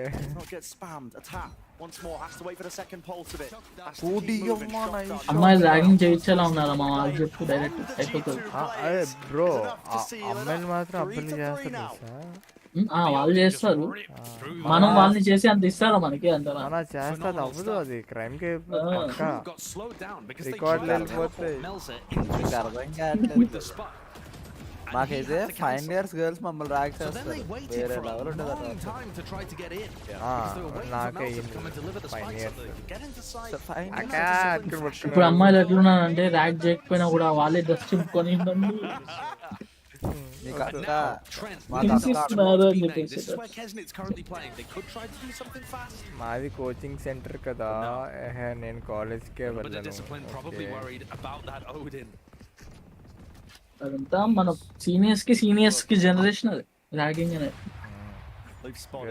అమ్మాయిలు ర్యాగింగ్ చేయించేలా ఉన్నారా మా వాళ్ళు చెప్పు డైరెక్ట్ అయిపోతుంది. బ్రో అమ్మాయిలు మాత్రం అబ్బాయిలు చేస్తారు. వాళ్ళు చేస్తారు, మనం వాళ్ళని చేసి అంత ఇస్తారా మనకి? అంత చేస్తుంది అవ్వదు, అది క్రైమ్ కి రికార్డులు వెళ్ళిపోతాయి. అర్థం కావట్లేదు. మాకైతే ఫైనల్ ఇయర్స్ గర్ల్స్ మమ్మల్ని ర్యాక్ చేస్తారు, వేరే లెవెల్ ఉంటుంది. ఇప్పుడు అమ్మాయిలు ఎట్లున్నారంటే ర్యాక్ చేయకపోయినా కూడా వాళ్ళే డ్రెస్ చింపుకొని మాది కోచింగ్ సెంటర్ కదా, నేను కాలేజ్కే వెళ్ళాను. అదంతా మన సీనియర్స్ కి జనరేషన్ అది ర్యాగింగ్ అనేది.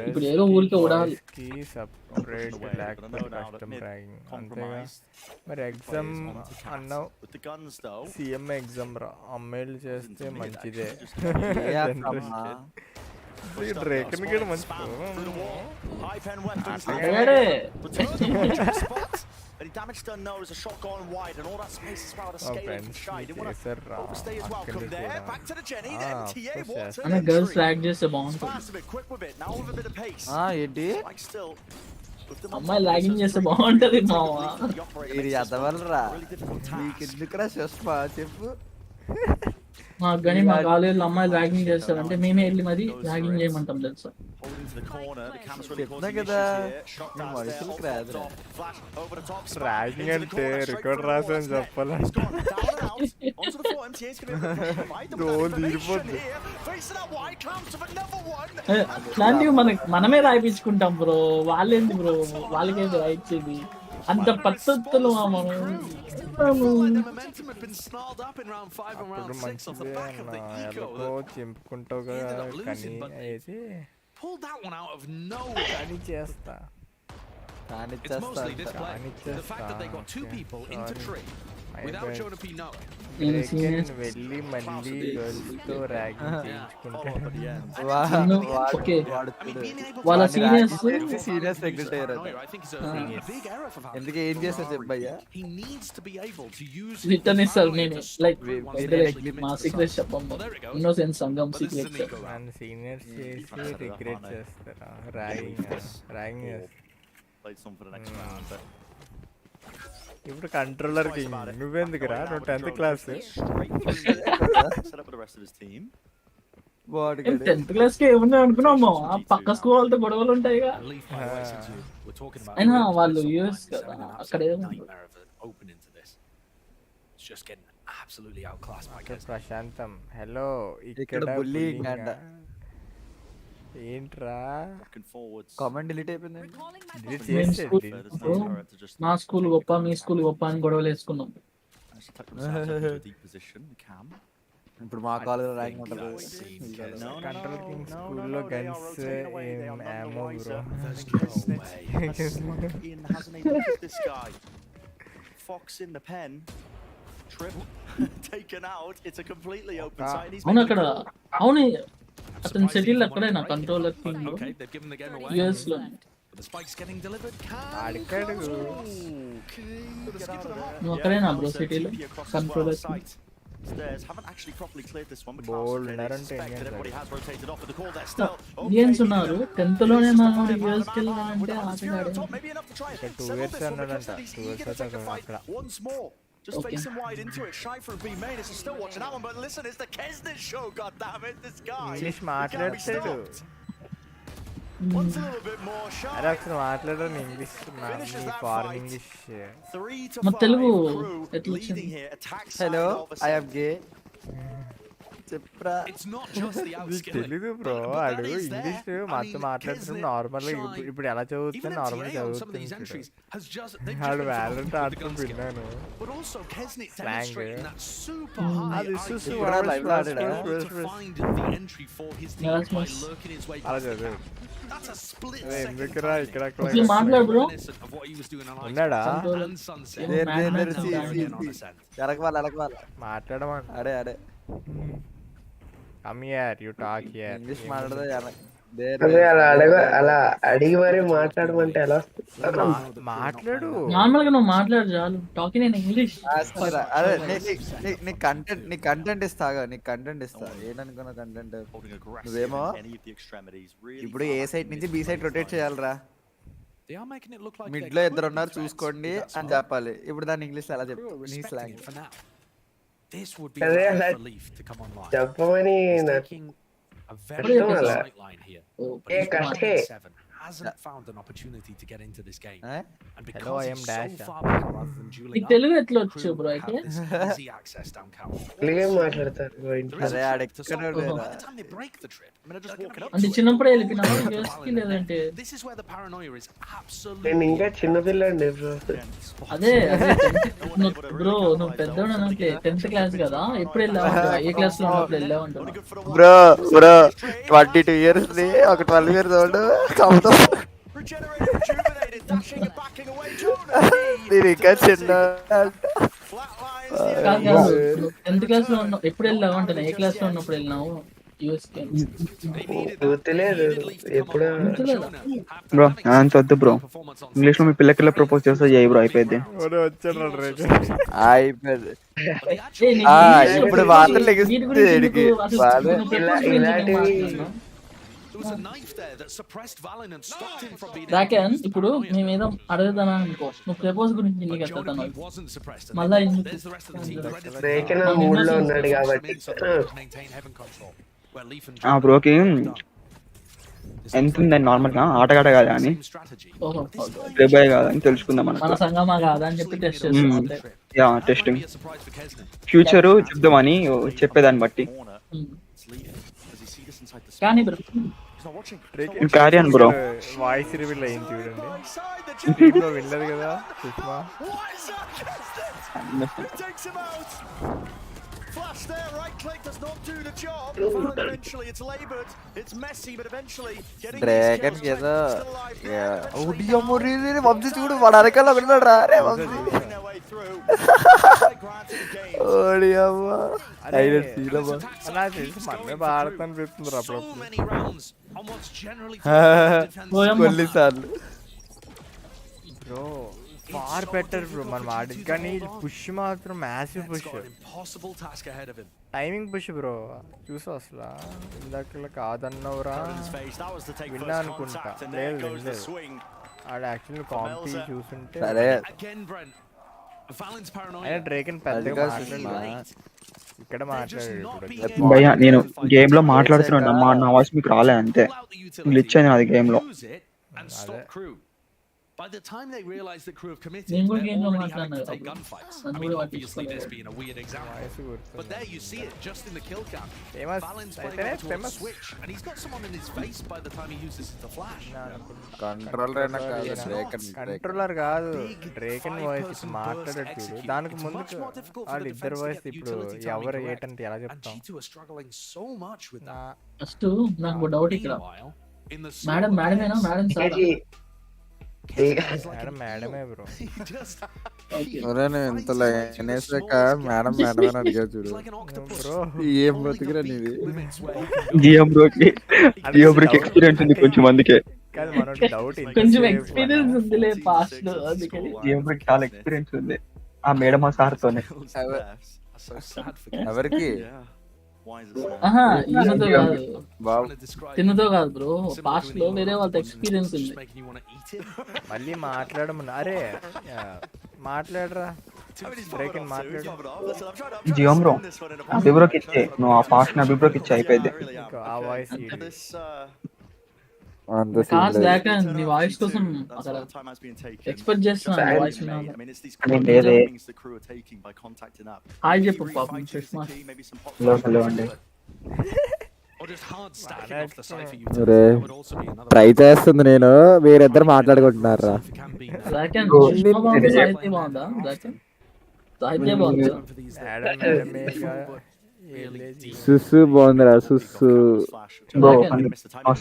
ఇప్పుడు ఏదో ఊరికే ఉడాలి. మరి ఎగ్జామ్ అన్నావు, సీఎం ఎగ్జామ్ రా, అమ్మాయిలు చేస్తే మంచిదే. డ్రేకన్ కూడా మంచి Any damage done now is a shot gone wide, and all that space is about escaping from Shy. They want to overstay is welcome there. Back to the Jenny, the MTA wants it. And a girl's flag just a bomb. Fast a bit, quick with it. Now with a bit of pace. ఏంటి Like still. అమ్మాయి logging చేస్తే బాగుంటది మావా. ఇది అదవలరా నీకెందుకురా సుష్మా చెప్పు. కానీ మా కాలేజీలో అమ్మాయిలు ర్యాగింగ్ చేస్తారంటే మేమే వెళ్ళి మరి ర్యాగింగ్ చేయమంటాం తెలుసా. చెప్తా కదా మనుషులకు రాదు ర్యాగింగ్ అంటే రికార్డ్ రాసని చెప్పాలంటే ఇట్లాంటివి మనమే రాయించుకుంటాం బ్రో. వాళ్ళేంటి బ్రో, వాళ్ళకేంటి రాయించేది? అంత పద్ధతులు చింపుకుంటావు కదా. కానీ అయితే కానీ చేస్తా Without Jonah P knowing. వెళ్ళి మళ్ళీ గర్ల్స్తో ర్యాగింగ్ చేయించుకుంటాడు. వాళ్ళ సీనియర్స్ సెక్రటరీ ఎందుకు ఏం చేస్తా చెప్పయ్యా రిటర్న్ ఇస్తారు. నేను లైక్ మా సీక్రెట్స్ చెప్పమ్మా, ఇన్నోసెన్స్ సంఘం సీక్రెట్స్. మన సీనియర్స్ చేసి రిగ్రెట్ చేస్తారా? ర్యాగింగ్ ఇప్పుడు కంట్రోలర్ కి నువ్వెందుకురా? నువ్వు 10th క్లాస్. 10th క్లాస్ కి ఏముంది అనుకున్నాము, ఆ పక్క స్కూల్ వాళ్ళతో గొడవలు ఉంటాయిగా. అయినా వాళ్ళు యూఎస్ కదా, అక్కడే ప్రశాంతం. హలో, ఇక్కడ బుల్లింగ్ అంట. ఏంట్రా కామెంట్ డిలీట్ అయిపోయింది. మా స్కూల్ గొప్ప, మీ స్కూల్ గొప్ప అని గొడవలు వేసుకున్నాం. ఇప్పుడు మా కాలేజ్ ర్యాంక్ ఉంటుంది. కంట్రోల్ కింగ్ స్కూల్లో గన్స్ ఏమో bro. Fox in the pen. Trip taken out. It's a completely open side. అవును అక్కడ, అవును అతను సెటిల్ అక్కడే నా కంట్రోలర్ కింగ్ యుఎస్ లో. నువ్వు అక్కడేనా బ్రో సిటీలో కంట్రోలర్ కింగ్? ఇండియన్స్ ఉన్నారు 10th లోనే. మనోడు యుఎస్ కి వెళ్ళాలంటే ఆటగాడే. 2 years అన్నాడంట. 2 years అక్కడ. Just facing wide into it. Schleifer being made. It's still watching that one, but listen, it's the Ksnet show. God damn it, this guy. English మాట్లాడతాడు. Wants a little bit more. అరే అసలు మాట్లాడను English, foreign English. మన తెలుగు ఎట్లా వచ్చింది? Hello, I am గే. చెప్పరా? తెలీదు bro. అడుగు ఇంగ్లీష్ మాతో మాట్లాడుతున్నాం నార్మల్ గా. ఇప్పుడు ఎలా చదువుతున్నా నార్మల్ చదువుతుంది. వాడు వ్యాలెంట్ ఆడుకుని విన్నాను. స్లాంగ్ అది చూసి అలా చదువు. ఎందుకురా ఇక్కడ ఉన్నాడా? మాట్లాడమని. అడే అడే Come here, you talk here. English మాట్లాడదా? అలా అడిగి మరి మాట్లాడమంటే ఎలా? మాట్లాడు, నార్మల్ గా నువ్వు మాట్లాడు చాలు. Talking in English. అదే నీ కంటెంట్ ఇస్తాగా, నీకు కంటెంట్ ఇస్తా. ఏంటనుకున్నా కంటెంట్? నువ్వేమో ఇప్పుడు ఏ సైడ్ నుంచి బి సైడ్ రొటేట్ చేయాలరా, మిడ్ లో 2 ఉన్నారు చూసుకోండి అని చెప్పాలి. ఇప్పుడు దాన్ని ఇంగ్లీష్ ఎలా చెప్పు? నీ slang. This would be a relief to come online. చెప్పమని a very good sight line here. Hasn't found an opportunity to get into this game. And because I am so far back rather than dueling up, Telugu ఎట్లా వచ్చు bro? అయితే easy access down counter. తెలుగే మాట్లాడతారు. అరే ఆడెక్కడ by the time they break the trip, I mean, just walking up. అంటే చిన్నప్పుడే వెళ్ళిపోయినావా US కి? లేదంటే this is where the paranoia is absolutely. నేను ఇంకా చిన్న పిల్లండి బ్రో. అదే బ్రో, నువ్వు పెద్దోడు అంటే 10th క్లాస్ కదా. ఎప్పుడు వెళ్ళావు? ఏ క్లాస్ లో ఉన్నప్పుడు వెళ్ళావు అంటున్నా బ్రో. 22 years ని ఒక 12 years old కౌంట్. నేను ఇంకా చిన్న. 10th క్లాస్ లో ఉన్నావు ఎప్పుడు వెళ్ళావు అంటున్నా? ఏ క్లాస్ లో ఉన్నప్పుడు వెళ్ళినావు యూఎస్ కి? గుర్తులేదు ఎప్పుడు బ్రో. అంత బ్రో ఇంగ్లీష్ లో మీ పిల్లకిల్ల ప్రపోజ్ చేస్తా చేయి బ్రో. అయిపోయింది. ఇప్పుడు వార్తలు రాకెన్. ఇప్పుడు మేమేదో అడగదానా అనుకో, నువ్వు ప్రపోజ్ గురించి నీకు ఎత్తాను మళ్ళా ఊళ్ళో ఉన్నాడు కాబట్టి. బ్రోకి ఎంత ఉందని నార్మల్ గా ఆటగాడ కాదా అని, ప్లేబాయ్ కాదా అని తెలుసుకుందాం. మన సంగమా కాదా అని చెప్పి టెస్ట్ చేస్తాం. టెస్టింగ్ ఫ్యూచర్ చెప్దామని చెప్పేదాన్ని బట్టి. కానీ bro Karwan bro voice reveal అయింది చూడండి. వెళ్ళదు కదా Sushma. Flash there, right click does not do the job. Fallon eventually, it's labored, it's messy, but eventually getting dragon ఏదో ఓడియమ్మో రే వంశీ చూడు వాడు అరకల్లో ఉన్నాడు రా రే వంశీ ఓడియమ్మో హైలైట్ సీన్ అమ్మా అలా చేసి మనమే బాడతాను పెడుతుంది అప్పుడప్పుడు కొన్నిసార్లు బ్రో ఫార్ బెటర్ బ్రో మనం ఆడింది కానీ పుష్ మాత్రం massive push timing push bro చూసా అసలు ఇందాక కాదన్నవరా విన్నా అనుకుంటా లేదు ఆడ యాక్చువల్లీ కాంపీ చూసుంటే అయినా డ్రేకన్ పెద్దగా మాట్లాడలేదు ఇక్కడ మాట్లాడాడు భయ్యా నేను గేమ్ లో మాట్లాడుతున్నాను నా వాయిస్ మీకు రాలే అంతే గ్లిచ్ అయింది అది గేమ్ లో By the time they realized that crew have committed, Game they're already game having to take gunfights. I mean, obviously this being a weird example, but there you see it just in the kill cam. Valen's playing on to a switch, and he's got someone in his face by the time he uses it to flash. Controller కాదు డ్రేకన్ voice మాట్లాడట్టు దానికి ముందు వాళ్ళు ఇద్దరు voice ఇప్పుడు ఎవరు ఏంటంటే ఎలా చెప్తాం ఫస్ట్ నాకు డౌట్ ఇక్కడ మేడమేనా మేడం సార్ మేడమే బ్రో ఎంత మేడం మేడం అని అడిగా చూడు బ్రో ఏం బతుకురా నీది జియో బ్రోకి ఎక్స్పీరియన్స్ ఉంది కొంచెం అందుకే కాదు మన డౌట్ కొంచెం ఎక్స్పీరియన్స్ ఉందిలే పాస్ట్ లో అందుకని జియో బ్రోకి చాలా ఎక్స్పీరియన్స్ ఉంది ఆ మేడం ఆ సార్ తోనే ఎవరికి తినతో కాదు బ్రో పాస్ట్ లో వేరే వాళ్ళతో ఎక్స్పీరియన్స్ ఉంది మళ్ళీ మాట్లాడమని అరే మాట్లాడరా జియో బ్రో అభిబ్రోకి ఇచ్చే నువ్వు ఆ పాస్ట్ అభిబ్రోకి ఇచ్చే అయిపోయింది ఆ వాయిస్ నీ వాయిస్ కోసం ఎక్స్పెక్ట్ చేస్తున్నా వాయిస్ హాయ్ చెప్పు పాపం హలో అండి ట్రై చేస్తుంది నేను మీరిద్దరు మాట్లాడుకుంటున్నారా సుసు బాగుందిరా సుసు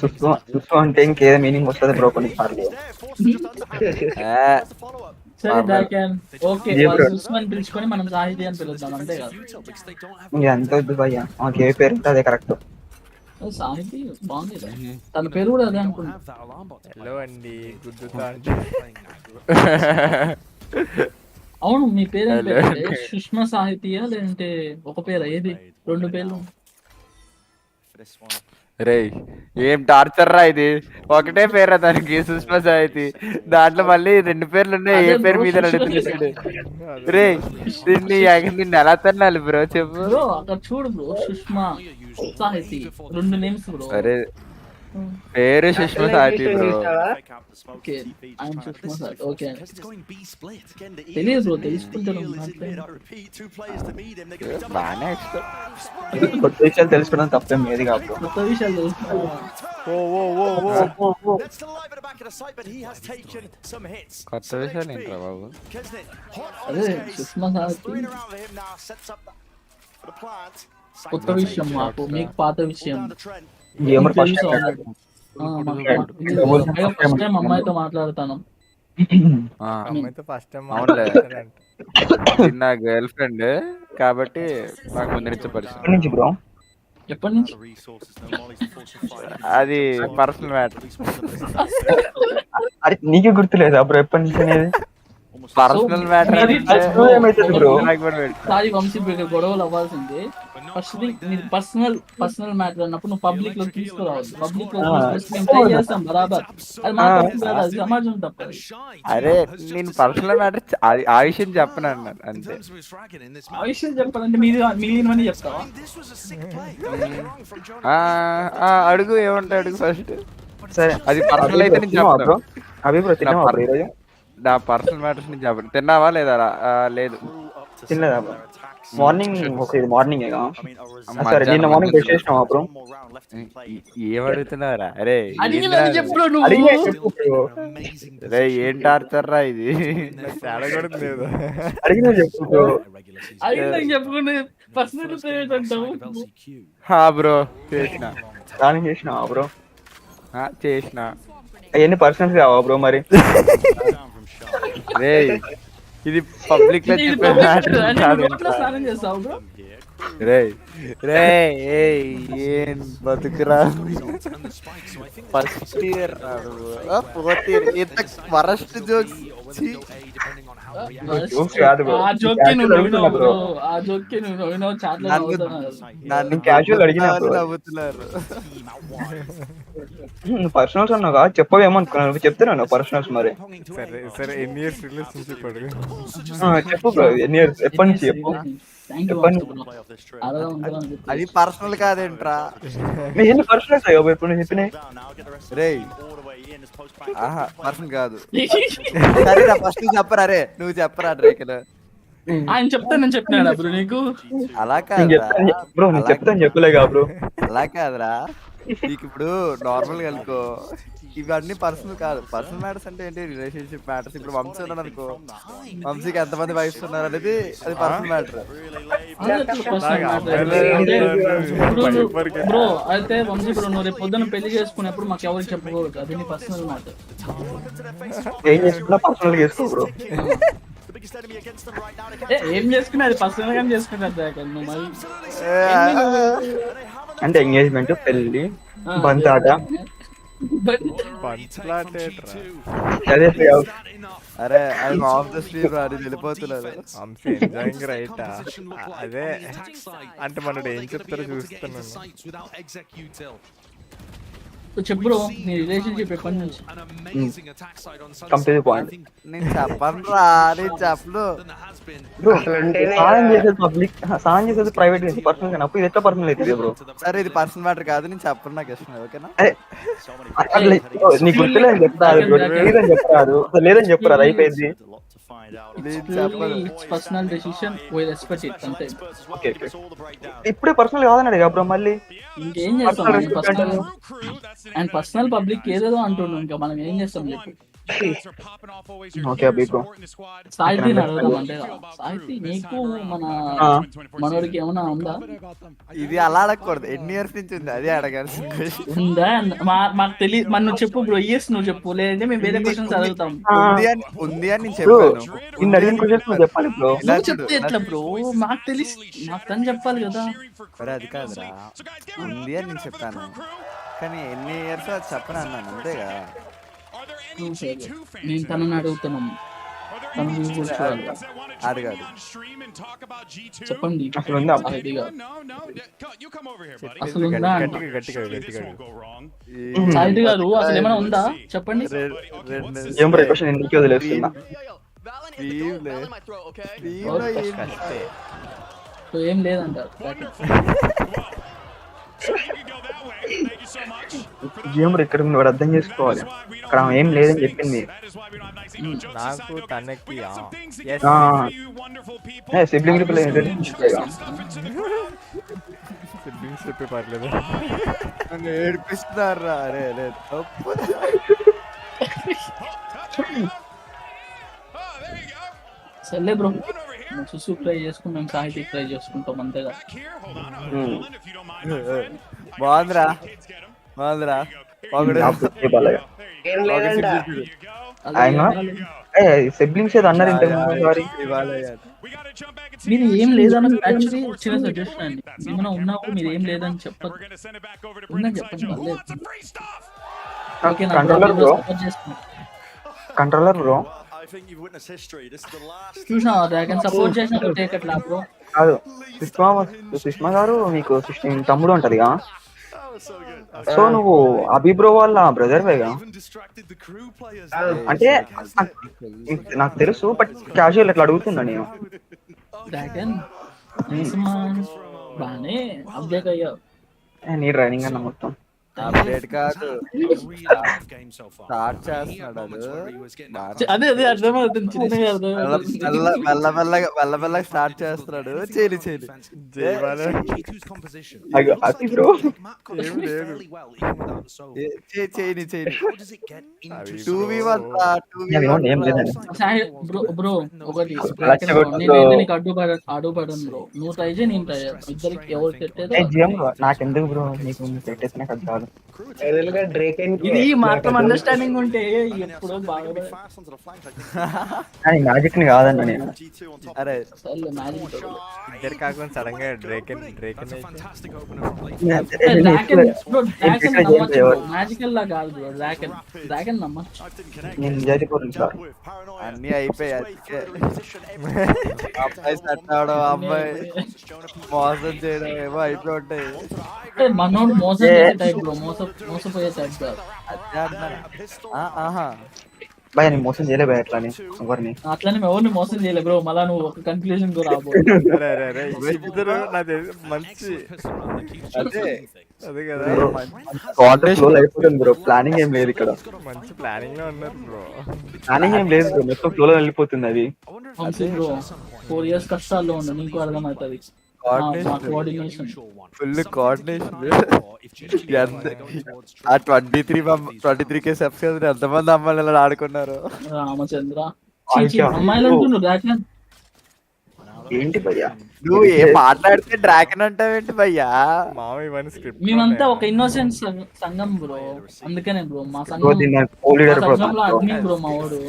సుసు అంటే ఇంకేదో మీనింగ్ వస్తుంది బ్రో కొన్నిసార్లు పిలుచుకొని మనం సాహితీ అని పిలుద్దాం అంతే కదా ఎంత వద్దు భయ్యా మాకు ఏ పేరు ఉంటే అదే కరెక్ట్ సాహితీ బాగుంది తన పేరు కూడా అదే అనుకుంటా హలో అండి అవును మీ పేరు సుష్మా సాహితీయా లేదంటే ఒక పేరు ఏది రెండు పేర్లు రే ఏం టార్చర్ రా ఇది ఒకటే పేరు దానికి సుష్మా సాహితీ దాంట్లో మళ్ళీ రెండు పేర్లు ఉన్నాయి ఏ పేరు మీద అడుగుతున్నాడు రే నిన్ను ఎలా తన్నాలి బ్రో చెప్పు అక్కడ చూడు బ్రో సుష్మా సాహితీ రెండు నేమ్స్ బ్రో అరే పేరు సుష్మా సాహితీ బ్రో ఓకే ఐఎమ్ సుష్మా సాహితీ ఓకే తెలియదు బ్రో తెలుసుకుంటాను బాగానే కొత్త విషయాలు తెలుసుకోవడం తప్పేం ఏది కాదు కొత్త విషయాలు కొత్త విషయాలు ఏంట్రా బాబు అదే సుష్మా సాహితీ కొత్త విషయం మాకు మీకు పాత విషయం ఫస్ట్ టైం అమ్మాయితో మాట్లాడతాను నా గర్ల్ ఫ్రెండ్ కాబట్టి నాకు ముందు నుంచి పరిచయం ఎప్పటి నుంచి అది పర్సనల్ మ్యాటర్ అరే నీకే గుర్తులేదు అప్పుడు ఎప్పటి నుంచి అనేది పర్సనల్ మ్యాటర్ సారీ వంశీ గొడవలు అవ్వాల్సింది ఫస్ట్ మీరు పర్సనల్ మ్యాటర్ అన్నప్పుడు నువ్వు పబ్లిక్ లో తీసుకురావద్దు పబ్లిక్ లో మేము ట్రై చేస్తాం బరాబర్ అది మా తప్పు కాదు అది సమాజం తప్పు అరే నేను పర్సనల్ మ్యాటర్ ఆ విషయం చెప్పను అన్నాను అంతే ఆ విషయం చెప్పాలంటే మిగిలినవన్నీ చెప్తావా అడుగు ఏమంటా అడుగు ఫస్ట్ సరే అది పర్సనల్ అయితే నేను చెప్తాను నా పర్సనల్ మ్యాటర్స్ నుంచి చెప్పండి తిన్నావా లేదా లేదు తినలేదా మార్నింగ్ మార్నింగ్ సరే నిన్న మార్నింగ్ బ్రష్ చేసినావా బ్రో ఏం అడుగుతున్నారా అరే రే ఏం టార్చర్ రా ఇది అడిగినా చెప్పు చెప్పుకుంటే పర్సనల్ ప్రైవేట్ అంటావు బ్రో చేసిన దానికి చేసినావా బ్రో? చేసిన. అవన్నీ పర్సనల్స్ కావా బ్రో మరి? రే ఇది పబ్లిక్ లో చెప్పే స్నానం చేస్తావు బ్రో? రే రే ఏం బతుకురా ఫస్ట్ ఇయర్ ఫోర్త్ ఇయర్ ఇంత వరస్ట్ జోక్స్. ఆ జోక్కి నువ్వు నవ్వినావు బ్రో, ఆ జోక్కి నువ్వు నవ్వినావు, చాట్లో నన్ను క్యాజువల్ అడిగినా నవ్వుతున్నారు. పర్సనల్స్ అన్నావుగా చెప్పవేమనుకున్నాను, చెప్తున్నాను పర్సనల్స్ మరి. సరే సరే ఎన్ని ఇయర్స్ రిలేషన్షిప్ అడుగు. చెప్పు బ్రో, ఎన్ని ఇయర్స్, ఎప్పటి నుంచి చెప్పు. అది పర్సనల్ కాదేంట్రా? ఎన్ని పర్సనల్స్ అయ్యో ఇప్పుడు నేను చెప్పినాయి. రే పర్సనల్ కాదు. సరేరా ఫస్ట్ చెప్పరా, రే నువ్వు చెప్పరా రేఖలు. ఆయన చెప్తా నేను చెప్పినాడా బ్రో నీకు? అలా కాదు బ్రో, నేను చెప్తాను చెప్పలేగా బ్రో. అలా కాదురా, నీకు ఇప్పుడు నార్మల్ గా అనుకో ఇవన్నీ పర్సనల్ కాదు. పర్సనల్ మ్యాటర్స్ అంటే ఏంటి? Relationship matters. ఇప్పుడు వంశీ ఉన్నాడు అనుకో, వంశీకి ఎంతమంది వైఫ్స్ ఉన్నారు అనేది అది పర్సనల్ మ్యాటర్. బ్రో అయితే వంశీ బ్రో నువ్వు రేపు పొద్దున్న పెళ్లి చేసుకున్నప్పుడు మాకు ఎవరికి చెప్పుకోవచ్చు, అది నీ పర్సనల్ మ్యాటర్. ఏం చేసుకున్నా పర్సనల్ చేసుకో బ్రో. ఏం చేసుకున్నా అది పర్సనల్ గా చేసుకున్నారు నువ్వు మరి. అంటే ఎంగేజ్మెంట్, పెళ్లి, బంతాట. అరే అది ఆఫ్ ద స్ట్రీమ్ అది వెళ్ళిపోతున్నారు. అదే అంటే మనడు ఏం చెప్తారో చూస్తున్నాను. చెప్పు బ్రో, నీ రిలేషన్షిప్ ఎప్పటి నుంచి? కంప్లీట్ పాయింట్ నేను చెప్పను రా, నేను చెప్పను. సాయం చేసేది పబ్లిక్, సాయం చేసేది ప్రైవేట్, పర్సనల్ కానీ. అప్పుడు ఇది ఎట్లా పర్సనల్ అవుతుంది బ్రో? సరే ఇది పర్సనల్ మ్యాటర్ కాదు, నేను చెప్పను, నాకు ఇష్టం. ఓకేనా? నీకు గుర్తులేదని చెప్తారు, లేదని చెప్తారు, లేదని చెప్తారు, అయిపోయింది. Personal decision we respect it అంతే. ఇప్పుడే పర్సనల్ కాదన్నాడు బ్రో, మళ్ళీ ఇంకేం చేస్తాం? అండ్ పర్సనల్ పబ్లిక్ ఏదేదో అంటుండు, ఇంకా మనం ఏం చేస్తాం చెప్పు. ఓకే అభిప్రో సాయితీ అడగదాం అంటే, సాయితీ నీకు మన మనోడికి ఏమైనా ఉందా? ఇది అలా అడగకూడదు, ఎన్ని ఇయర్స్ నుంచి ఉంది అది అడగాల్సి ఉందా? మాకు తెలియదు, మనం చెప్పు బ్రో, ఇయర్స్ నువ్వు చెప్పు, లేదంటే మేము వేరే క్వశ్చన్స్ అడుగుతాం. ఉంది అని నేను చెప్పాను. ఇన్ని అడిగిన క్వశ్చన్స్ చెప్పాలి బ్రో. నువ్వు చెప్తే ఎట్లా బ్రో? మాకు తెలిసి మాకు తను చెప్పాలి కదా. సరే అది కాదురా, ఉంది అని నేను చెప్పాను, కానీ ఎన్ని ఇయర్స్ అది చెప్పను అన్నాను అంతేగా. నేను తనని అడుగుతున్నాను, అది కాదు చెప్పండి. అసలు ఉందా? అసలు ఉందా సాయితీ గారు? అసలు ఏమైనా ఉందా చెప్పండి. ఏం క్వశ్చన్ ఎందుకు వదిలేస్తున్నా? ఏం లేదంటారు. జీఎం ఇక్కడ నువ్వు అర్థం చేసుకోవాలి, ఇక్కడ ఏం లేదని చెప్పింది నాకు. తనకి సిబ్లింగ్ చెప్పి పర్లేదు, నన్ను ఏడిపిస్తున్నారా? అరే తప్పు. సర్లే బ్రో, చూసు ట్రై చేసుకున్నాం, సాహితీ ట్రై చేసుకుంటాం అంతేగా. బాగుందిరా, బాగుందిరా. సిబ్లింగ్స్ ఏదో అన్నారు మీరు ఏం లేదన్న యాక్చువల్లీ చిన్న సజెషన్ అండి. ఏమైనా ఉన్నప్పుడు మీరు ఏం లేదని చెప్పదు, ఉందని చెప్పండి. కంట్రోలర్ బ్రో చూసినా సపోర్ట్ చేసిన బ్రో. కాదు సుష్మా గారు మీకు తమ్ముడు ఉంటదిగా, సో నువ్వు అభిబ్రో వాళ్ళ బ్రదర్ వేగా. అంటే నాకు తెలుసు, బట్ క్యాజువల్ అట్లా అడుగుతున్నా నేను. బానే అప్డేట్ అయ్యావు. నీ ట్రైనింగ్ అన్న మొత్తం అప్డేట్ కాదు స్టార్ట్ చేస్తున్నాడు అదే అదే అర్థమవుతుంది చిన్నగా మెల్లమెల్లగా స్టార్ట్ చేస్తున్నాడు. చేయని బ్రో ఒకటి నీకు అడ్డుపడను బ్రో. నువ్వు ట్రై చేయి, నేను ట్రై చేస్తాను. ఇద్దరికి ఎవరు పెట్టేదో నాకెందుకు బ్రో, నీకు పెట్టేసినా కదా చాలు. ఇది మాత్రం అండర్స్టాండింగ్ ఉంటే ఎప్పుడో బాగా మ్యాజిక్ ని కాదన్న నేను. అరే ఇద్దరు కాకుండా సడన్ గా డ్రేకెన్ మ్యాజికల్ లా కాదు బ్రో. డ్రాగన్ నమ్మచ్చు. నేను నిజాయితీ కోరుతా. అన్ని అయిపోయాయి. అబ్బాయి సెట్ అవడం, అమ్మాయి మోసం చేయడం ఏమో అయిపోయి ఉంటాయి. మనోడు మోసం చేసే టైప్ బ్రో, మోసపోయే టైప్ కాదు. భయ నేను మోసం చేయలే భయ అట్లానే ఎవరిని. అట్లనే ఎవరిని మోసం చేయలే బ్రో. మళ్ళా నువ్వు ఒక కన్క్లూజన్ కు రాబో. మంచి అదే కదా, అయిపోతుంది బ్రో. ప్లానింగ్ ఏం లేదు ఇక్కడ. మంచి ప్లానింగ్ లో ఉన్నారు బ్రో. ప్లానింగ్ ఏం లేదు బ్రో, మొత్తం ఫ్లోలో వెళ్ళిపోతుంది అది. బ్రో 4 years కష్టాల్లో ఉండు, నీకు అర్థమవుతుంది. Coordination full coordination. ఆ 23K సబ్స్క్రైబర్ ఎంతమంది అమ్మాయిలు ఇలా ఆడుకున్నారు. రామచంద్ర అమ్మాయిలు అంటున్నారు. ఏంటి భయ్యా నువ్వు ఏం మాట్లాడితే డ్రాగన్ అంటావేంటి భయ్యా? మేమంతా ఒక ఇన్నోసెంట్ సంఘం బ్రో, అందుకనే బ్రో మా సంఘంలో అడ్మిన్ బ్రో మా వాడు.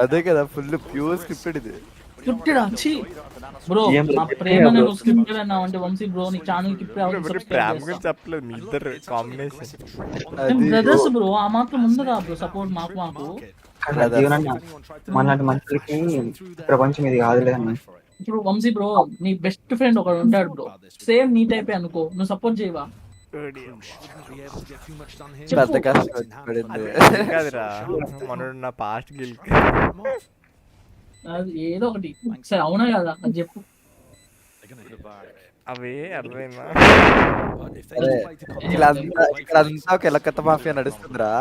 అదే కదా, ఫుల్ ప్యూర్ స్క్రిప్టెడ్ ఇది. స్క్రిప్టెడ్ వచ్చి బ్రో నా ప్రేమ నేను స్క్రిప్టెడ్ అన్నావు అంటే వంశీ బ్రో నీ ఛానల్ కి చెప్పలేదు. మీ ఇద్దరు కాంబినేషన్ బ్రదర్స్ బ్రో. ఆ మాత్రం ముందుగా బ్రో సపోర్ట్ మాకు మనలాంటి మనుషులకి ప్రపంచం ఇది కాదులే అన్న. ఇప్పుడు వంశీ బ్రో నీ బెస్ట్ ఫ్రెండ్ ఒకడు ఉంటాడు బ్రో, సేమ్ నీ టైపే అనుకో, నువ్వు సపోర్ట్ చేయవా? కాదురా, మనోడు నా పాస్ట్ గిల్ ఏదో ఒకటి సరే అవునా కదా అది చెప్పు. అవే అర్థమైందా? ఇక్కడంతా ఒక ఎలకత్త మాఫియా నడుస్తుందిరా.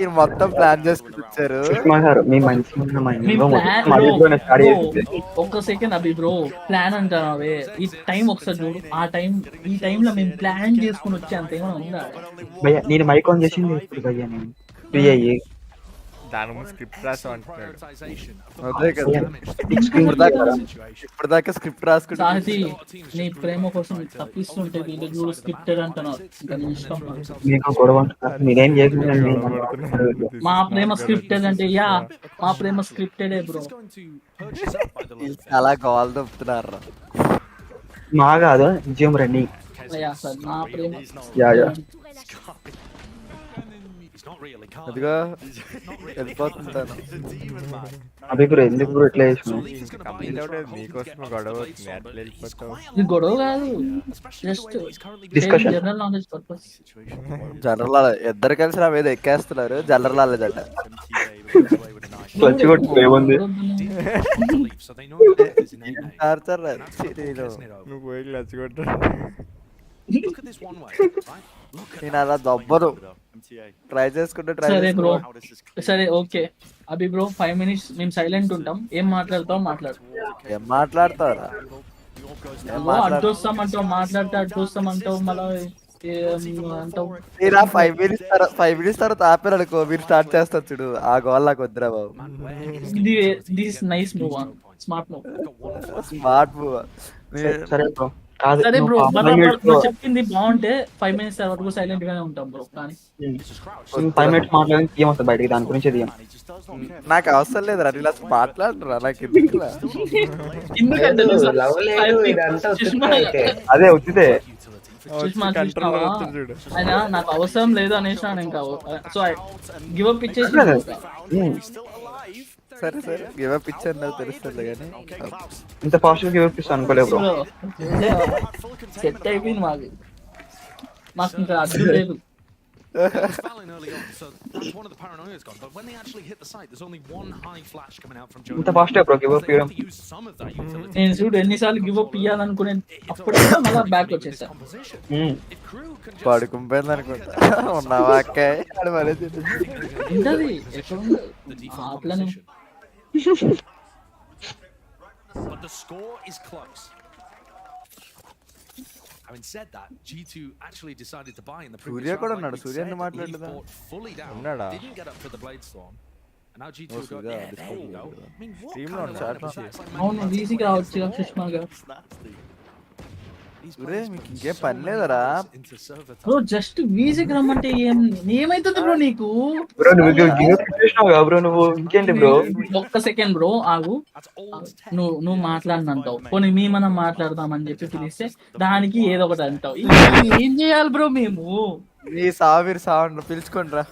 ఇది మొత్తం ప్లాన్ చేసుకుని వచ్చారు. ఒక్క సెకండ్ అభి బ్రో, ప్లాన్ అంటాను అవే. ఈ టైం ఒకసారి చూడు. ఆ టైం ఈ టైంలో మేము ప్లాన్ చేసుకుని వచ్చే అంత ఏమైనా ఉందా? నేను మైక్ ఆన్ చేసింది భయ్యా, నేను దాని ముందు స్క్రిప్ట్ రాసి అంటున్నాడు. ఇప్పటిదాకా స్క్రిప్ట్ రాసుకుంటే నీ ప్రేమ కోసం తప్పిస్తుంటే వీళ్ళు చూడు స్క్రిప్టెడ్ అంటున్నారు. మా ప్రేమ స్క్రిప్టెడ్ అంటే యా మా ప్రేమ స్క్రిప్టెడే బ్రో. అలా కాల్ దొప్పుతున్నారు. మా కాదు నిజం రండి. నా ప్రేమ అదిగా వెళ్ళిపోతుంటాను. అభిప్రాయం ఎందుకు బ్రో ఇట్లా చేసినావు? గొడవ కాదు, just general knowledge purpose. General knowledge ఇద్దరు కలిసి నా మీద ఎక్కేస్తున్నారు. జనరల్ నాలెడ్జ్ అంట. నువ్వు పోయి లచ్చికొట్టు. నేను అలా దొబ్బరు ట్రై చేసుకుంటే సరే బ్రో. సరే ఓకే అభి బ్రో 5 minutes మేము సైలెంట్ ఉంటాం. ఏం మాట్లాడతావు మాట్లాడు. ఏం మాట్లాడతావురా? అడ్డు వస్తామంటావు, మాట్లాడితే అడ్డు వస్తామంటావు, మళ్ళీ అంటావు. 5 minutes తర్వాత ఆపేరు అనుకో, మీరు స్టార్ట్ చేస్తారు చూడు. ఆ గోల్ నాకు వద్దురా బాబు. This nice move, smart move. సరే బ్రో, చెప్పింది బాగుంటే 5 minutes వరకు సైలెంట్ గానే ఉంటాం బ్రో. కానీ 5 minutes మాట్లాడి ఏమవుతుంది బయటకి, దాని గురించి నాకు అవసరం లేదు రా. ఇలా మాట్లాడరా నాకు అదే వచ్చితే ఆయన నాకు అవసరం లేదు అనేసి ఇంకా. సో గివ్ అప్ ఇచ్చేసి సరే సరే గివ్ అప్ ఇచ్చాను నాకు తెలుస్తుంది. కానీ ఇంత ఫాస్ట్ గివ్ అప్ ఇస్తాను అనుకోలేదు బ్రో. సెట్ అయిపోయింది మాకు ఇంకా అడ్డు లేదు. was fouling early on, so that's one of the paranoia's gone. But when they actually hit the site, there's only one high flash coming out from Joe. ఇంత fast bro give up చేయడం. Use some of that utility. నేను చూడు ఎన్నిసార్లు give up ఇయ్యాలనుకునే అప్పుడే మళ్ళీ back వచ్చేసా. పడుకుంపోయింది అనుకుంటా ఉన్నావా అక్కాయ్ అది మరీ ఏంటది అట్లనే. But the score is close. Having said that, G2 actually decided to buy in the previous round. Surya kuda unnadu. Surya endu maatladada? Fully down. Unnada? Didn't get up for the blade storm. And now G2 Oh, got Surya, there you go. I mean, what Team kind not of chat lineup is that? అవును ఈజీగా రావచ్చు సుష్మాగా. ఒరే మీకు ఇంకేం పని లేదరా bro just వీజీకి రమ్మంటే ఏమైతుంది bro నీకు? బ్రో నువ్వు గివ్ అప్ చేసినావు కదా బ్రో నువ్వు. ఇంకేంటి బ్రో? ఒక్క సెకండ్ బ్రో ఆగు. నువ్వు మాట్లాడినంటావు, పోనీ మనం మాట్లాడదామని చెప్పి పిలిస్తే దానికి ఏదో ఒకటి అంటావు. ఏం చేయాలి బ్రో మేము? నీ సావిర్ సావండి పిలుచుకోండి రా.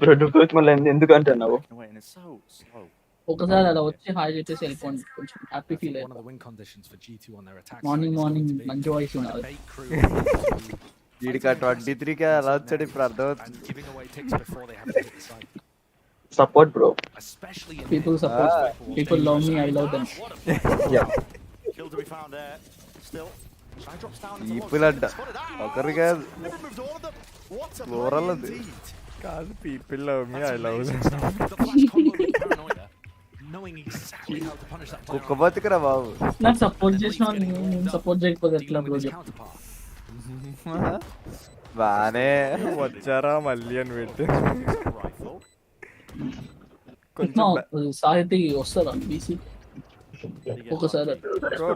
బ్రో నువ్వు మళ్ళీ ఎందుకు అంటున్నావు? ఒకసారి అలా వచ్చి హాయ్ చెప్పేసి వెళ్ళిపోండి, కొంచెం హ్యాపీ ఫీల్ అయ్యారు. మార్నింగ్ మంచి వాయిస్ ఉన్నారు. వీడికి 23కి అలా వచ్చాడు ఇప్పుడు అర్థమవుతుంది. Support bro. People support, people love me, I love them. People అంట ఒకరు కాదు ఓవరాల్ అది కాదు. People love me, I love them. కుక్క బతుకురా బాబు. నాకు సపోర్ట్ చేసిన నేను సపోర్ట్ చేయకపోతే ఎట్లా బ్రో? బానే వచ్చారా మళ్ళీ అని పెట్టి సాహితీ వస్తారా బీసీ ఒకసారి?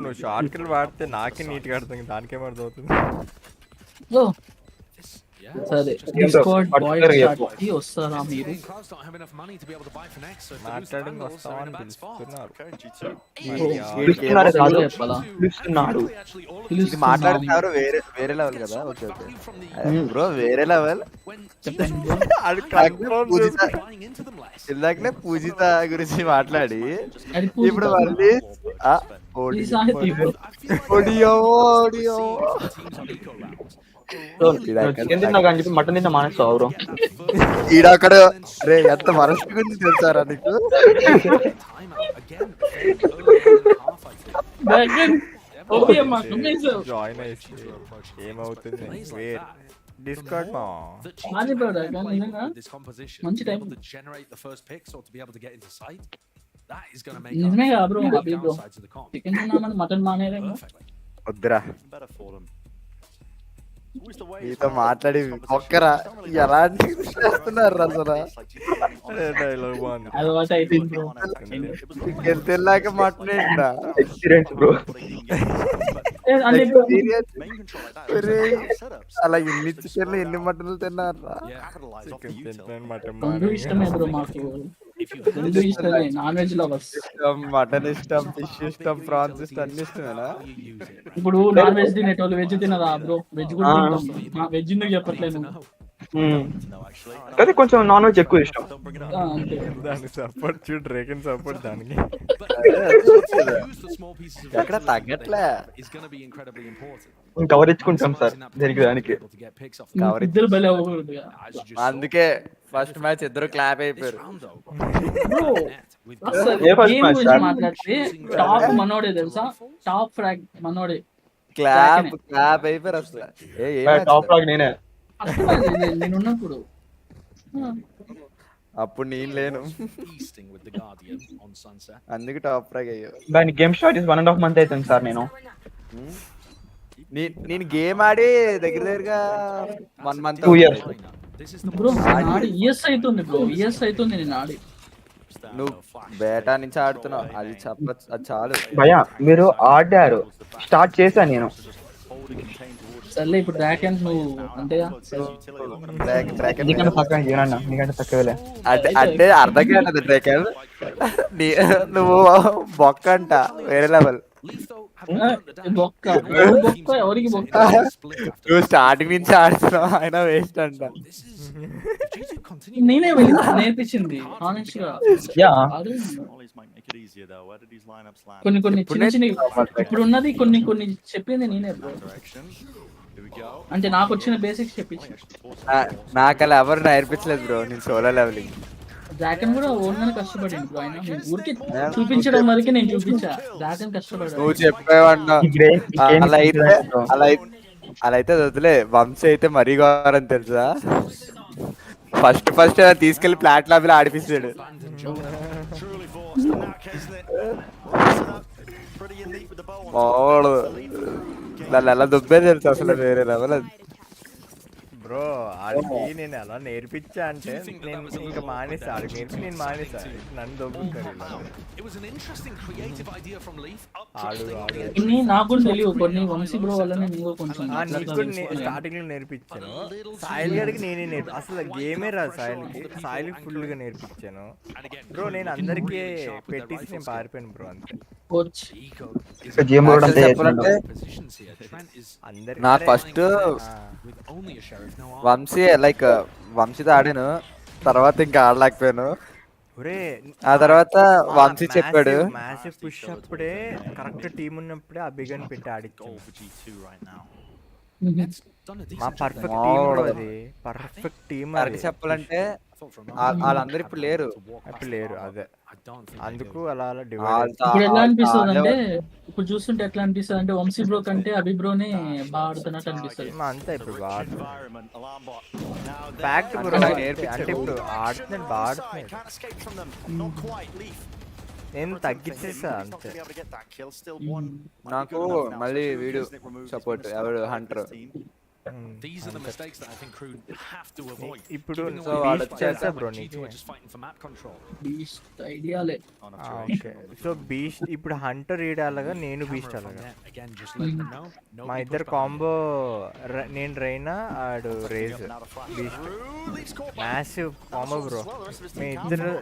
నువ్వు షార్ట్ కిల్ వాడితే నాకే నీట్గా అర్థం, దానికేం అర్థం అవుతుంది. సరే డిస్కార్డ్ బాయ్స్ చాట్కి వస్తారా మీరు? మాట్లాడి వస్తామని పిలుస్తున్నారు. మాట్లాడుతున్నారు వేరే లెవెల్ కదా. ఓకే ఓకే బ్రో వేరే లెవెల్. ఇందాకనే పూజిత గురించి మాట్లాడి ఇప్పుడు మళ్ళీ మటన్ తిన్న మానేస్తావు బ్రో. ఈడక్కడ రే ఎంత మనసు గురించి తెలుసారా నీకు? జాయిన్ అయితే ఏమవుతుంది? డిస్కార్డ్ మంచి టైం నిజమే కదా బ్రో. అభి బ్రో చికెన్ తిన్నామని మటన్ మానేరేమో. వద్దురా మీతో మాట్లాడి ఒక్కరా ఎలాంటి చేస్తున్నారు అసలు. అలవాటు అయిపోయింది బ్రో. తెలియక మాట్లాడేంటా అలా ఎన్ని చికెన్లు ఎన్ని మటన్లు తిన్నారా? రెండు ఇష్టమే బ్రో మాకు, రెండు ఇష్టమే. Non veg lovers. మటన్ ఇష్టం, ఫిష్ ఇష్టం, ప్రాన్స్ ఇష్టం, అన్ని ఇష్టమేనా? ఇప్పుడు నాన్ వెజ్ తినేటోళ్ళు వెజ్ తినరా బ్రో? వెజ్ కూడా తింటాం. వెజ్ ఎందుకు చెప్పట్లేదు? కానీ కొంచెం నాన్ వెజ్ ఎక్కువ ఇష్టం. దానికి సపోర్ట్ చూడు, రేకన్ సపోర్ట్ దానికి ఎక్కడ తగ్గట్లే. కవర్ ఇచ్చుకుంటాం సార్ దేనికి దానికి. ఇద్దరు బలే అందుకే ఫస్ట్ మ్యాచ్ ఇద్దరు క్లాప్ అయిపోయారు. మాట్లాడితే టాప్ మనోడే తెలుసా? టాప్ ఫ్రాగ్ మనోడే. క్లాప్ అయిపోయారు అసలు. టాప్ ఫ్రాగ్ నేనే నేను ఉన్నప్పుడు. అప్పుడు నేను లేను, అందుకే టాప్ ఫ్రాగ్ అయ్యో. దాని గేమ్ స్టార్ట్ 1.5 month అవుతుంది సార్. నేను గేమ్ ఆడి దగ్గరగా 1 month 2 years బ్రో. ఆడి ఇయర్స్ అవుతుంది బ్రో, ఇయర్స్ అవుతుంది నేను ఆడి. నువ్వు బేటా నుంచి ఆడుతున్నావు, అది అది చాలు భయ్యా. మీరు ఆడారు, స్టార్ట్ చేశా నేను. సర్లే ఇప్పుడు డ్రాగన్ నువ్వు అంతేగా? నీకంటే తక్కువ ఏమన్నా, నీకంటే తక్కువలే అంటే అర్థం కాదు. డ్రాగన్ నువ్వు బొక్క అంట వేరే లెవెల్. బొక్క ఎవరికి బొక్క? నువ్వు స్టార్టింగ్ నుంచి ఆడుతున్నావు, అయినా వేస్ట్ అంట. నేనే నేర్పించింది ఆనెస్ట్ గా. కొన్ని కొన్ని చిన్న చిన్న ఇప్పుడు ఉన్నది కొన్ని కొన్ని చెప్పింది నేనే బ్రో. అంటే నాకు వచ్చిన బేసిక్స్ చెప్పించి. నాకు అలా ఎవరు నేర్పించలేదు బ్రో, నేను సోలో లెవెలింగ్. డ్రాగన్ కూడా ఓన్గానే కష్టపడింది బ్రో. ఆయన ఊరికి చూపించడం వరకు నేను చూపించా. డ్రాగన్ కష్టపడ్డా. నువ్వు చెప్పేవన్నా అలా అయితే వదిలే. వంశీ అయితే మరీ ఘోరం తెలుసా, ఫస్ట్ తీసుకెళ్లి ఫ్లాట్ లాబీలో ఆడిపిస్తాడు. దాన్ని ఎలా దుబ్బే తెలుసు అసలు, వేరే లెవెల్ అది. బ్రో ఆడికి నేను ఎలా నేర్పించా అంటే నేను ఇంకా మానేసా, ఆడికి నేర్పి నేను మానేసా, నన్ను దొబ్బుతారు. నాకు కూడా తెలియదు కొన్ని, వంశీ బ్రో వల్లనే నేను కొంచెం స్టార్టింగ్ లో నేర్పించాను. సాయిల్ గారికి నేనే నేర్పి, అసలు గేమే రాదు సాయిల్కి ఫుల్ గా నేర్పించాను బ్రో. నేను అందరికి పెట్టేసి నేను పారిపోయాను బ్రో, అంతే. నాకు ఫస్ట్ వంశీ లైక్ వంశీతో ఆడాను, తర్వాత ఇంకా ఆడలేకపోయాను. ఆ తర్వాత వంశీ చెప్పాడు మ్యాసివ్ పుష్ అప్పుడే కరెక్ట్ టీం ఉన్నప్పుడే అభిగన్ పెట్టి ఆడిచ్చాను. మా పర్ఫెక్ట్ టీం అది, పర్ఫెక్ట్ టీం. చెప్పాలంటే వాళ్ళందరూ ఇప్పుడు లేరు. అదే అందుకు అలా ఇప్పుడు ఎలా అనిపిస్తుంది అంటే, ఇప్పుడు చూస్తుంటే ఎట్లా అనిపిస్తుంది అంటే వంశీ బ్రో కంటే అభి బ్రోనే బాగా ఆడుతున్నట్టు అనిపిస్తుంది. అంతే ఇప్పుడు ఫ్యాక్ట్ బ్రో, అంటే ఇప్పుడు ఆడుతున్నాడు బాగా ఆడుతున్నాడు, నేను తగ్గించేసా అంతే. నాకు మళ్ళీ వీడు సపోర్ట్ ఎవడు Hunter. These are the mistakes that I think crew have to avoid. ఇప్పుడు బీస్ట్ చేస్తా బ్రో నీకు. బీస్ట్ ఐడియాలే. ఓకే సో బీస్ట్ ఇప్పుడు హంటర్ ఈడాలగా, నేను బీస్ట్ అలాగా. మా ఇద్దరు కాంబో, నేను రైనా ఆడు Raze beast, massive combo bro. మీ ఇద్దరు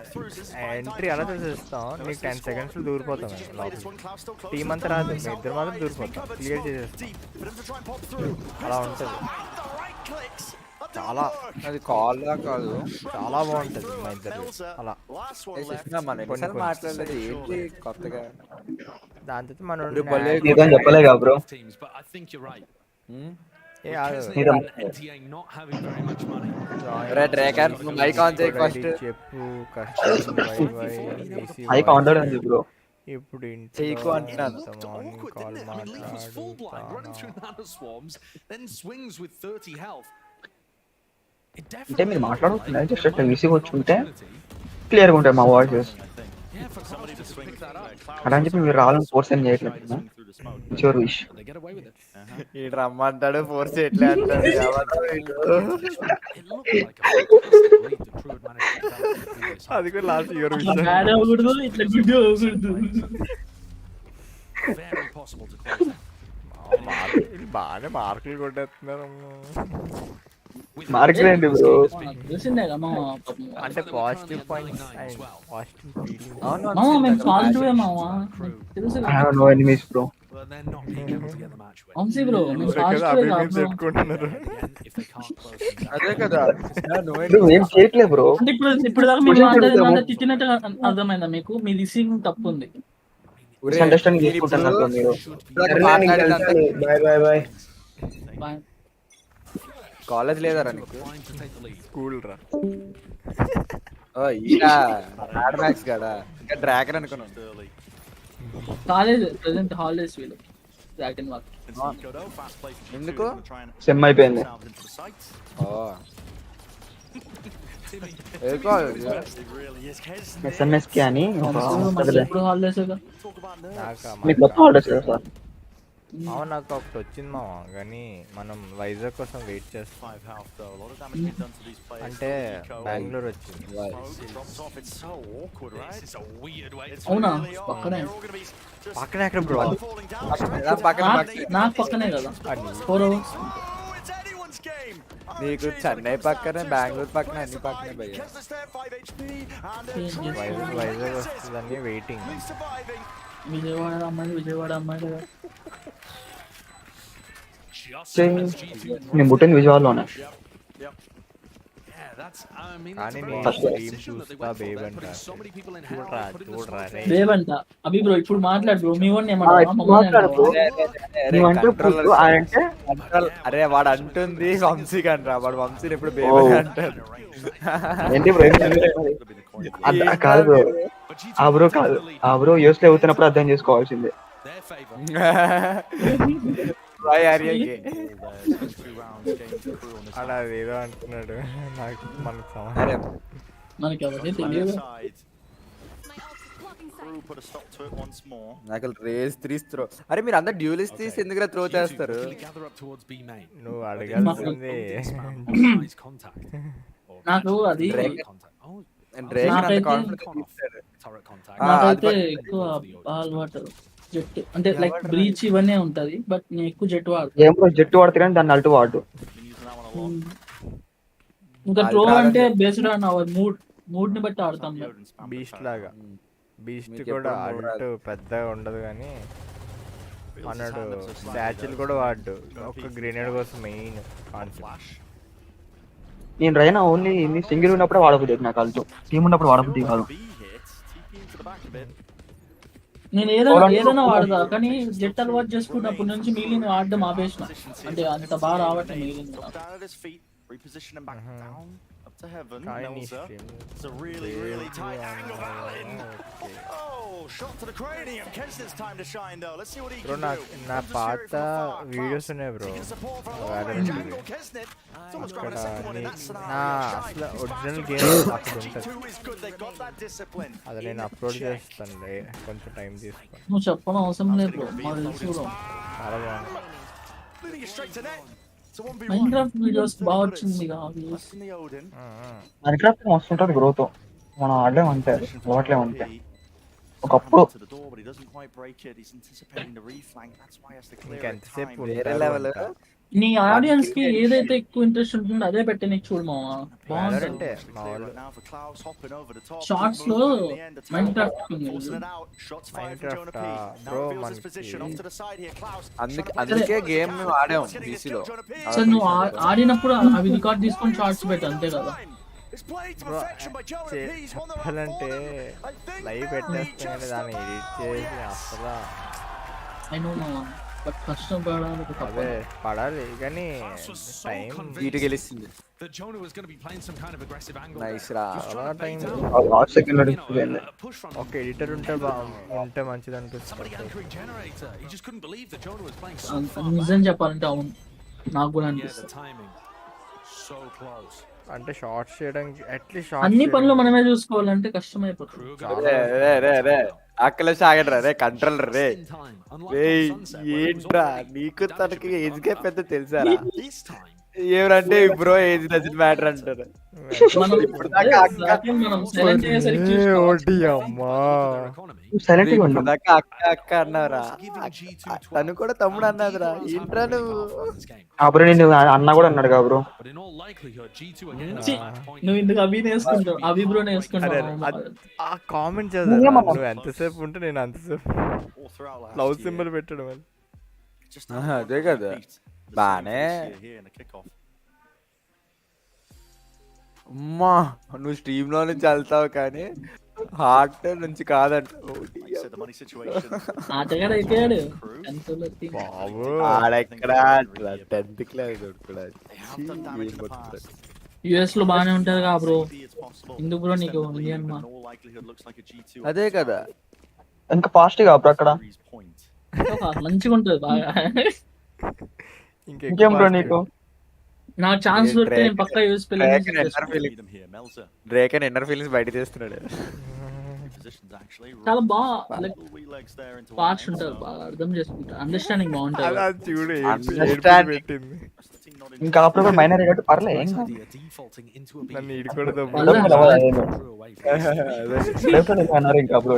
ఎంట్రీ అలా చూసేస్తాం, నీకు 10 seconds లో దూరిపోతాం లోపల. టీం అంతా రాదు, మీ ఇద్దరు మాత్రం దూరిపోతాం, క్లియర్ చేసేస్తాం. అలా ఉంటుంది. చాలా అది కాల్ కాదు, చాలా బాగుంటది మా ఇద్దరు అలా. మాట్లాడలేదు ఏంటి కొత్తగా, దాంతో మనం చెప్పలేగా బ్రో. డ్రాగన్ మైక్ ఆన్ చేయి ఫస్ట్ చెప్పు. మైక్ ఆన్ ఉంది బ్రో. ఇప్పుడు అంటే మీరు మాట్లాడుతున్నారు జస్ట్ అట్లా విసిగి వచ్చుంటే క్లియర్గా ఉంటాయి మా వాయిస్. అలా అని చెప్పి మీరు రావాలని ఫోర్స్ ఏం చేయట్లేదు. రమ్మంటాడు ఫోర్స్ చేయట్లే అంటాడు. అది కూడా లాస్ట్ ఇయర్ బాగానే మార్కులు కొట్టేస్తున్నారు. మార్కులు ఏంటి బ్రో, అంటే positive points and positive bro. అదే కదా ఏం చేయట్లేదు బ్రో. ఇప్పుడు దాకా మీరు మాట్లాడిందంటే తిట్టినట్టు అర్థమైందా మీకు? మీ రిసీవింగ్ తప్పు ఉంది. కాలేజ్ లేదారా నీకు? స్కూల్ రా. మ్యాక్స్ కదా, ఇంకా డ్రాగన్ అనుకున్నాను. కాలేజ్ ప్రెజెంట్ హాలిడేస్ వీళ్ళు డ్రాగన్ వాళ్ళు. ఎందుకు సెమ్ అయిపోయింది. SMS కి అని ఇప్పుడు హాలిడేస్ నాకు ఒకటి వచ్చింది మావా, కానీ మనం వైజాగ్ కోసం వెయిట్ చేస్తాం. అంటే బెంగళూరు వచ్చింది. అవునా? పక్కనే పక్కనే ఎక్కడ బ్రో? నాకు పక్కనే కదా, 4 hours. నీకు చెన్నై పక్కనే, బెంగళూరు పక్కన, అన్ని పక్కనే భయ్య. వైజాగ్ వస్తుందని వెయిటింగ్. విజయవాడ అమ్మాయి కదా. నేను పుట్టింది విజయవాడలోనే. కానీ నేను స్ట్రీమ్ చూస్తా బేబ్ అంట చూడరా రే లేవంట అభి బ్రో ఇప్పుడు మాట్లాడు బ్రో మీ వాడిని అరే వాడు అంటుంది వంశీ కంట్రా వాడు వంశీని ఎప్పుడు బేబీ అంటాడు కాదు ఆ బ్రో కాదు ఆ బ్రో యూస్ లో అవుతున్నప్పుడు అర్థం చేసుకోవాల్సిందే అలా ఏదో అంటున్నాడు నాకు మనకి అవన్నీ తెలియదు నాకు రేస్ 3 త్రో అరే మీరు అందరు డ్యూలిస్ట్ తీసి ఎందుకు త్రో చేస్తారు నువ్వు అడగాల్సిందే నాకు అది నాకైతే ఎక్కువ అలవాటు జెట్ అంటే లైక్ బ్రీచ్ ఇవన్నీ ఉంటది బట్ నేను ఎక్కువ జెట్ వాడతాను జెట్ వాడితే కానీ దాన్ని అల్టు వాడు ఇంకా త్రో అంటే బేస్డ్ ఆన్ అవర్ మూడ్ ని బట్టి ఆడతాం బీస్ట్ లాగా బీస్ట్ కూడా అల్ట్ పెద్దగా ఉండదు కానీ అన్నాడు స్టాచ్యూలు కూడా వాడు ఒక గ్రెనేడ్ కోసం మెయిన్ కాన్సెప్ట్ నేను రైనా ఓన్లీ సింగిల్ ఉన్నప్పుడు వాడబుద్ది నాకు అల్టు టీమ్ ఉన్నప్పుడు వాడబుద్ది కాదు నేను ఏదైనా వాడదా కానీ జెట్ అలవాటు చేసుకున్నప్పటి నుంచి మిగిలిన వాడడం ఆపేసిన అంటే అంత బాగా రావట్లేదు మిగిలిన reposition him back down up to heaven. Melzer. It's a really tight angle now in. Oh, shot to the cranium. Kesnet's time to shine though. Let's see what he can do. నా పాత videos ఉన్నాయి bro నా అసలు original game అక్కడ ఉంటుంది అది నేను upload చేస్తాను కొంచెం టైం తీసుకొని నువ్వు చెప్పడం అవసరం లేదు చాలా బాగుంది మైన్క్రాఫ్ట్ వీడియోస్ బాగా వచ్చింది మైన్క్రాఫ్ట్ మస్తు ఉంటుంది గ్రోత్ మనం ఆడలేం అంతే అలవాట్లేం అంతే ఒకప్పుడు ఇంకెంతసేపు నీ ఆడియన్స్ కి ఏదైతే ఎక్కువ ఇంట్రెస్ట్ ఉంటుందో అదే పెట్టే నీకు చూడు మావా బాగుంటుంది షార్ట్స్ లో మైన్క్రాఫ్ట్ బ్రో అందుకే గేమ్ మేము ఆడాం పీసీలో సో నువ్వు ఆడినప్పుడు అవి రికార్డ్ తీసుకొని షార్ట్స్ పెట్టు అంతే కదా చెప్పాలంటే లైవ్ పెట్టేస్తే దాన్ని ఎడిట్ చేసి అసలు అదే పడాలి కానీ టైం వీటి గెలిచింది ఒక ఎడిటర్ ఉంటే మంచిది అనిపిస్తుంది నిజం చెప్పాలంటే అవును నాకు కూడా అనిపిస్తుంది అంటే షార్ట్స్ చేయడానికి అట్లీస్ట్ అన్ని పనులు మనమే చూసుకోవాలంటే కష్టమైపోతుంది అక్కలే సాగడరా రే కంట్రోలర్ రే ఏంట్రా నీకు తనకి ఏజ్ గా పెద్ద తెలుసారా ఏమంటే బ్రో ఏజ్ డజంట్ మ్యాటర్ అంటారు అక్క అక్క అన్నారా తను కూడా తమ్ముడు అన్నదిరా ఏంట్రా నువ్వు అన్న కూడా అన్నాడు కదా బ్రో నువ్వు ఇందుకు అభి నేర్చుకుంటావు అభి బ్రో నేర్చుకుంటావు ఆ కామెంట్ చదివా నువ్వు ఎంతసేపు ఉంటే నేను అంతసేపు లవ్ సింబల్ పెట్టడం అదే కదా బానే అమ్మా నువ్వు స్ట్రీమ్ లో నుంచి వెళ్తావు కానీ హార్ట్ నుంచి కాదంట ఆడెక్కడ 10th క్లాస్ యుఎస్ లో బానే ఉంటది కా బ్రో ఎందుకు బ్రో నీకు ఇండియన్ మా అదే కదా ఇంకా ఫాస్ట్ గా బ్రో అక్కడ మంచిగా ఉంటది బాగా ఇంకేం బ్రో నీకు నా ఛాన్స్ దొరికితే నేను పక్కా యూస్ డ్రేకన్ ఇన్నర్ ఫీలింగ్స్ బయట చేస్తున్నాడు చాలా బాగా ఫాస్ట్ ఉంటారు బాగా అర్థం చేసుకుంటారు అండర్స్టాండింగ్ బాగుంటుంది ఇంకా అప్పుడు మైనర్ కాబట్టి పర్లే నన్ను ఇడుకోవడం ఇంకా అప్పుడు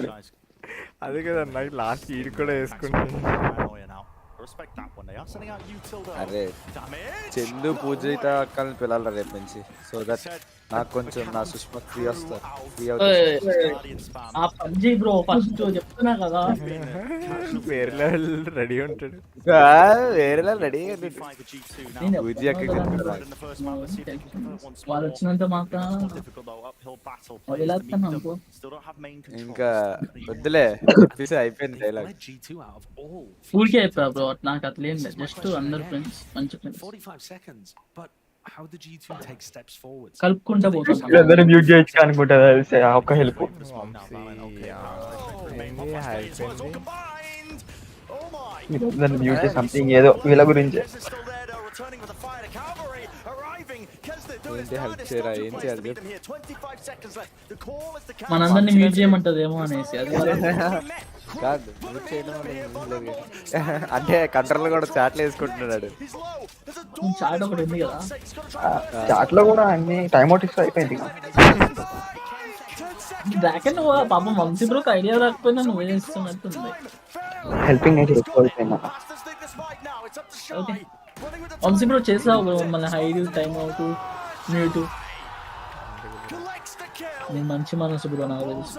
అదే కదా నాకు లాస్ట్ ఈడు కూడా వేసుకుంటాను అరే చందు పూజిత అక్కల్ని పిల్లలు రేపు నుంచి సో దట్ నాకు కొంచెం నా సుష్మా ఫ్రీ వస్తారు ఫ్రీ ఆ పబ్జి బ్రో ఫస్ట్ చెప్తున్నా కదా వేరే లెవెల్ రెడీ ఉంటాడు వేరే రెడీ వాళ్ళు వచ్చినంత మాత్రం ఇంకా వద్దులే చెప్పేసి అయిపోయింది డైలాగ్ ఊరికే అయిపోయా బ్రో నాకు అట్లా ఏం లేదు జస్ట్ అందరు ఫ్రెండ్స్ మంచి ఫ్రెండ్స్ కలుపుకుంటా పోతాం అందరూ మ్యూట్ చేయొచ్చు అనుకుంటా ఒక్క హెల్ప్ మ్యూట్ చేసి సంథింగ్ ఏదో వీళ్ళ గురించి ఏంటి హెల్ప్ చేయరా ఏం చేయాలి మనందరినీ మ్యూట్ చేయమంటదేమో అనేసి అది కాదు మ్యూట్ చేయడం అంటే కంట్రోల్ కూడా చాట్లు వేసుకుంటున్నాడు చాట్ ఒకటి ఉంది కదా చాట్ లో కూడా అన్ని టైం అవుట్ ఇస్తే అయిపోయింది డ్రాగన్ నువ్వు పాపం వంశీ బ్రోకి ఐడియా రాకపోయినా నువ్వే చేస్తున్నట్టుంది హెల్పింగ్ అయితే ఎక్కువ అయిపోయింది ఓకే వంశీ బ్రో చేసావు మళ్ళీ హైడ్ టైం అవుట్ మ్యూట్ నేను మంచి మనసు బ్రో నాకు తెలుసు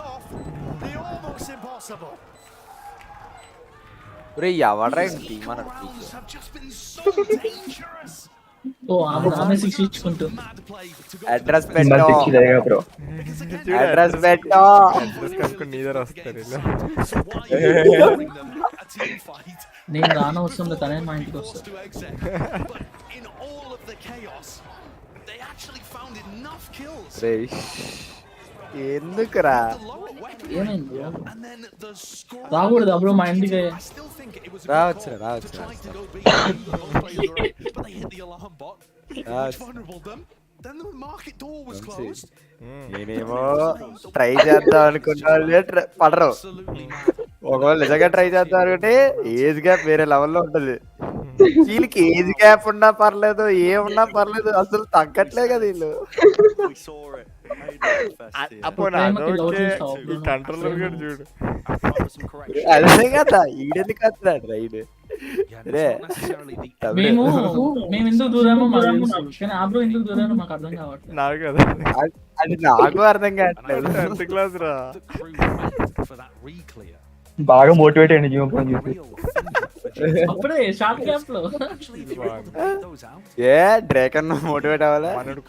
ఎవడ్రా టీమ్ అన్నాడు ఓ ఆమె 6 ఇచ్చుకుంటుంది అడ్రస్ పెట్టో బ్రో అడ్రస్ పెట్టో అడ్రస్ కనుక్కొని నీ దగ్గర వస్తారు నేను రానవసరం తనే మా ఇంటికి వస్తాను ఎందుకురా ఏమైంది రాకూడదు అప్పుడు మా ఇంటికి రావచ్చు నేనేమో ట్రై చేద్దాం అనుకున్న వాళ్ళే పడరు ఒకవేళ నిజంగా ట్రై చేద్దాం అనుకుంటే ఏజ్ గ్యాప్ వేరే లెవెల్లో ఉంటుంది వీళ్ళకి ఏజ్ గ్యాప్ ఉన్నా పర్లేదు ఏమున్నా పర్లేదు అసలు తగ్గట్లే కదా వీళ్ళు కంట్రోలర్ కూడా చూడు అదే కదా ఈడెందుకు వస్తున్నాడు రైడ్ మేము ఎందుకు దూరమో మాకు తెలుసు కానీ ఆ బ్రో ఎందుకు దూరమో మాకు అర్థం కావట్లేదు నాకు కదా అది నాకు అర్థం కావట్లేదు 10th క్లాస్ రా బాగా మోటివేట్ అయ్యండి జీవన్ చూసి అప్పుడే షార్ట్ గ్యాప్ లో ఏ డ్రాగన్ మోటివేట్ అవ్వాలా మనోడు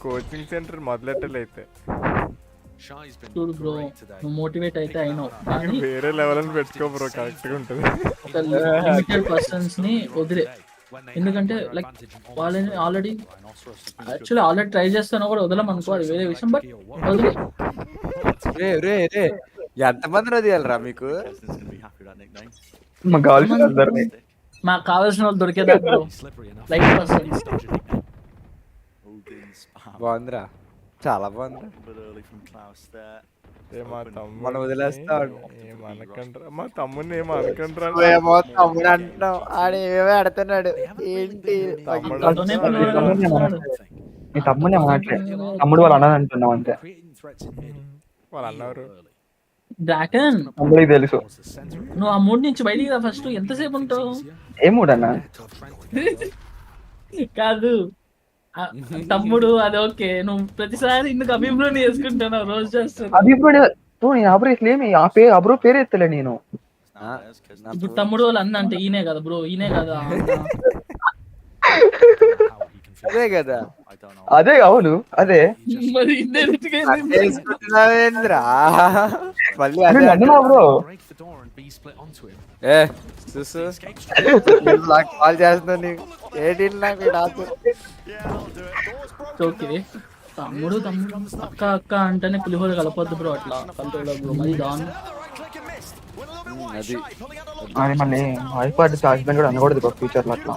కోచింగ్ సెంటర్ మొదలెట్టలైతే చూడు బ్రో నువ్వు మోటివేట్ అయితే అయినావు కానీ వేరే లెవెల్ అని పెట్టుకో బ్రో కరెక్ట్ గా ఉంటుంది లిమిటెడ్ పర్సన్స్ ని వదిలే ఎందుకంటే లైక్ వాళ్ళని ఆల్రెడీ ట్రై చేస్తానో కూడా వదలం అనుకో అది వేరే విషయం బట్ వదిలే ఎంతమంది వదిలేరా మీకు మాకు కావాల్సిన వాళ్ళు దొరికేదాకా లైక్ పర్సన్స్ బాగుందిరా చాలా బాగుంది మనం వదిలేస్తాడు మా తమ్ముడిని ఏమో అనకండ్రా తమ్ముడు అంటున్నావు ఆడేమో ఆడుతున్నాడు ఏంటి మీ తమ్ముడే మాట్లాడు తమ్ముడు వాళ్ళు అన్నది అంటున్నావు అంతే వాళ్ళు అన్నారు డ్రాగన్ తమ్ముడికి తెలుసు నువ్వు ఆ మూడ్ నుంచి బయటికి రా ఫస్ట్ ఎంతసేపు ఉంటావు ఏ మూడ్ అన్నా కాదు తమ్ముడు అది ఓకే నువ్వు ప్రతిసారి ఇందుకు అభిప్రాయం చేసుకుంటున్నావు రోజు చేస్తాను అభిప్రాయం అబ్రో పేరు ఎత్తలే నేను ఇప్పుడు తమ్ముడు వాళ్ళు అన్న అంటే ఈయనే కదా బ్రో ఈయనే కదా అదే కదా అదే అవును అదే మరి బ్రో కాల్ చేస్తున్నా నీకు ఏంటి నాకు ఓకే తమ్ముడు అక్క అక్క అంటేనే పులిహోర కలపొద్దు బ్రో అట్లా కంట్రోల్ బ్రో మరి దాని అది మళ్ళీ ఐపాడ్ హస్బెండ్ కూడా అనకూడదు ఫ్యూచర్ లో అట్లా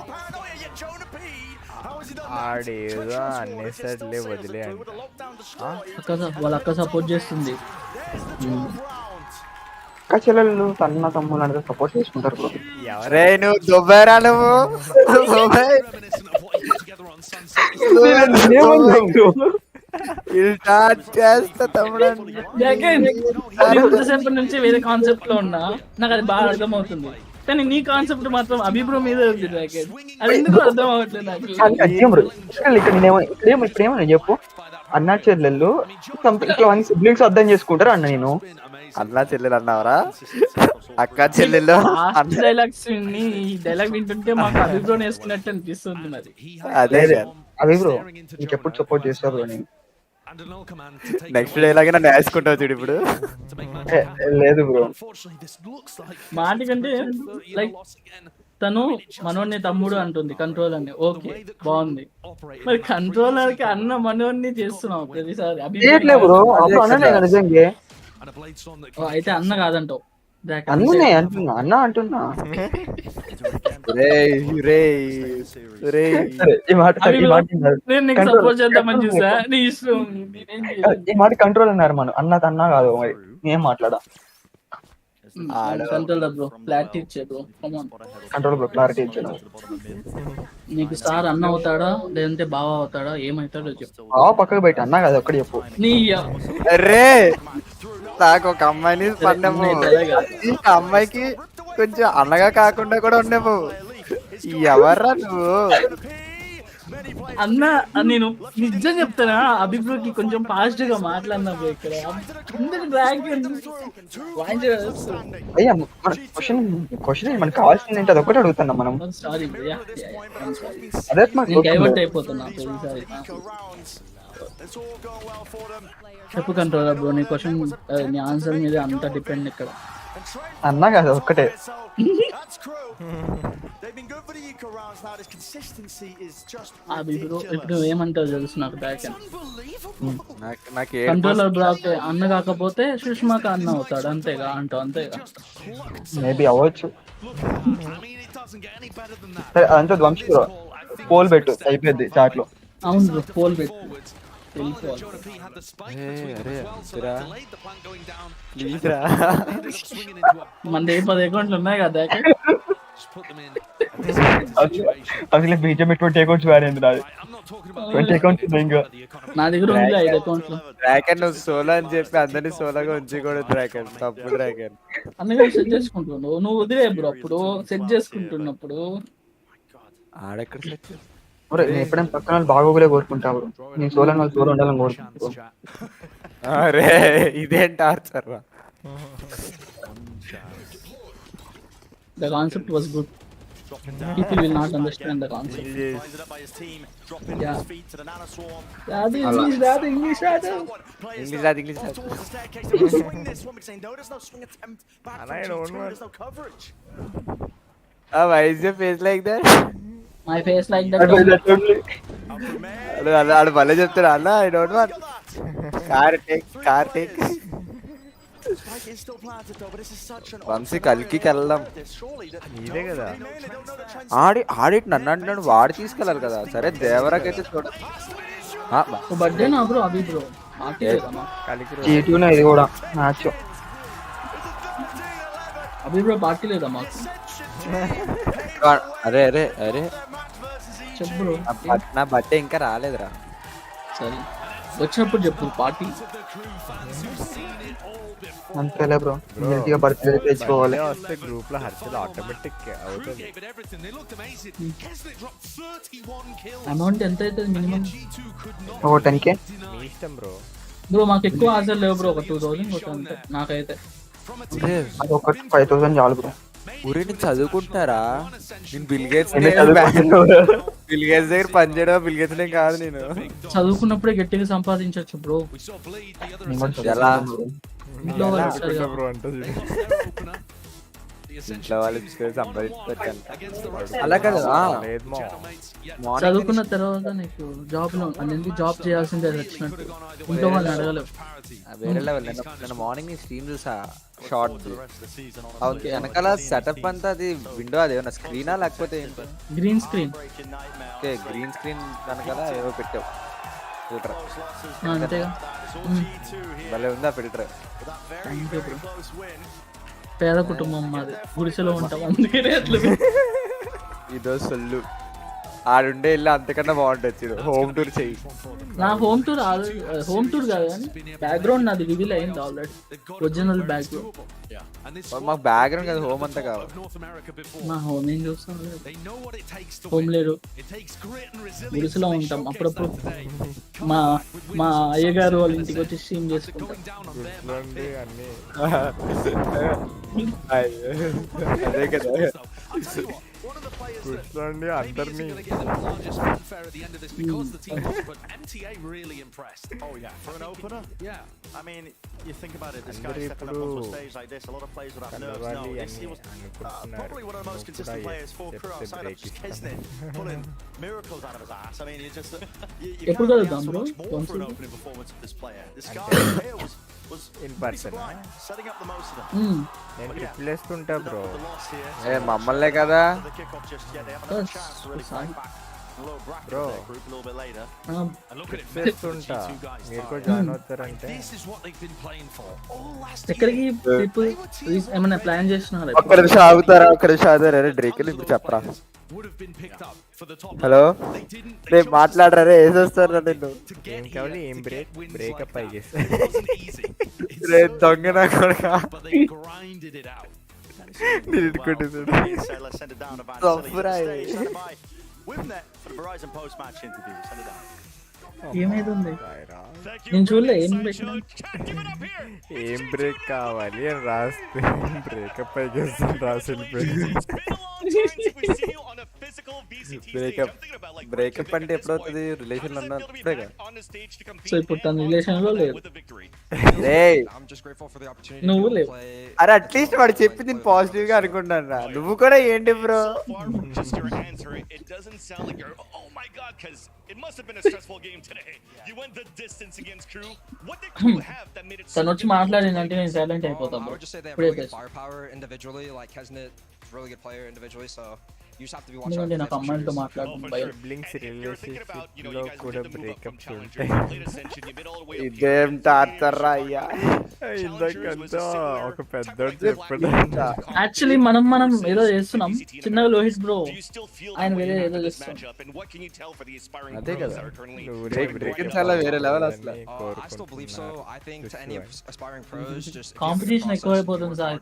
ఆడేదో అన్నేసట్లే వదిలే వాళ్ళ అక్క సపోర్ట్ చేస్తుంది అక్క చెల్లెళ్ళు తన తమ్ముళ్ళు అంటే సపోర్ట్ చేసుకుంటారు బ్రో ఎవరే నువ్వు దుబ్బేరా నువ్వు చేస్తా తమ్ముడు నుంచి వేరే కాన్సెప్ట్ లో ఉన్నా నాకు అది బాగా అర్థం అవుతుంది కానీ నీ కాన్సెప్ట్ మాత్రం అభిప్రాయం మీద ఉంది అది ఎందుకు అర్థం అవ్వట్లేదు నాకు ఇప్పుడేమో చెప్పు అన్నా చెల్లెళ్ళు ఇట్లా వన్ సిబ్లింగ్స్ అర్థం చేసుకుంటారు అన్న. నేను అన్నా చెల్లెలు అన్నావరా? అక్క చెల్లెలు డైలాగ్స్ ఈ డైలాగ్ వింటుంటే మాకు అభిప్రాయం వేసుకున్నట్టు అనిపిస్తుంది మరి. అదే అవి బ్రో ఇంకెప్పుడు సపోర్ట్ చేస్తారు బ్రో. నేను నెక్స్ట్ డైలాగ్ నన్ను వేసుకుంటావు చూడు ఇప్పుడు. లేదు బ్రో, మాట కంటే లైక్ తను మనోడిని తమ్ముడు అంటుంది కంట్రోల్ అని. ఓకే బాగుంది. మరి కంట్రోలర్ కి అన్న మనోడిని చేస్తున్నావు ప్రతిసారి. బ్రో అప్పుడు అన్ననే నిజంగా. అయితే అన్న కాదంటావు. అన్ననే అంటున్నా, అన్న అంటున్నా. ఈ మాట కంట్రోల్ అన్నారు మనం. అన్న అన్నా కాదు మరి ఏం మాట్లాడా. కంట్రోల్ బ్రో క్లారిటీ ఇచ్చాడు. నీకు సార్ అన్న అవుతాడా లేదంటే బావ అవుతాడా, ఏమవుతాడో చెప్పు. బావ పక్కకు బయట అన్నా కదా ఒక్కటి చెప్పు. నీ అరే నాకు ఒక అమ్మాయిని పడ్డాము, ఈ అమ్మాయికి కొంచెం అన్నగా కాకుండా కూడా ఉండేము. ఎవర్రా నువ్వు? అన్న నేను నిజం చెప్తానా, అభిప్రాయకి కొంచెం ఫాస్ట్ గా మాట్లాడినా ఇక్కడ. అయ్యా క్వశ్చన్ మనకు కావాల్సింది ఏంటి అదొక్కటి అడుగుతున్నాం మనం. అదే డైవర్ట్ అయిపోతున్నా ప్రతిసారి. చెప్పు కంట్రోలర్ బ్రో, నీ క్వశ్చన్ నీ ఆన్సర్ మీద అంత డిపెండ్ ఇక్కడ. అన్నా కదా ఒక్కటే. ఇప్పుడు ఏమంటావు తెలుసు నాకు బ్యాక్ కంట్రోలర్ బ్రో. అన్న కాకపోతే సుష్మాకి అన్న అవుతాడు అంతేగా అంటావు. అంతేగా మేబీ అవ్వచ్చు. అంతే వంశీ బ్రో పోల్ పెట్టు అయిపోద్ది చాట్ లో. అవును బ్రో పోల్ పెట్టు. మన 10 అకౌంట్లు ఉన్నాయి కదా. అసలు బీజం 20 అకౌంట్స్ వాడింది నాది. 20 అకౌంట్స్ ఇంకా నా దగ్గర ఉంది 5 అకౌంట్లు. డ్రాగన్ నువ్వు సోలో అని చెప్పి అందరినీ సోలోగా ఉంచి కూడా డ్రాగన్ తప్పు. డ్రాగన్ అన్నగా సెట్ చేసుకుంటున్నావు నువ్వు. వదిలే బ్రో అప్పుడు సెట్ చేసుకుంటున్నప్పుడు ఆడెక్కడ సెట్. నేను ఎప్పుడైనా పక్కన బాగోగులే కోరుకుంటావు. నేను సోలో వాళ్ళు సోలో ఉండాలని కోరుకుంటావు. అరే ఇదేం టార్చర్ రా. The concept was good. People will not understand the concept. Yeah. That is English. English. And I don't know. Why is your face like that? My face like that. అడు భలే చెప్తాడు అన్న. I don't want. Car take. Vamsi కలికి వెళ్దాం. నీదే కదా ఆడి నన్ను అంటున్నాడు. వాడు తీసుకెళ్ళాలి కదా. సరే దేవరాకైతే చూడ బర్త్డే నా బ్రో. అభి బ్రో ఇది కూడా మ్యాచ్. అభి బ్రో పార్టీ లేదా మాకు? అరే అరే అరే చెప్పు బ్రో. నా బర్త్డే ఇంకా రాలేదురా. సరే వచ్చినప్పుడు చెప్పు పార్టీ. అంతేలే బ్రో. మంచిగా బర్త్డే తెచ్చుకోవాలి. వస్తే గ్రూప్ లో హర్షల్ ఆటోమేటిక్ అవుతుంది. అమౌంట్ ఎంత అవుతుంది మినిమం? 10K. మీ ఇష్టం బ్రో. బ్రో మాకు ఎక్కువ ఆశలు లేవు బ్రో. ఒక 2000 అంతే నాకైతే. ఒక 5000 చాలు బ్రో. ఊరిని చదువుకుంటున్నారా? నేను బిల్ గేట్స్ దగ్గర పని చేయడం. బిల్ గేట్స్ కాదు నేను. చదువుకున్నప్పుడే గట్టిగా సంపాదించవచ్చు బ్రో. ఎలా ఇంట్లో వాళ్ళు సంపాదించవచ్చు అలా కదా. చదువుకున్న తర్వాత నీకు జాబ్ లో అనేది జాబ్ చేయాల్సిందే వచ్చినట్టు. ఇంట్లో వాళ్ళని అడగలేవు. వేరే లెవెల్. నేను మార్నింగ్ స్ట్రీమ్ చూసా షార్ట్. వెనకాల సెటప్ అంతా అది విండో అది ఏమన్నా స్క్రీనా లేకపోతే green screen? Okay green screen వెనకాల ఏవో పెట్టావు ఫిల్టర్. అంతేగా భలే ఉందా ఫిల్టర్. పేద కుటుంబం మాది. గుడిసెలో ఉంటాం అందుకే రేట్లు. ఇదో సొల్లు. ఆడుండే ఇల్లు అంతకన్నా బాగుంటుంది. హోమ్ టూర్ చెయ్యి. నా హోమ్ టూర్ కాదు కానీ బ్యాక్గ్రౌండ్ నాది రివీల్ అయింది ఆల్రెడీ. ఒరిజినల్ బ్యాక్గ్రౌండ్ మాకు బ్యాక్గ్రౌండ్ కదా, హోమ్ అంతా కావాలి. నా హోమ్ ఏం చూస్తాను, హోమ్ లేదు, గుడిసెలో ఉంటాం. అప్పుడప్పుడు మా మా అయ్యగారు వాళ్ళ ఇంటికి వచ్చి స్ట్రీమ్ చేసుకుంటాం. అదే కదా కూర్చోండి అందరినీ. MTA really impressed. Oh yeah, for an opener. Yeah, I mean, you think about it. This guy stepping up onto a stage like this. A lot of players would have nerves. No, he was probably one of the most consistent players for crew outside of just Keznet, pulling miracles out of his ass. I mean, you just you can't ask for much more for an opening performance of this player. This guy was in person setting up the most of them. నేను triple వేస్తుంటా bro. మమ్మల్నే కదా bro వేస్తుంటా, మీరు కూడా join అవుతారంటే. ఎక్కడికి ఏమైనా plan చేస్తున్నారు? ఒక్క నిమిషం ఆగుతారా? డ్రేక్ ఇప్పుడు చెప్పరా. హలో, రేపు మాట్లాడరా రే, వేసేస్తారా నిన్ను? ఏం కావాలి? ఏం బ్రేకప్ అయ్యేసి దొంగ నా కొడుక. ఏమైంది? నేను చూడలే. ఏం బ్రేక్ కావాలి అని రాస్తే బ్రేకప్ అయ్యేసి రాసి బ్రేకప్ అంటే ఎప్పుడవుతుంది? రిలేషన్ లో ఉన్నప్పుడే కదా. సో ఇప్పుడు తన రిలేషన్ లో లేదు. నువ్వు లేవు. అరే అట్లీస్ట్ వాడు చెప్పి నేను పాజిటివ్ గా అనుకుంటాను రా. నువ్వు కూడా ఏంటి బ్రో? తను వచ్చి మాట్లాడిందంటే నేను సైలెంట్ అయిపోతాను. ఎందుకంటే నాకు అమ్మాయిలతో మాట్లాడడం భయం. కూడా బ్రేకప్ ఇదేం టార్చర్రా అయ్యా. ఇందాకంతా ఒక పెద్దోడు చెప్పాడు. యాక్చువల్లీ మనం ఏదో చేస్తున్నాం చిన్నగా. లోహిత్ బ్రో ఆయన వేరే ఏదో చేస్తున్నాం. అదే కదా, చాలా వేరే లెవెల్ అసలు. కాంపిటీషన్ ఎక్కువైపోతుంది సార్.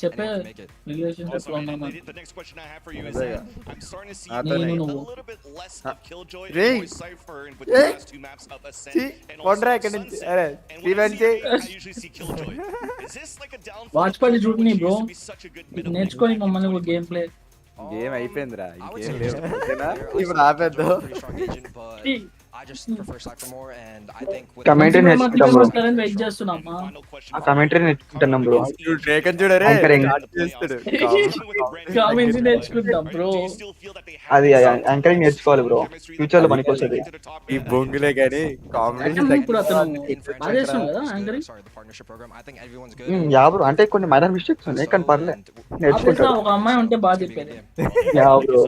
చెప్పే రిలేషన్షిప్ లో ఉన్నాం. వాచ్ పడి చూడని బ్రో, నేర్చుకొని మమ్మల్ని గేమ్ ప్లే. గేమ్ అయిపోయిందిరా, ఇంకేం లేదు. ఇప్పుడు ఆపేద్దు. కమెంటరీ నేర్చుకుంటాం బ్రో. వెయిట్ చేస్తున్నామా? కమెంటరీ నేర్చుకుంటున్నాం బ్రో. కామెంటరీ నేర్చుకుంటాం బ్రో. అది యాంకరింగ్ నేర్చుకోవాలి బ్రో, ఫ్యూచర్ లో పనికి వస్తుంది. ఈ బొంగులే కానీ ఇప్పుడు అతను ఆదేశం కదా యాంకరింగ్. యా బ్రో, అంటే కొన్ని మైనర్ మిస్టేక్స్ ఉన్నాయి కానీ పర్లే, నేర్చుకుంటా. ఒక అమ్మాయి ఉంటే బాగా చెప్పారు. యా బ్రో,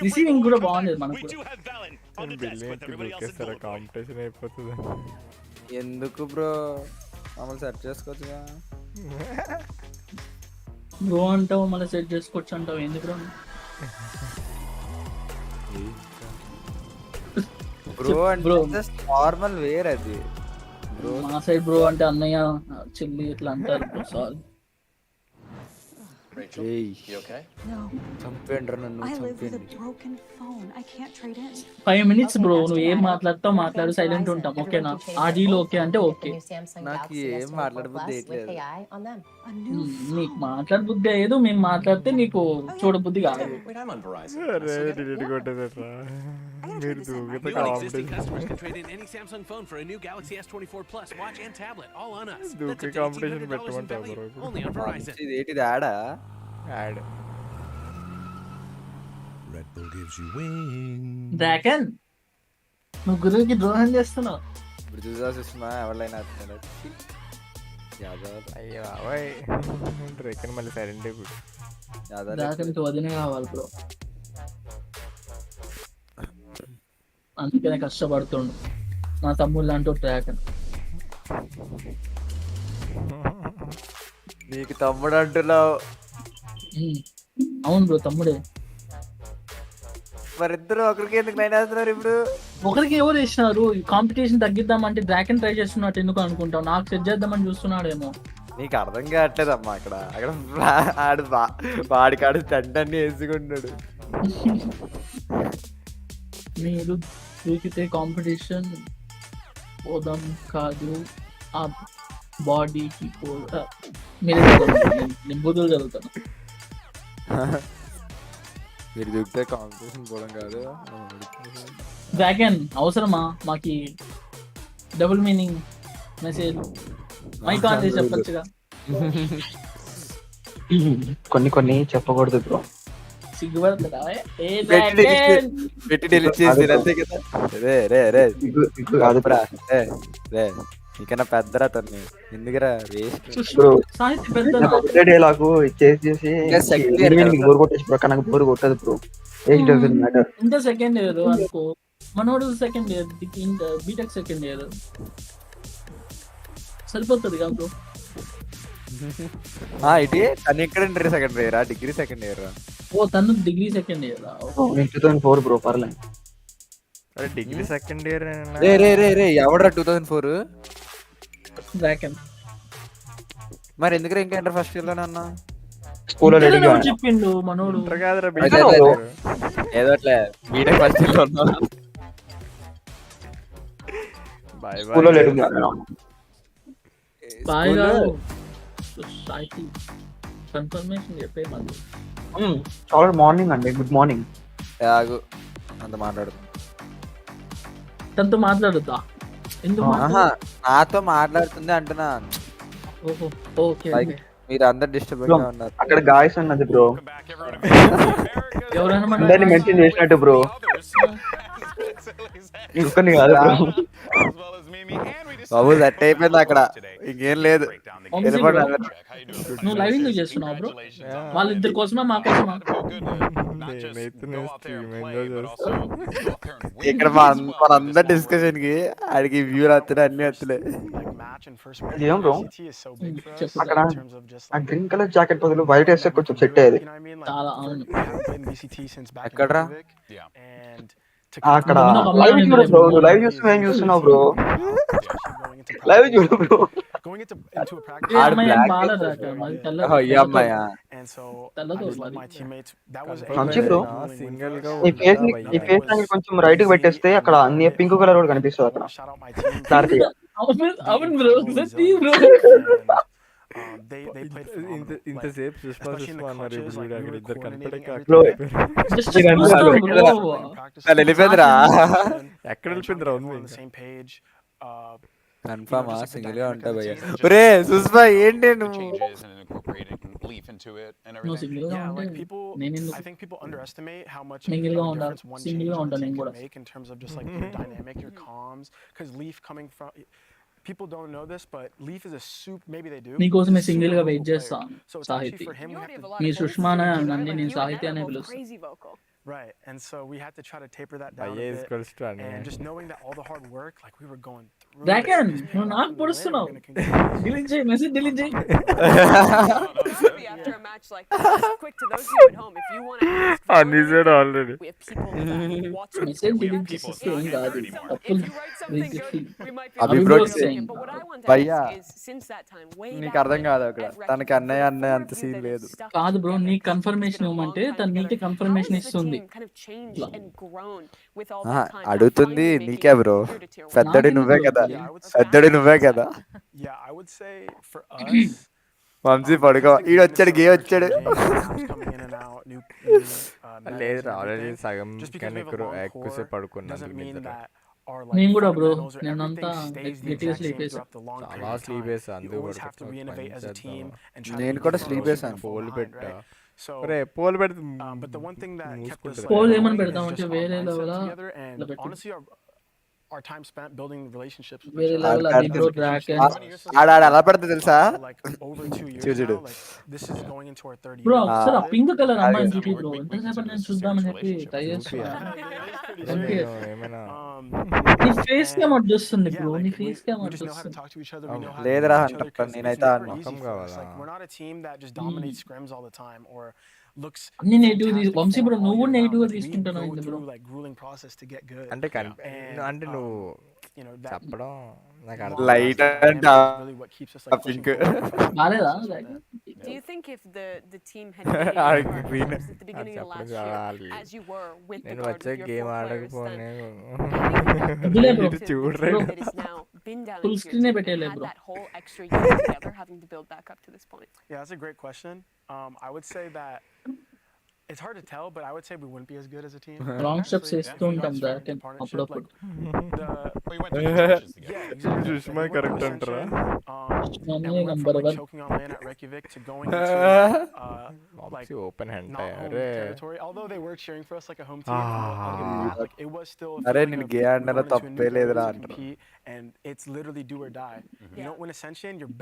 రిసీవింగ్ కూడా బాగుంది మనకు. కాంపిటీషన్ అయిపోతుంది. ఎందుకు బ్రో, మమ్మల్ని సెట్ చేసుకోవచ్చుగా. బ్రో అంటావు మళ్ళీ సెట్ చేసుకోవచ్చు అంటావు, ఎందుకు బ్రో? బ్రో అంటే జస్ట్ నార్మల్ వేర్ అది. బ్రో మా సైడ్ బ్రో అంటే అన్నయ్య చెల్లి ఇట్లా అంటారు బ్రో. సారీ. చంపేండ్రా నన్ను, చంపేండి. 5 minutes బ్రో, నువ్వు ఏం మాట్లాడతావు మాట్లాడు, సైలెంట్ ఉంటాం ఓకేనా? ఆడీలో ఓకే అంటే ఓకే. నాకు ఏం మాట్లాడబుద్ధి అయ్యట్లేదు. నీకు మాట్లాడబుద్ధి అయ్యేదు, మేము మాట్లాడితే నీకు చూడబుద్ధి కాదు. ఏంటిది ఆడా? డ్రాగన్ నువ్వు గురువుకి ద్రోహం చేస్తున్నావు. ఇప్పుడు చూసా సుష్మా ఎవరైనా అయ్యో బాబాయ్, డ్రాగన్ మళ్ళీ సైలెంట్ అయిపోయి. డ్రాగన్కి వదినే కావాలి బ్రో, అందుకనే కష్టపడుతుండు నా తమ్ముళ్ళు అంటూ డ్రాగన్. నీకు తమ్ముడు అంటున్నావు? అవును బ్రో, తమ్ముడే. మరిద్దరు ఒకరికి ఎందుకు లైన్ వేస్తున్నారు ఇప్పుడు? ఒకరికి ఎవరు వేసినారు? కాంపిటీషన్ తగ్గిద్దామంటే డ్రాగన్ ట్రై చేస్తున్నట్టు ఎందుకు అనుకుంటావు? నాకు సెట్ చేద్దామని చూస్తున్నాడేమో. నీకు అర్థం కావట్లేదమ్మా. అక్కడ ఆడు వాడికాడు స్టంట్ అన్ని వేసుకుంటాడు. మీరు దూకితే కాంపిటీషన్ పోదాం కాదు ఆ బాడీకి కూడా. మీరే నేను బుద్ధులు చదువుతాను. మీరు దూకితే కాంపిటీషన్ పోవడం కాదు. డ్రాగన్ అవసరమా మాకి? Double meaning message mic on చేసి చెప్పొచ్చుగా. కొన్ని చెప్పకూడదు బ్రో. సిగ్గుపడుతుందా? పెట్టి delete చేసి అంతే కదా. రే నీకన్నా పెద్దరా తన్ని ఎందుకురా వేస్ట్. డైలాగు చేసి బోర్ కొట్టేసి బ్రో. నాకు బోర్ కొట్టదు బ్రో. ఇంకా సెకండ్ ఇయర్ అనుకో. మనోడు second year, BTech second year సరిపోతుంది కదా బ్రో. ఇటీ తను ఎక్కడ second year? Degree second year. ఓ తను డిగ్రీ సెకండ్ ఇయర్. 2004 బ్రో. పర్లేదు. అరే డిగ్రీ సెకండ్ ఇయర్. రే ఎవడరా 2004? డ్రాగన్. మరి ఎందుకు ఇంకా ఇంటర్ ఫస్ట్ ఇయర్ లోనే అన్నా? స్కూల్లో చెప్పిండు మనోడు. ఏదో అట్లే బీటెక్ ఫస్ట్ ఇయర్ లో ఉన్నా. స్కూల్లో లేదు. కన్ఫర్మేషన్ చెప్పే మళ్ళీ. చాలా మార్నింగ్ అండి. Good morning. అంత మాట్లాడు. తనతో మాట్లాడుతా. ఎందుకు నాతో మాట్లాడుతుంది అంటున్నా. మీరు అందరు డిస్టర్బ్ గా ఉన్నారు. అక్కడ గాయస్ అన్నది బ్రో. అందరిని మెన్షన్ చేసినట్టు బ్రో. ఇంకొన్ని కాదు బ్రో. బాబు సెట్ అయిపోయింది అక్కడ. ఇంకేం లేదు. నువ్వు లైవ్ ఎందుకు చేస్తున్నావు బ్రో? వాళ్ళిద్దరి కోసమా మా కోసమా? ఇక్కడ మనందరి డిస్కషన్ కి ఆడికి వ్యూలు వస్తున్నాయి, అన్ని వస్తున్నాయి. ఏం బ్రో అక్కడ ఆ గ్రీన్ కలర్ జాకెట్ బదులు వైట్ వేస్తే కొంచెం సెట్ అయ్యేది. ఎక్కడ్రా? అక్కడ లైవ్ చూడు బ్రో. లైవ్ చూస్తూ ఏం చూస్తున్నావు బ్రో? లైవ్ చూడు బ్రో. కొంచెం రైట్ కి పెట్టేస్తే అక్కడ అన్ని పింక్ కలర్ కూడా కనిపిస్తుంది అక్కడ. ఇంతసేపు సుష్మా అన్నారు. ఎక్కడ వెళ్ళిపోయిందిరా? కన్ఫర్మా సింగిల్ గా ఉంటా భయ్యా. ఒరే సుష్మా ఏంటి నువ్వు? People don't know this, but Leaf is a soup. Maybe they do. నీకోసమే సింగిల్ గా వెయిట్ చేస్తాను సాహితి. మీ సుష్మానా నన్ను నేను సాహితి అనే పిలుస్తాను. Right, and so we had to try to taper that down a bit, and just knowing that all the hard work, like we were going through. Dragon, no, not personal. Delete J, message delete J. After a match like this, quick to those of you at home, if you want to ask. I said already. We have people that watch message delete J saying that. If you write something good, we might be Abhi bro saying. But what I want to ask is, since that time, way back. నీకు అర్థం కాదు అక్కడ. తనకి అన్నయ్య అంత scene లేదు. కాదు bro, నీ కన్ఫర్మేషన్ ఇవ్వమంటే తను నీకే కన్ఫర్మేషన్ ఇస్తుంది. అడుగుతుంది నీకే బ్రో. పెద్దడి నువ్వే కదా. పెద్దడి నువ్వే కదా. వంశీ పడుకో. ఈడు వచ్చాడు, గే వచ్చాడు. లేదు ఆల్రెడీ సగం ఎక్కువసేపు పడుకున్నాను. నేను కూడా బ్రో నేనంతా గట్టిగా స్లీప్ వేసా. చాలా స్లీప్ వేసా. అందుకు నేను కూడా స్లీప్ వేసాను. పోల్ పెట్టా. పోల్ పెడితే పోల్ ఏమని పెడతామంటే వేరే level our time spent building relationships with వేరే లెవెల్ అది బ్రో. డ్రాగన్ ఆడ ఎలా పడుతుంది తెలుసా? over 2 years now, like this is going into our third year. Bro ఒకసారి ఆ పింక్ కలర్ అమ్మాయిని చూపి బ్రో. ఎంతసేపు నేను చూద్దామని చెప్పి ట్రై చేస్తున్నా. నీ ఫేస్ కి ఏమో వస్తుంది బ్రో. నీ ఫేస్ కి ఏమో వస్తుంది. లేదురా నేనైతే we're not a team that just dominates scrims all the time, or looks అన్ని negative fantastic Vamshi form bro all నువ్వు year round. నెగిటివ్ గా Like, we తీసుకుంటున్నావు go ఇది bro through like grueling process to get good. అంటే And అంటే నువ్వు you know that చెప్పడం నాకు long అర్థం Light lasting and dynamic is really what keeps us like I pushing think. forward and finding new బాలేదా process with that. Do you think if the team had made it I far, agree. perhaps at the beginning of last year, as you were with the నేను guard వచ్చే with your game 4 players, ఆడకపోనే then వదిలే maybe bro that the చూడరే team that is now been down full into your screen team and పెట్టేలే had bro that whole extra year together, having to build back up to this point? Yeah, that's a great question. I would say that it's hard to tell, but I would say we wouldn't be as good as a team. Wrong steps Honestly, వేస్తూ if we ఉంటాం got that strength and partnership, అప్పుడప్పుడు like We went through the trenches together. yeah, exactly. Sushma We went correct through అంటారా Ascension, and we Mami went number from like one. choking on lane at Reykjavik to going into like open hand not home అరే territory. Although they were cheering for us like a home team, I'll give them that. Like it was still a అరే feeling నేను of gay we're ఆడినా going into a తప్పే new లేదురా area to అంటారు. compete, and it's literally do or die. You don't win Ascension, you're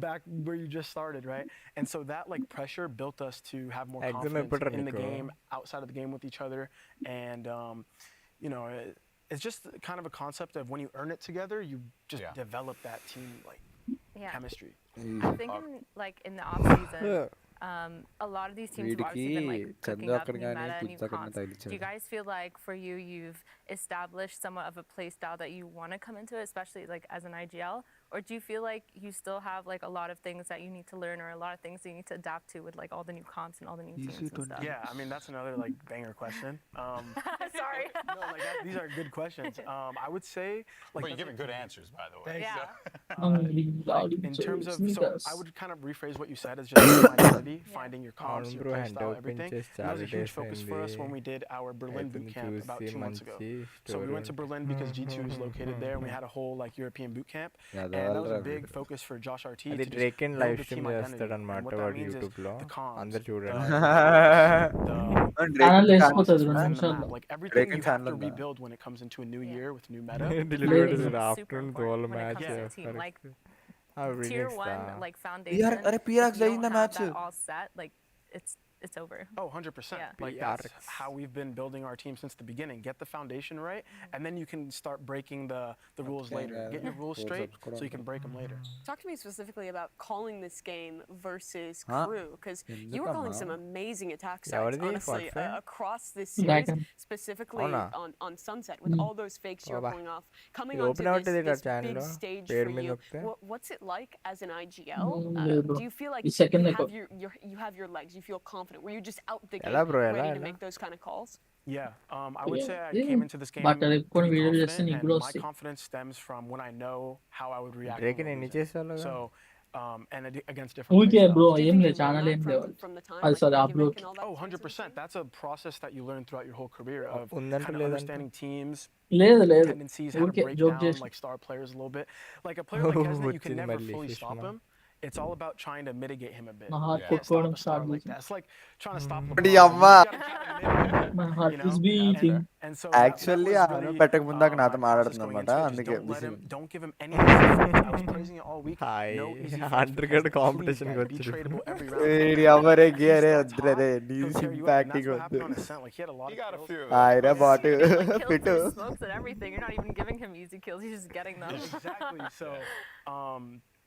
back where you just started, right? And so that like pressure built us to have more Exam confidence ఎప్పుడురా in the నీకు? game, outside of the game with each other, and you know, it's just kind of a concept of when you earn it together, you just develop that team like chemistry. I think in the off season, a lot of these teams have obviously been like cooking up new meta and new comps. Do you guys feel like for you, you've established somewhat of a play style that you want to come into, especially like as an IGL? Or do you feel like you still have like a lot of things that you need to learn or a lot of things that you need to adapt to with like all the new comps and all the new teams and stuff? Yeah, I mean that's another like banger question. Sorry. No, like these are good questions. I would say like But you're giving good answers, by the way. Yeah. Like, in terms of so I would kind of rephrase what you said as just your identity, finding your comps, your play style, everything. And that was a huge focus for us when we did our Berlin boot camp about 2 months ago. So we went to Berlin because G2 is located there, and we had a whole like European boot camp. And that was a big focus for Josh RT అది to Drake just and build live the stream team identity. చేస్తాడు అనమాట And what that వాడు means is YouTube లో the comms, అందరు the చూడండి channel వేసిపోతుంది process 2 within నిమిషాల్లో that. Like everything you have to rebuild when it comes into a new year with new meta. Delivery Super afternoon goal important when it match comes to the team. Like చేస్తారు tier 1 like foundation. అరే If PRX you don't అయిందా have match? that all set, like it's over. Oh, 100%. Yeah. Like that's how we've been building our team since the beginning. Get the foundation right, and then you can start breaking the rules later. Get your rules straight so you can break them later. Talk to me specifically about calling this game versus Huh? crew, because you were calling some amazing attack Yeah, sites, what is it? honestly, Forfeit? across this series, Dragon. specifically Oh, no. on Sunset, with all those fakes you were Oh, pulling off. Coming You onto open out this, the this channel, big no? stage Pair for में you, लगते हैं। what's it like as an IGL? Yeah, bro. Do you feel like ఈ second you like have you have your legs, you feel confident? Were you just out the ఎలా gate bro, ఎలా, ready to ఎలా? make those kind of calls? Yeah, I would say I Yeah. came into this game But pretty కొన్ని వీడియోలు confident, చేస్తే నీకు and కూడా my వస్తాయి. confidence stems from when I know how I would react. Drake when we're ఎన్ని losing. చేసేవాళ్ళు So, and against different ఊరికే playstyles. Bro Do you ఏం think లేదు you learned ఛానల్ that ఏం లేవు from the time, అది like sorry Reykjavik upload and all that Oh, experience with 100%. That's a process that you learn throughout your whole career of ఉందంట kind of లేదంట understanding teams, లేదు లేదు tendencies, how to ఊరికే break joke down చేసి like star players a little bit. Like a player like Kesnet, you can వచ్చింది never మళ్ళీ fully stop Sushma him. It's all about trying to mitigate him a bit. My You heart can't కొట్టుకోవడం stop a star start like చేసింది that. It's like trying to stop But LeBron. yeah, You ma. gotta try to mitigate him, My heart you know? is beating. And so that actually was ఆమె really పెట్టక ముందాక my నాతో process మాట్లాడుతుంది going అనమాట into it. Just అందుకే don't let him, busy don't give him any easy fights. I was praising it all week. Hi No easy fights. Hundred గడ్ Please, competition guys, be వచ్చి tradable every round. ఏడి అవరే He గేరే starts వద్దురే hot, రే he'll నీస్ tear you up, and impacting that's what వద్దు happened on Ascent. Like he had a lot You of got a kills. few. ఆయరా బాటు You're getting, like, kills fit through smokes and everything. You're not even giving him easy kills. He's just getting them. Exactly. So,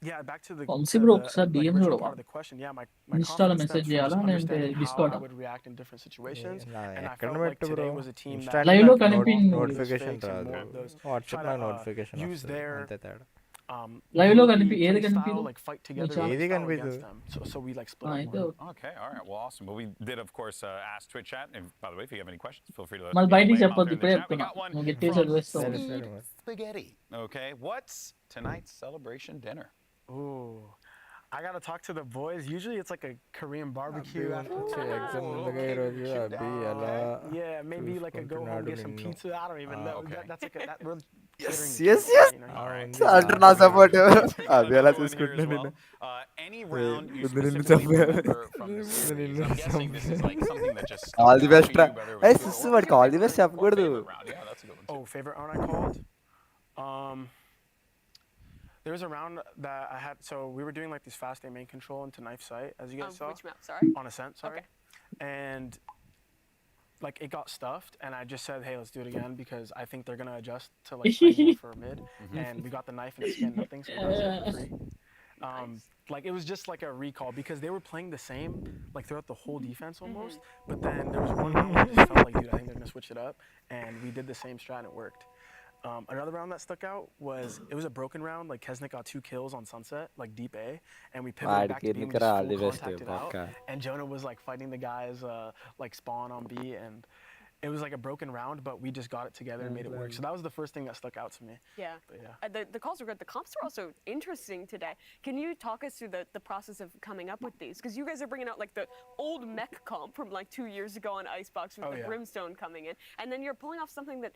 yeah, back to the, Vamshi bro ఒకసారి like, DM original చూడవా part of the question. Yeah, my ఇన్స్టాలో confidence message stems from చేయాలా just లేదంటే understanding how discard I would react in different situations. And I ఎక్కడ felt like పెట్టు bro today was a team that Insta Live లో had కనిపి more of those notification fakes and రాదు more of those WhatsApp try నాకు to notification use వస్తుంది their అంతే తేడా Live లో goofy కనిపి ఏది play కనిపిదు style, like fight together చాలా- play ఏది style కనిపిదు. against them. So we like split up అయితే more. Okay, all right. Well, awesome. But we did, of course, ask Twitch chat. And by the way, if you have any questions, feel free to let మళ్ళీ me బయటికి know చెప్పొద్దు in the ఇప్పుడే chat. We చెప్తున్నా got one నువ్వు గట్టిగా from చదివేస్తావు Speed Spaghetti. Okay, what's tonight's celebration dinner? Ooh. I gotta talk to the boys. Usually it's like a Korean barbecue after exam ముందుగా ఈరోజు అబ్బి ఎలా Yeah, maybe like a go home get some చూసుకుంటున్నాడు pizza. I don't even know. okay. That's like a, that really Yes, catering yes, is, yes. you know, All right. అంటే నా support అది ఎలా Another one here as చూసుకుంటున్నా well. నేను Any round you Good night, specifically Mr. remember from the series? I'm guessing this is like something that just stuck all the out best to రా you, whether it A was good sis or వాడికి all the best or చెప్పకూడదు favorite round. Yeah, that's a good one too. Oh, favorite round I called? There was a round that I had, so we were doing like this fast aim main control into knife sight, as you guys saw. Which map? Sorry. On Ascent, sorry. And like it got stuffed, and I just said, hey, let's do it again because I think they're gonna adjust to like play more for mid. And we got the knife and it scanned nothing, so we got it for free. Like it was just like a recall because they were playing the same like throughout the whole defense almost. But then there was one round where I just felt like, dude, I think they're gonna switch it up, and we did the same strat and it worked. Another round that stuck out was it was a broken round. Like 𝙤𝙤𝙤 got 2 kills on Sunset, like deep A, and we pivoted back to B and we just full contacted out. And Jonah was like fighting the guys like spawn on B, and it was like a broken round, but we just got it together and made it work. So that was the first thing that stuck out to me. Yeah. But yeah. The calls were good. The comps were also interesting today. Can you talk us through the process of coming up with these? Because you guys are bringing out like the old mech comp from like 2 years ago on Icebox with the Brimstone coming in, and then you're pulling off something that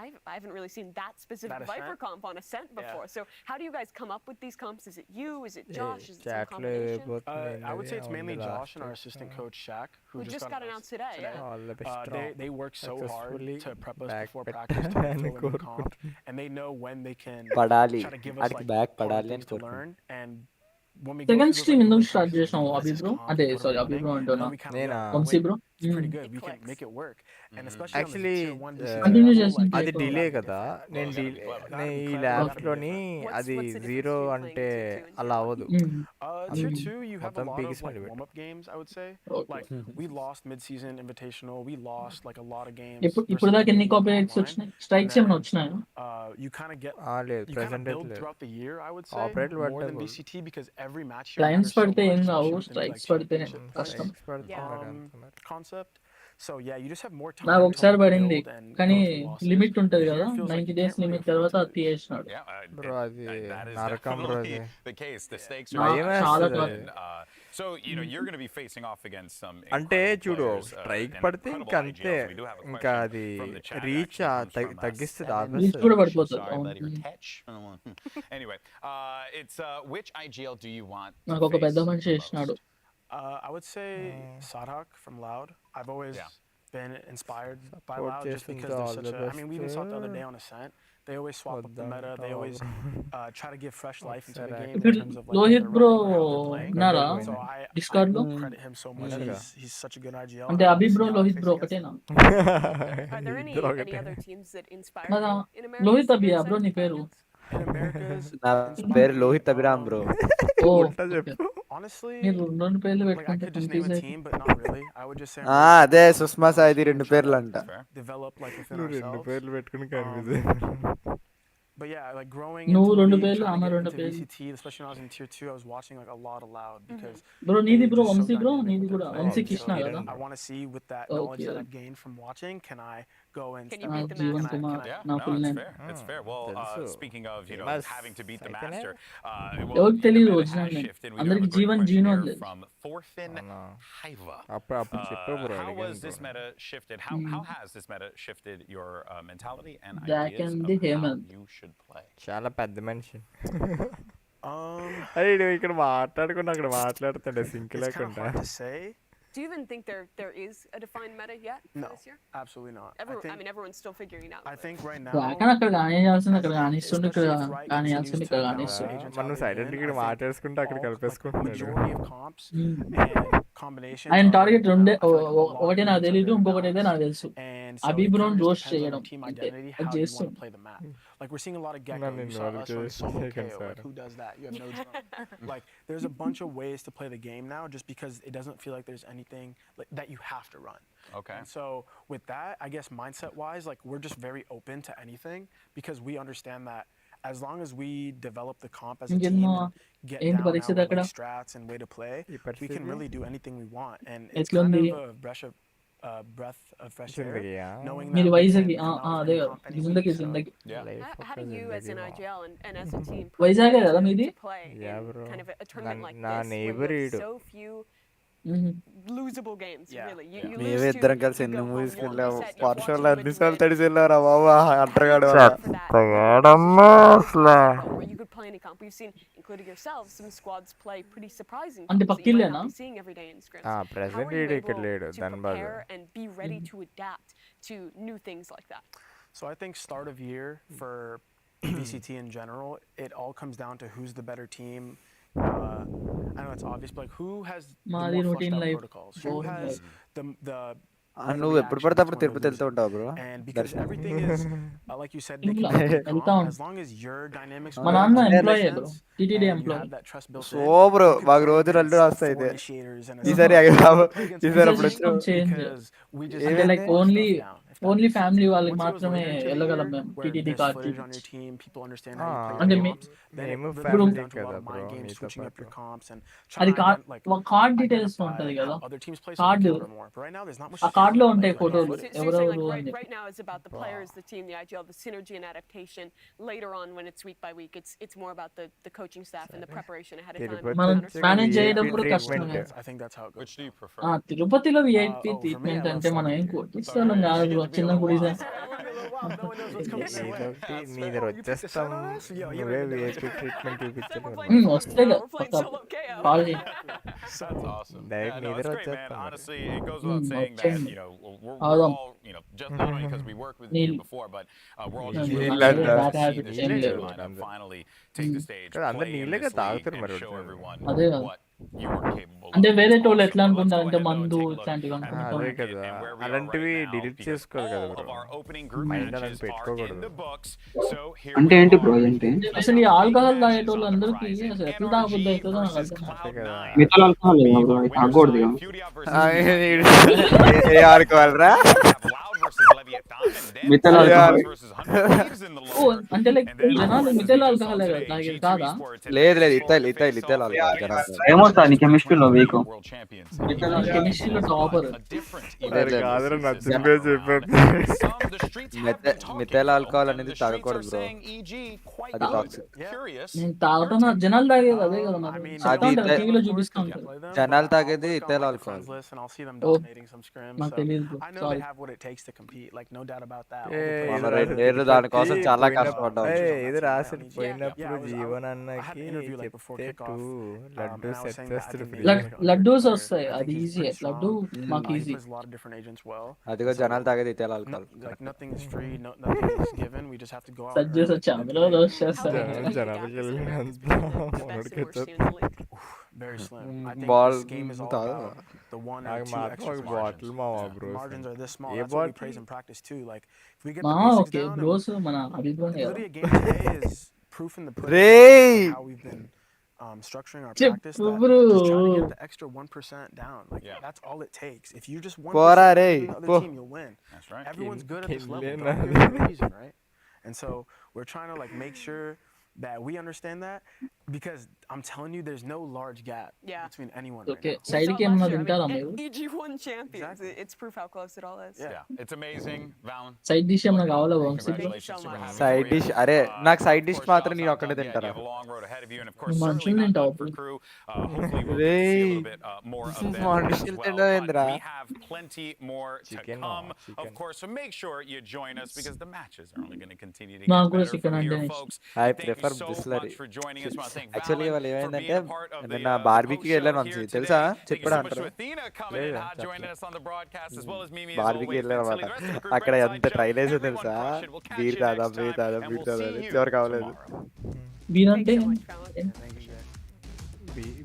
I haven't really seen that specific Viper comp on Ascent before. So how do you guys come up with these comps? Is it you? Is it Josh? Is it some combination? I would say it's mainly Josh and our assistant coach Shaq, who just got announced today. They work so hard to prep us before practice to fill in the comp, and they know when they can try to give us like things to learn. And second stream ఎందుకు start చేసినావు అభి bro? అంటే sorry అభి bro అంటున్నా, Vamsi bro. Actually అది delay కదా. నేను ఈ ల్యాబ్లోని అది 0 అంటే అలా అవ్వదు. Tier 2, you have a lot of like warm-up games, I would say. Like we lost mid-season invitational, we lost like a lot of games. ఇప్పుడు దాకా ఎన్ని కాపీరైట్స్ వచ్చినాయి? స్ట్రైక్స్ ఏమైనా వచ్చినాయా? You kind of get you kind of build throughout the year, I would say, more than VCT because every match here clients పడితే ఏం కావు, strikes పడితేనే కష్టం. Concept. So yeah, you just have more time. నాకు ఒకసారి పడింది, కానీ limit ఉంటది కదా, 90 days లిమిట్ తర్వాత అది తీసేసినాడు. బ్రో అది నరకం బ్రో. అది So you're going to be facing off against some. అంటే చూడు, స్ట్రైక్ పడితే ఇంకా అంతే, ఇంకా అది రీచ్ తగ్గిస్తుంది. రీచ్ కూడా పడిపోతుంది. Anyway, it's which IGL do you want? నాకు ఒక పెద్ద మనిషి చేసినాడు. I would say 𝙬𝙤𝙤𝙤 from Loud. I've always been inspired by Loud just because they're such a. I mean, we even saw it the other day on Ascent. They always swap up the meta. They always try to give fresh life into the game in terms of like Lohit bro nara So Discord lo credit him so much. He's such a good IGL. Ante Abhi bro Lohit bro okatena. Are there any other teams that inspire you in America? Lohit Abhi bro ni peru. In America's నా పేరు Lohit Abhiram bro. honestly, like I could just name a team, but not really. I would just say అదే సుష్మా సాయిది 2 పేర్లు అంట. develop like within ourselves. 2 పేర్లు పెట్టుకుని confuse. But yeah, like growing No, into రెండు the league, పేర్లు, trying to ఆమె get రెండు into పేర్లు. VCT, especially when I was in tier 2, I was watching like a lot of Loud because Bro నీది bro just so Vamshi bro dynamic నీది with కూడా their Vamshi play. Krishna So కదా. I want to see with that knowledge Okay. that I've gained from watching, can I go and Can you step beat up? the Jeevan master? Kumar Yeah, నా no, full it's name. fair. It's fair. Well, speaking of having to beat the Second master, ఎవరికి తెలియదు the meta original has name, shifted. We do have అందరికి a great Jeevan question జీనో here అని తెలుసు. from Thorfinn అప్పుడు చెప్పు bro. How was this meta shifted? How has this meta shifted your mentality and Jack ideas and of the how Hemant. you should play? చాలా పెద్ద మనిషి. Um, అయ్యో ఇక్కడ మాట్లాడుకున్నా అక్కడ మాట్లాడుతుండే సింక్ it's kind of లేకుండా. hard to say. Do you even think there is a defined meta yet for No, this year? absolutely not. I mean, everyone's still figuring it out. I think right now, రాకని అక్కడ కానియాల్సింది అక్కడ కానిస్తుండే, ఇక్కడ especially if Riot కానియాల్సింది ఇక్కడ continues to కానిస్తుంది. agents మనం how they silent win, ఇక్కడ I think మాట్లాడుకుంటే అక్కడ all, like, కలిపేసుకుంటున్నాడు. majority of comps and combinations ఆయన are target gonna రెండే, have, I feel like, a lot ఒకటి of నాకు units తెలీదు, are ఇంకొకటి అయితే balanced. నాకు తెలుసు. And so Abhi it బ్రోన్ kind of జోష్ just depends on చేయడం your team అంతే, identity, అది how you want చేస్తుంది. to play the map. Like we're seeing a lot of Gecko. None in You saw us Norway, run solo second KO. Like side. who does that? You have no drum. Like there's a bunch of ways to play the game now, just because it doesn't feel like there's anything like that you have to run. Okay. And so with that, I guess mindset-wise, like we're just very open to anything because we understand that as long as we develop the comp as a ఇంకేం team మా and get ఏంటి down పరిస్థితి our అక్కడ? like, strats and way to play, ఈ we can పరిస్థితి really do anything we want. And it's ఎట్లుంది? kind of a breath of fresh air, జిందగీయా? knowing మీరు that we Vizag can come out అదే with any comp any Zindagi week. So Zindagi Yeah. How do you, as an IGL and as a team, వైజాగే కదా మీది? to play Yeah, in bro. kind of a tournament like నా this, when neighbor there's ఈడు. so few losable games, Yeah. really. You lose మేమే two, ఇద్దరం కలిసి you ఎన్ని go home, మూవీస్కి you're వెళ్ళాము. upset, you're వర్షంలో watching అన్నిసార్లు Madrid తడిసి వెళ్ళారా బాబా అంటగాడు win వల్ల. for that. తగాడమ్మా అసలు. Where you could play any comp. We've seen, including yourselves, some squads play pretty surprising అంటే comps that you might పక్కిల్లేనా? not be seeing every day in scrims. ఆ How present are you ఈడు ఇక్కడ able లేడు to Dhanbad. prepare and be ready to adapt to new things like that? So I think start of year for VCT in general, it all comes down to who's the better team. I know it's obvious, but like who has the మాది more fleshed routine out life. protocols? Who Boring has life. the నువ్వు ఎప్పుడు పడితే అప్పుడు తిరుపతి వెళ్తూ ఉంటావు bro. And because everything is like you said, they ఇలా can be వెళ్తా calm ఉంటా. as long as your dynamics మా work నాన్న and employee bro, sense, TTD and you employee. have that trust built so in. Bro You can మాకు play రోజు రెండు against వస్తాయి four ఇదే. initiators and ఈసారి assassins. ఈసారి ఈసారి అప్పుడు system change Because we just అంటే have like to put only stuff down. If that only makes sense. Family వాళ్ళకి Once it goes మాత్రమే later into the వెళ్ళగలం year, మేము where TTD there's card footage on your చూపించి. team, people understand how you play అంటే your games, then it మేము really family comes down to a lot కదా of bro mind games, మీతో switching up పాటు. your comps and అది trying to like card details identify ఉంటది how కదా, other teams play so you card can counter more. But right now there's not much ఆ to card లో counter, ఉంటాయి like, right now ఫోటోలు footage. So you're saying ఎవరెవరు like అని చెప్పి. right now it's about the players, the team, the IGL, the synergy and adaptation. Later on when it's week by week, it's more about the coaching staff and the preparation ahead of time. మనం Counter manage strategy. చేయడం కూడా కష్టమే. I think that's how it goes. Which do you prefer? తిరుపతిలో VIP for me, I treatment love అంటే మనం ఏం Sunday. కొట్టిస్తాం కాదు, చిన్న Gudisa. No one knows what's coming your way. ఏదోటి నీ దగ్గర వచ్చేస్తాం, నువ్వే విఐపి ట్రీట్మెంట్ చూపించాలి. వస్తే కదా పక్కా కాల్ చేయి. That's awesome. డైరెక్ట్ నీ No, దగ్గర it's great, man. వచ్చేస్తాం. Honestly, it goes without saying that, వచ్చేయండి. you know, we're అవుదాం. all, you know, just not only because we worked with you నీళ్ళు before, but we're all నీళ్ళు just really నీళ్ళు excited bat to see habits this ఏం Redgear లేవు. lineup finally take the stage, కదా అందరు play in నీళ్ళగా this league, తాగుతారు and మరి show వాళ్ళు. everyone అదే కదా. what you are capable అంటే of. వేరే It's టోళ్ళు awesome. ఎట్లా But let's అనుకుంటారు go అంటే ahead, though, and మందు take a look ఇట్లాంటివి అదే అనుకుంటాం. కదా, and where we are అలాంటివి right now, డిలీట్ because చేసుకోరు కదా all bro. of our opening group mind matches అనేది are in పెట్టుకోకూడదు. the books. So here అంటే we ఏంటి బ్రో are. ఏంటి అసలు ఈ ఆల్కహాల్ తాగేటోళ్ళు అందరికీ అసలు ఎట్లా తాగబుద్ధి అవుతుందో నాకు అర్థం కాదు. అంతే కదా. మిగతా ఆల్కహాల్ లేదా బ్రో, ఇది తాగకూడదు ఇక. ఏ ఆడుకోవాలరా? మిగతా ఆల్కహాల్ ఓ అంటే లైక్ జనాలు మిథైల్ ఆల్కహాల్ తాగేది కాదా? లేదు లేదు ఇత్తాలి ఇత్తాలి ఇత్తాలి ఆడుకోవాలి జనాలు. ఏమవుతా నీ కెమిస్ట్రీలో వీక్? కెమిస్ట్రీలో టాపర్. కాదురా నచ్చిందే చెప్పారు. మిథైల్ ఆల్కహాల్ అనేది తాగకూడదు బ్రో, అది టాక్సిక్. నేను తాగుతున్నా, జనాలు తాగేది అదే కదా మరి. చెప్తా అది ఉంటారు టీవీలో చూపిస్తా ఉంటారు. జనాలు తాగేది ఇథైల్ ఆల్కహాల్. ఓ నాకు తెలియదు, I know sorry. they have what it takes to compete, like no doubt about that. మన నేను దానికోసం చాలా కష్టపడ్డాను. ఇది రాసి Yeah, పోయినప్పుడు I had జీవనన్నకి an interview like before చెప్తే kickoff, laddu and I was set saying that I చేస్తారు think free. we లడ్డూస్ వస్తాయి, I అది think he's easy. pretty laddu strong. మాకు He easy. plays a lot of different agents well. అదిగో జనాలు తాగేది ethyl alcohol. Like nothing is free, nothing is given. We just have to go out. Set చేసి వచ్చి అందులో roast చేస్తారు. జనాలకి వెళ్ళిన Very slim. I think Ball this game is all తాగు. about the one or నాకు two మాత్రం extra ఒక బాటిల్ margins. మావా bro. Margins are this small. A That's what we bottle? praise in practice too. Like if we get మా the basics okay down, bros మన అభిప్రాయం కదా. literally a game today is proof in the pudding Ray! of how we've been structuring our Chip, practice. That bro. just try to get the extra 1% down. Like that's all it takes. If you just 1% Pora, better Ray. than the other Po. team, you'll win. That's right. Everyone's good at this level. Kill Don't it. give them a reason, right? And so we're trying to like make sure that we understand that, because I'm telling you, there's no large gap between anyone right okay now. Side కి ఏమన్నా తింటారా మీరు? EG won champions. It's proof how close it all is. Yeah, it's amazing, Valen. Side dish ఏమన్నా కావాలా Vamshi? Congratulations. Super happy side for you. Dish అరే నాకు side dish మాత్రం నేను ఒక్కడే Yeah, you తింటారా? have a long road ahead of you, and of course, నువ్వు certainly మంచిగా not తింటావు done for అప్పుడు. crew. Hopefully, we'll get to see a little bit more of them మనుషులు as well. తినవేంద్రా? But we have plenty more to Chicken come, or chicken? of course. So make sure you join us because the matches are only going to continue to నాకు get కూడా better chicken from అంటే here, ఇష్టం. folks. I Thank prefer you so Bisleri. much for joining us. I want to thank actually Valen వాళ్ళు for ఏమైందంటే being a part of నిన్న the బార్బీకి post వెళ్ళాను show Vamsi here తెలుసా? today. Thank you చెప్పాడు so much అంటారు. to Athena coming in, joining us on the broadcast, as well as Mimi, as బార్బీకి always. వెళ్ళాను Silly, అనమాట. the rest of the group, అక్కడ Red ఎంత Side trial Show. వేసో Everyone తెలుసా? crush it. We'll catch beer you తాదాం next beer time, తాదాం and beer we'll తాదాం see you చివరి కావలేదు. tomorrow. Beer Thanks అంటే so much, Valen.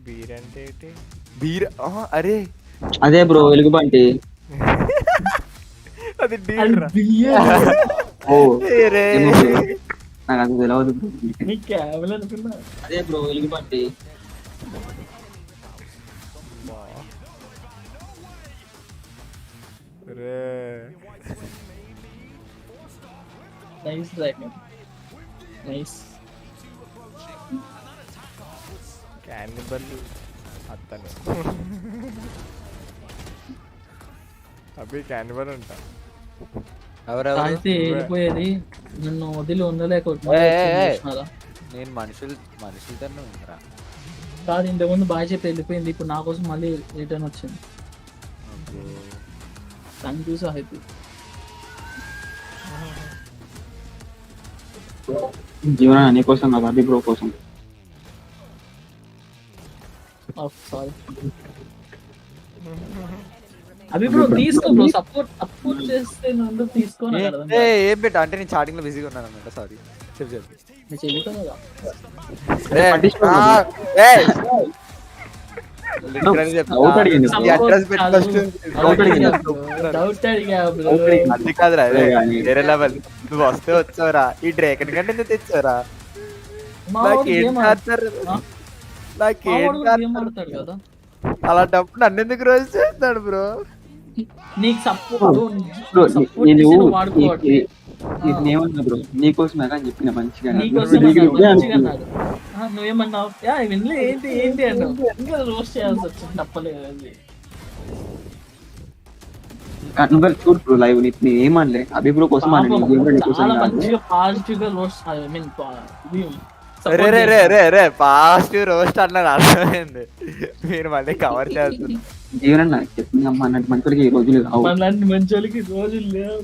Beer అంటే ఏంటి? Beer అరే అదే bro ఎలుగుబంటి. అది అది డీల్ రా. బియర్. ఓ రే ఏమో bro. నాకు అది తెలియదు bro. నీ క్యాబిల్ అనుకున్నా. అదే బ్రో ఎలుగుబంటి. రే నైస్ డ్రాగన్. నైస్. క్యానిబల్ అతను అవి క్యానిబల్ అంట. ఎవరెవరు? కాంతి వెళ్ళిపోయేది నన్ను వదిలి ఏయ్. నేను మనుషులతోనే ఉందిరా. కాదు ఇంతకుముందు బాగా చెప్పి వెళ్ళిపోయింది, ఇప్పుడు నా కోసం మళ్ళీ రిటర్న్ వచ్చింది. Thank you Sahith. జీవన నీకోసం కాదు, అభి బ్రో కోసం. సారీ అభి బ్రో తీసుకో బ్రో, సపోర్ట్ చేస్తే నన్ను తీసుకోను. ఏం పెట్టా అంటే నేను స్టార్టింగ్ లో బిజీగా ఉన్నాను అనమాట. సారీ చెప్పు. నేను చెల్లితో కదా. లిటరల్లీ డౌట్ అడిగింది చెప్తా ఈ అడ్రస్ పెట్టి ఫస్ట్ డౌట్ అడిగింది డౌట్ అడిగా బ్రో. అది కాదురా అదే వేరే లెవెల్. నువ్వు వస్తే వచ్చావురా ఈ డ్రేకన్ కంటే ఎందుకు తెచ్చావురా? నాకేం ఆడతారు నాకేం ఆడతాడు కదా అలాంటప్పుడు నన్ను ఎందుకు రోజు చేస్తాడు బ్రో? నీకు సపోర్ట్ వాడుకోవాలి. ఏమన్నా బ్రో నీకోసమే అని చెప్పిన మంచిగా నువ్వేమన్నావు వినలే ఏంటి ఏంటి అన్నావు. ఇంకా రోస్ట్ చేయాల్సి వచ్చింది తప్పలేదు. అది నువ్వు చూడు బ్రో లైవ్ నీ ఏమనలే అభి బ్రో కోసం చాలా మంచిగా పాజిటివ్ గా roast I mean ray ray ray ray positive roast అన్నది అర్థమైంది. మీరు మళ్ళీ కవర్ చేస్తున్నారు. జీవన చెప్పింది అమ్మ అన్నట్టు మంచి ఈ రోజులు అలాంటి మంచి వాళ్ళకి రోజులు లేవు.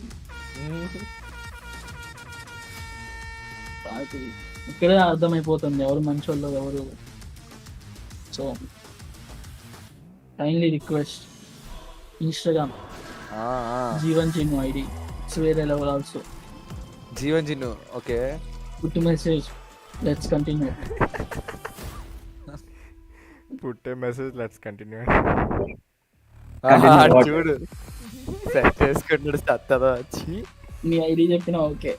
ఇక్కడే అర్థమైపోతుంది ఎవరు మంచి వాళ్ళు ఎవరు. So kindly request Instagram Jeevan Jinnu ID it's వేరే level also. Jeevan Jinnu okay put message let's continue. పుట్టే మెసేజ్ లెట్స్ కంటిన్యూ చూడు సెట్ చేసుకుంటాడు సత్తదా వచ్చి నీ ఐడి చెప్పినా ఓకే.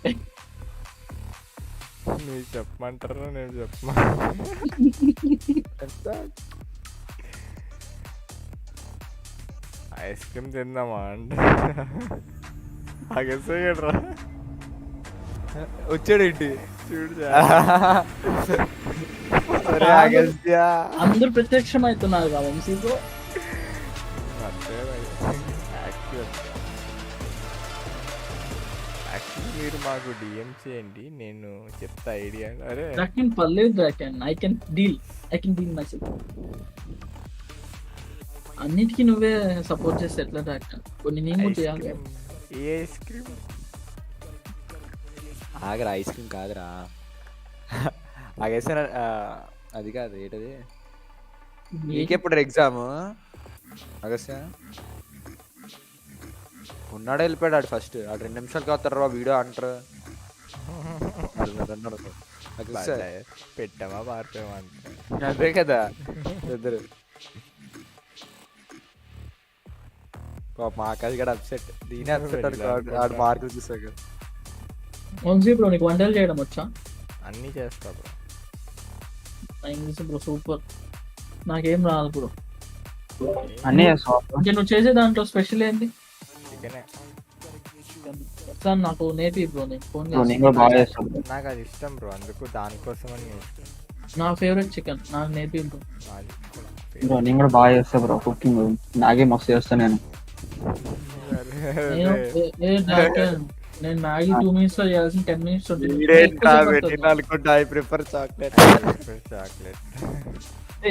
మీరు చెప్పమంటారా నేను చెప్పమా? ఐస్ క్రీమ్ తిందామా అంటే ఆగేసేయడ్రా వచ్చాడు ఏంటి చూడు. అందరూ ప్రత్యక్షం అవుతున్నారు కదా వంశీతో. మీరు మాకు డిఎం చేయండి నేను చెప్తా ఐడియా. అరే పర్లేదు I can deal my self. అన్నిటికీ నువ్వే సపోర్ట్ చేస్తే ఎట్లా డాక్టర్? కొన్ని నేను చేయాలి. ఏ ఐస్ క్రీమ్ ఆగరా ఐస్ క్రీమ్ కాదురా ఆగేసా అది కాదు ఏంటది నీకెప్పుడు ఎగ్జామ్ ఆగస్టా ఉన్నాడు వెళ్ళిపోయాడు ఫస్ట్ ఆడు 2 నిమిషాలకి వస్తారా వీడియో అంటారు. పెట్టామా పారిపోయామా అదే కదా ఇద్దరు మా ఆకాశ్ గడ అప్సెట్ దీని అప్సెట్ ఆడు మార్కులు చూసాక. వంశీ బ్రో నీకు వంటలు చేయడం వచ్చా? అన్నీ చేస్తా బ్రో. English bro super. నాకేం రాదు బ్రో. అన్నీ అంటే నువ్వు చేసే దాంట్లో స్పెషల్ ఏంటి? చికెనే. సార్ నాకు నేర్పి బ్రో. నేను ఫోన్ నాకు అది ఇష్టం బ్రో అందుకు దానికోసం అని నా ఫేవరెట్ చికెన్ నాకు నేర్పి బ్రో. బ్రో నేను కూడా బాగా చేస్తా బ్రో కుకింగ్. నాకే మస్తు చేస్తా నేను. నేను మ్యాగీ 2 minutes లో చేయాల్సిన 10 minutes ఉంటుంది.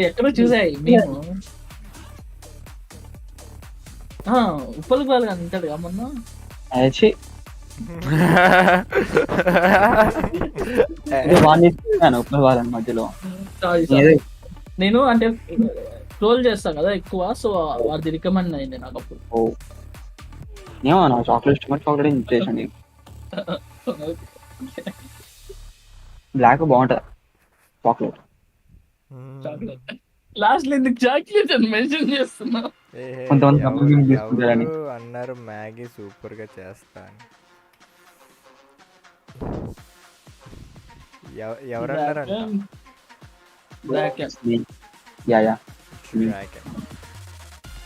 ఎక్కడో చూసాయి మేము ఉప్పల్ బాల్ అంటాడు మొన్న. మధ్యలో నేను అంటే ట్రోల్ చేస్తాను కదా ఎక్కువ. సో అది రికమెండ్ అయింది నాకు అప్పుడు. చాక్లెట్ చాక్లెట్ చేసండి. బ్లాక్ బాగుంటది చాక్లెట్. లాస్ట్ లో ఎందుకు చాక్లెట్ అని మెన్షన్ చేస్తున్నా? అన్నారు మ్యాగీ సూపర్ గా చేస్తాను. ఎవరన్నారంట?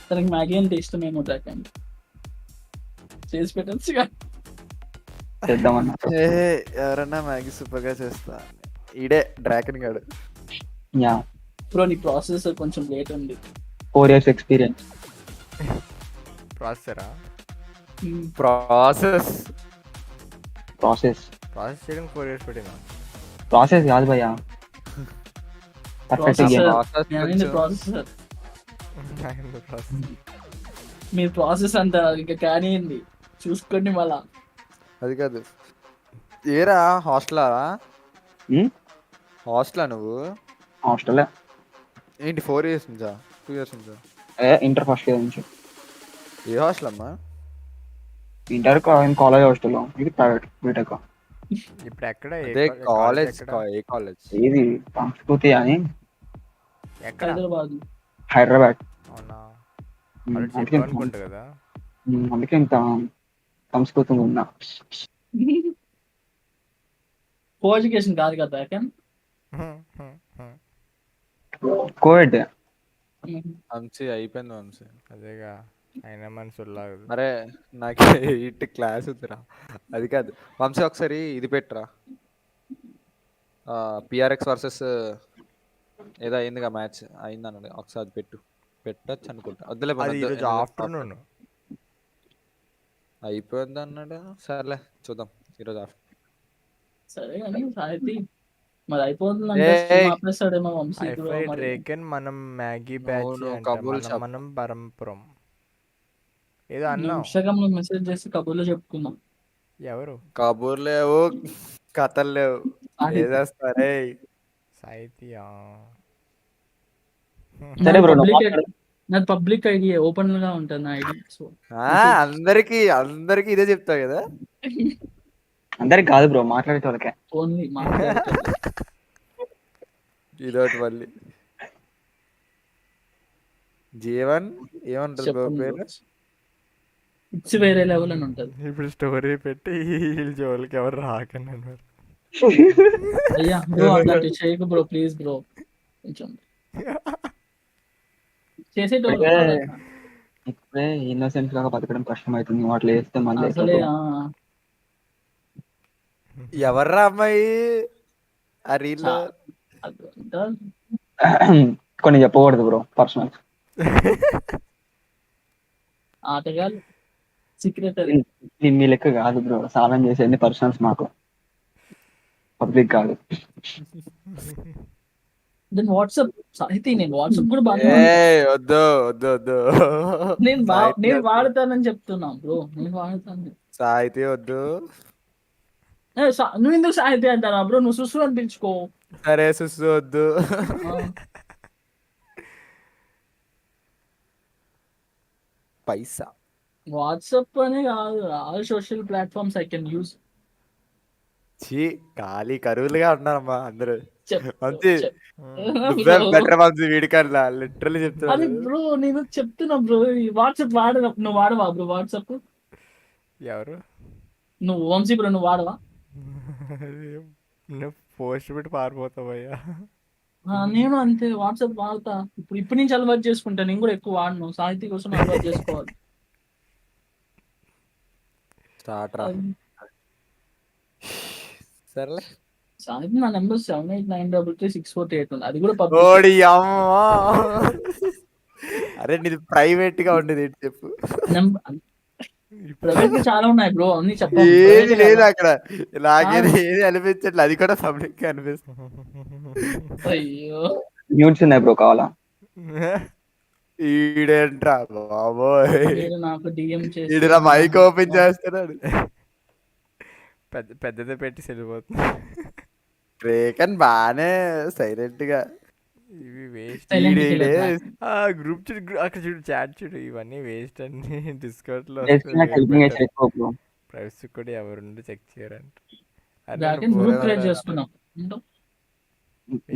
తనకి మ్యాగీ అంటే ఇష్టమేమో డ్రాగన్ చేసి పెట్టచ్చు. ఎవరన్నా మ్యాగీ సూపర్ గా చేస్తా ఈడే డ్రాగన్ గాడు. బ్రో నీ ప్రాసెస్ కొంచెం లేట్ ఉంది. 4 years ఎక్స్పీరియన్స్. ప్రాసెస్ చేయడం 4 years పట్టిందా? ప్రాసెస్ కాదు భయ్యా. మీ ప్రాసెస్ అంటారు ఇంకా కానీ చూసుకోండి మళ్ళా. అది కాదు ఏరా హాస్టలా నువ్వు? హాస్టల్ ఏంటి 4 years నుంచా 2 years నుంచా? ఇంటర్ ఫస్ట్ ఇయర్ నుంచి. ఏ హాస్టల్ అమ్మా? Inter college hostel. ఇది ప్రైవేట్ బీటెక్. ఇప్పుడు ఎక్కడ? అదే కాలేజ్. ఏ కాలేజ్? ఇది సంస్కృతి అని. ఎక్కడ? హైదరాబాద్. అవునా? అందుకే అనుకుంటా కదా, అందుకే ఇంత సంస్కృతంగా ఉన్నా. కో ఎడ్యుకేషన్ కాదు కదా కోవిడ్ వంశీ అయిపోయింది వంశీ. అదేగా అయినా మనసులాగా. అరే నాకు ఇటు క్లాస్ ఉందిరా. అది కాదు వంశీ, ఒకసారి ఇది పెట్టురా, పిఆర్ఎక్స్ వర్సెస్ ఏదో అయిందిగా మ్యాచ్ అయింది అన్నాడు, ఒకసారి అది పెట్టచ్చు అనుకుంటా. వద్దులే ఆఫ్టర్నూన్ అయిపోయింది అన్నాడు. సర్లే చూద్దాం ఈరోజు ఆఫ్టర్. సరే కానీ సాహితీ మరి అయిపోతుందంటే ఆపేస్తాడేమో వంశీ. మనం మ్యాగీ బ్యాచ్ మనం పరంపురం ఏదో అన్నా. ఇన్స్టాగ్రామ్ లో మెసేజ్ చేసి కబుర్లో చెప్పుకుందాం. ఎవరు కబుర్లు లేవు, కథలు లేవు, ఏదేస్తారే సాహితీయా. సరే బ్రో, నాకు పబ్లిక్ ఐడి ఓపెన్ గా ఉంటుంది నా ఐడి. సో అందరికి ఇదే చెప్తావు కదా. అందరికి కాదు బ్రో, మాట్లాడే వాళ్ళకే ఓన్లీ ఇదోటి మళ్ళీ జీవన్ ఏమంటారు బ్రో పేరు, ఇట్స్ వేరే లెవెల్ అని ఉంటుంది. ఇప్పుడు స్టోరీ పెట్టి వీళ్ళ జోలికి ఎవరు రాకండి అన్నారు. అయ్యా బ్రో అట్లాంటి చేయకు బ్రో, ప్లీజ్ బ్రో. కొంచెం ఇప్పుడే ఇన్నోసెంట్ గా బతకడం కష్టం అవుతుంది, వాటిలో వేస్తే మళ్ళీ ఎవర్రా అమ్మాయి ఆ రీల్ కొన్ని చెప్పకూడదు బ్రో, పర్సనల్. ఆటగాళ్ళు సీక్రెటరీ మీ లెక్క కాదు బ్రో, సాధన చేసేది పర్సనల్స్ మాకు, పబ్లిక్ కాదు. దెన్ వాట్సాప్ సాహితీ, నేను వాట్సాప్ కూడా బాగా వద్దు నేను వాడతానని చెప్తున్నా బ్రో, నేను వాడతాను. సాహితీ వద్దు, నువ్వు ఎందుకు సాహితీ అంటారా బ్రో, నువ్వు సుసు అని పిలుచుకో. సరే సుసు వద్దు. పైసా వాట్సాప్ అనే కాదు, all social platforms I can use. ఖాళీ కరువులుగా ఉన్నారమ్మా అందరూ. వీడికల్లా లిటరల్లీ చెప్తున్నా బ్రో, నేను చెప్తున్నా బ్రో, వాట్సాప్ నువ్వు వాడవా బ్రో వాట్సాప్? ఎవరు? నువ్వు వంశీ బ్రో, నువ్వు వాడవా? నువ్వు పోస్ట్ పెట్టి పారిపోతావయ్యా. నేను అంతే, వాట్సాప్ వాడతా. ఇప్పుడు నుంచి అలవాటు చేసుకుంటా, నేను కూడా ఎక్కువ వాడను, సాహితీ కోసం అలవాటు చేసుకోవాలి. సర్లే సాహితీ నా నెంబర్ 78933648 ఉంది, అది కూడా అరే నీది ప్రైవేట్ గా ఉండేది ఏంటి చెప్పు. ప్రైవేట్ గా చాలా ఉన్నాయి బ్రో, అన్ని ఏది లేదు అక్కడ, నాకేది ఏది అనిపించట్లేదు, అది కూడా పబ్లిక్ గా అనిపిస్తుంది. అయ్యో న్యూస్ ఉన్నాయి బ్రో, కావాలా? ఈడేంట్రా బాబోయ్, నాకు డిఎం చేసి ఈడ మైక్ ఓపెన్ చేస్తున్నాడు. పెద్దది పెట్టి వెళ్ళిపోతుంది. రేకన్ బానే సైలెంట్ గా. ఇవి వేస్ట్. గ్రూప్ అక్కడ చూడు, చాట్ చూడు, ఇవన్నీ వేస్ట్ అన్ని. డిస్కౌంట్ లో ప్రైవసీ కూడా ఎవరుండి చెక్ చేయరంట.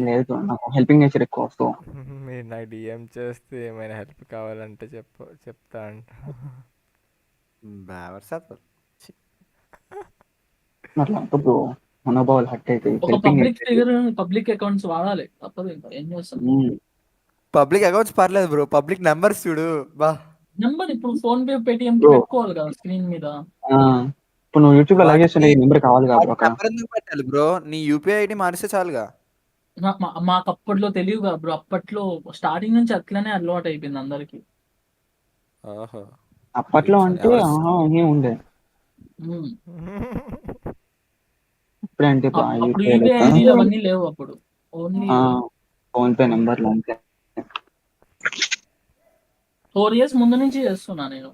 మీరు నాకు డిఎం చేస్తే ఏమైనా హెల్ప్ కావాలంటే చెప్తా అంట. మనోభావాలు హట్ అయితే పబ్లిక్ అకౌంట్స్ వాడాలి, తప్పదు. ఇంకా ఏం చేస్తాం, పబ్లిక్ అకౌంట్స్ పర్లేదు బ్రో, పబ్లిక్ నెంబర్స్ చూడు బా. నెంబర్ ఇప్పుడు ఫోన్ పే పేటిఎం పెట్టుకోవాలి కదా స్క్రీన్ మీద. ఇప్పుడు నువ్వు యూట్యూబ్ లో లాగ్ చేస్తే నెంబర్ కావాలి కదా బ్రో. నెంబర్ ఎందుకు పెట్టాలి బ్రో, నీ యూపీఐ ఐడి మారిస్తే చాలుగా. మాకు అప్పట్లో తెలియదు కదా బ్రో, అప్పట్లో స్టార్టింగ్ నుంచి అట్లనే అలవాటు అయిపోయింది అందరికి. అప్పట్లో అంటే ఉండే, ఇప్పుడంటే అవన్నీ లేవు అప్పుడు, ఓన్లీ ఫోన్ పే నెంబర్లు అంతే. 4 years ముందు నుంచి చేస్తున్నా నేను.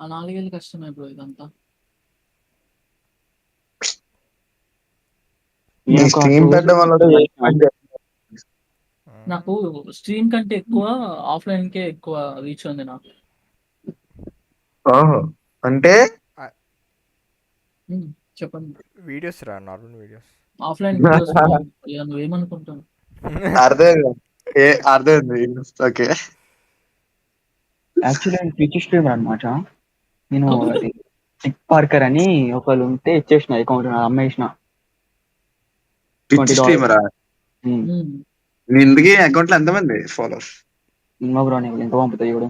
4 ఏళ్ళు కష్టమే బ్రో ఇదంతా. నాకు స్ట్రీమ్ కంటే ఎక్కువ ఆఫ్లైన్ కే ఎక్కువ రీచ్ ఉంది నాకు. అంటే చెప్పండి. వీడియోస్ రా, నార్మల్ వీడియోస్. ఆఫ్లైన్ వీడియోస్ బాగుంటాయి. నువ్వేమనుకుంటావు? అర్థమైంది. ఓకే. యాక్చువల్లీ నేను ట్విచ్ స్ట్రీమర్ అనమాట. నేను అది టిక్ పార్కర్ అని ఒకళ్ళు ఉంటే ఇచ్చేసిన అకౌంట్ అమ్మేసిన. ట్విచ్ స్ట్రీమరా? ఇందుకే అకౌంట్ లో ఎంతమంది ఫాలోవర్స్? బ్రో నీకు ఎంత పంపుతాయి ఇప్పుడు?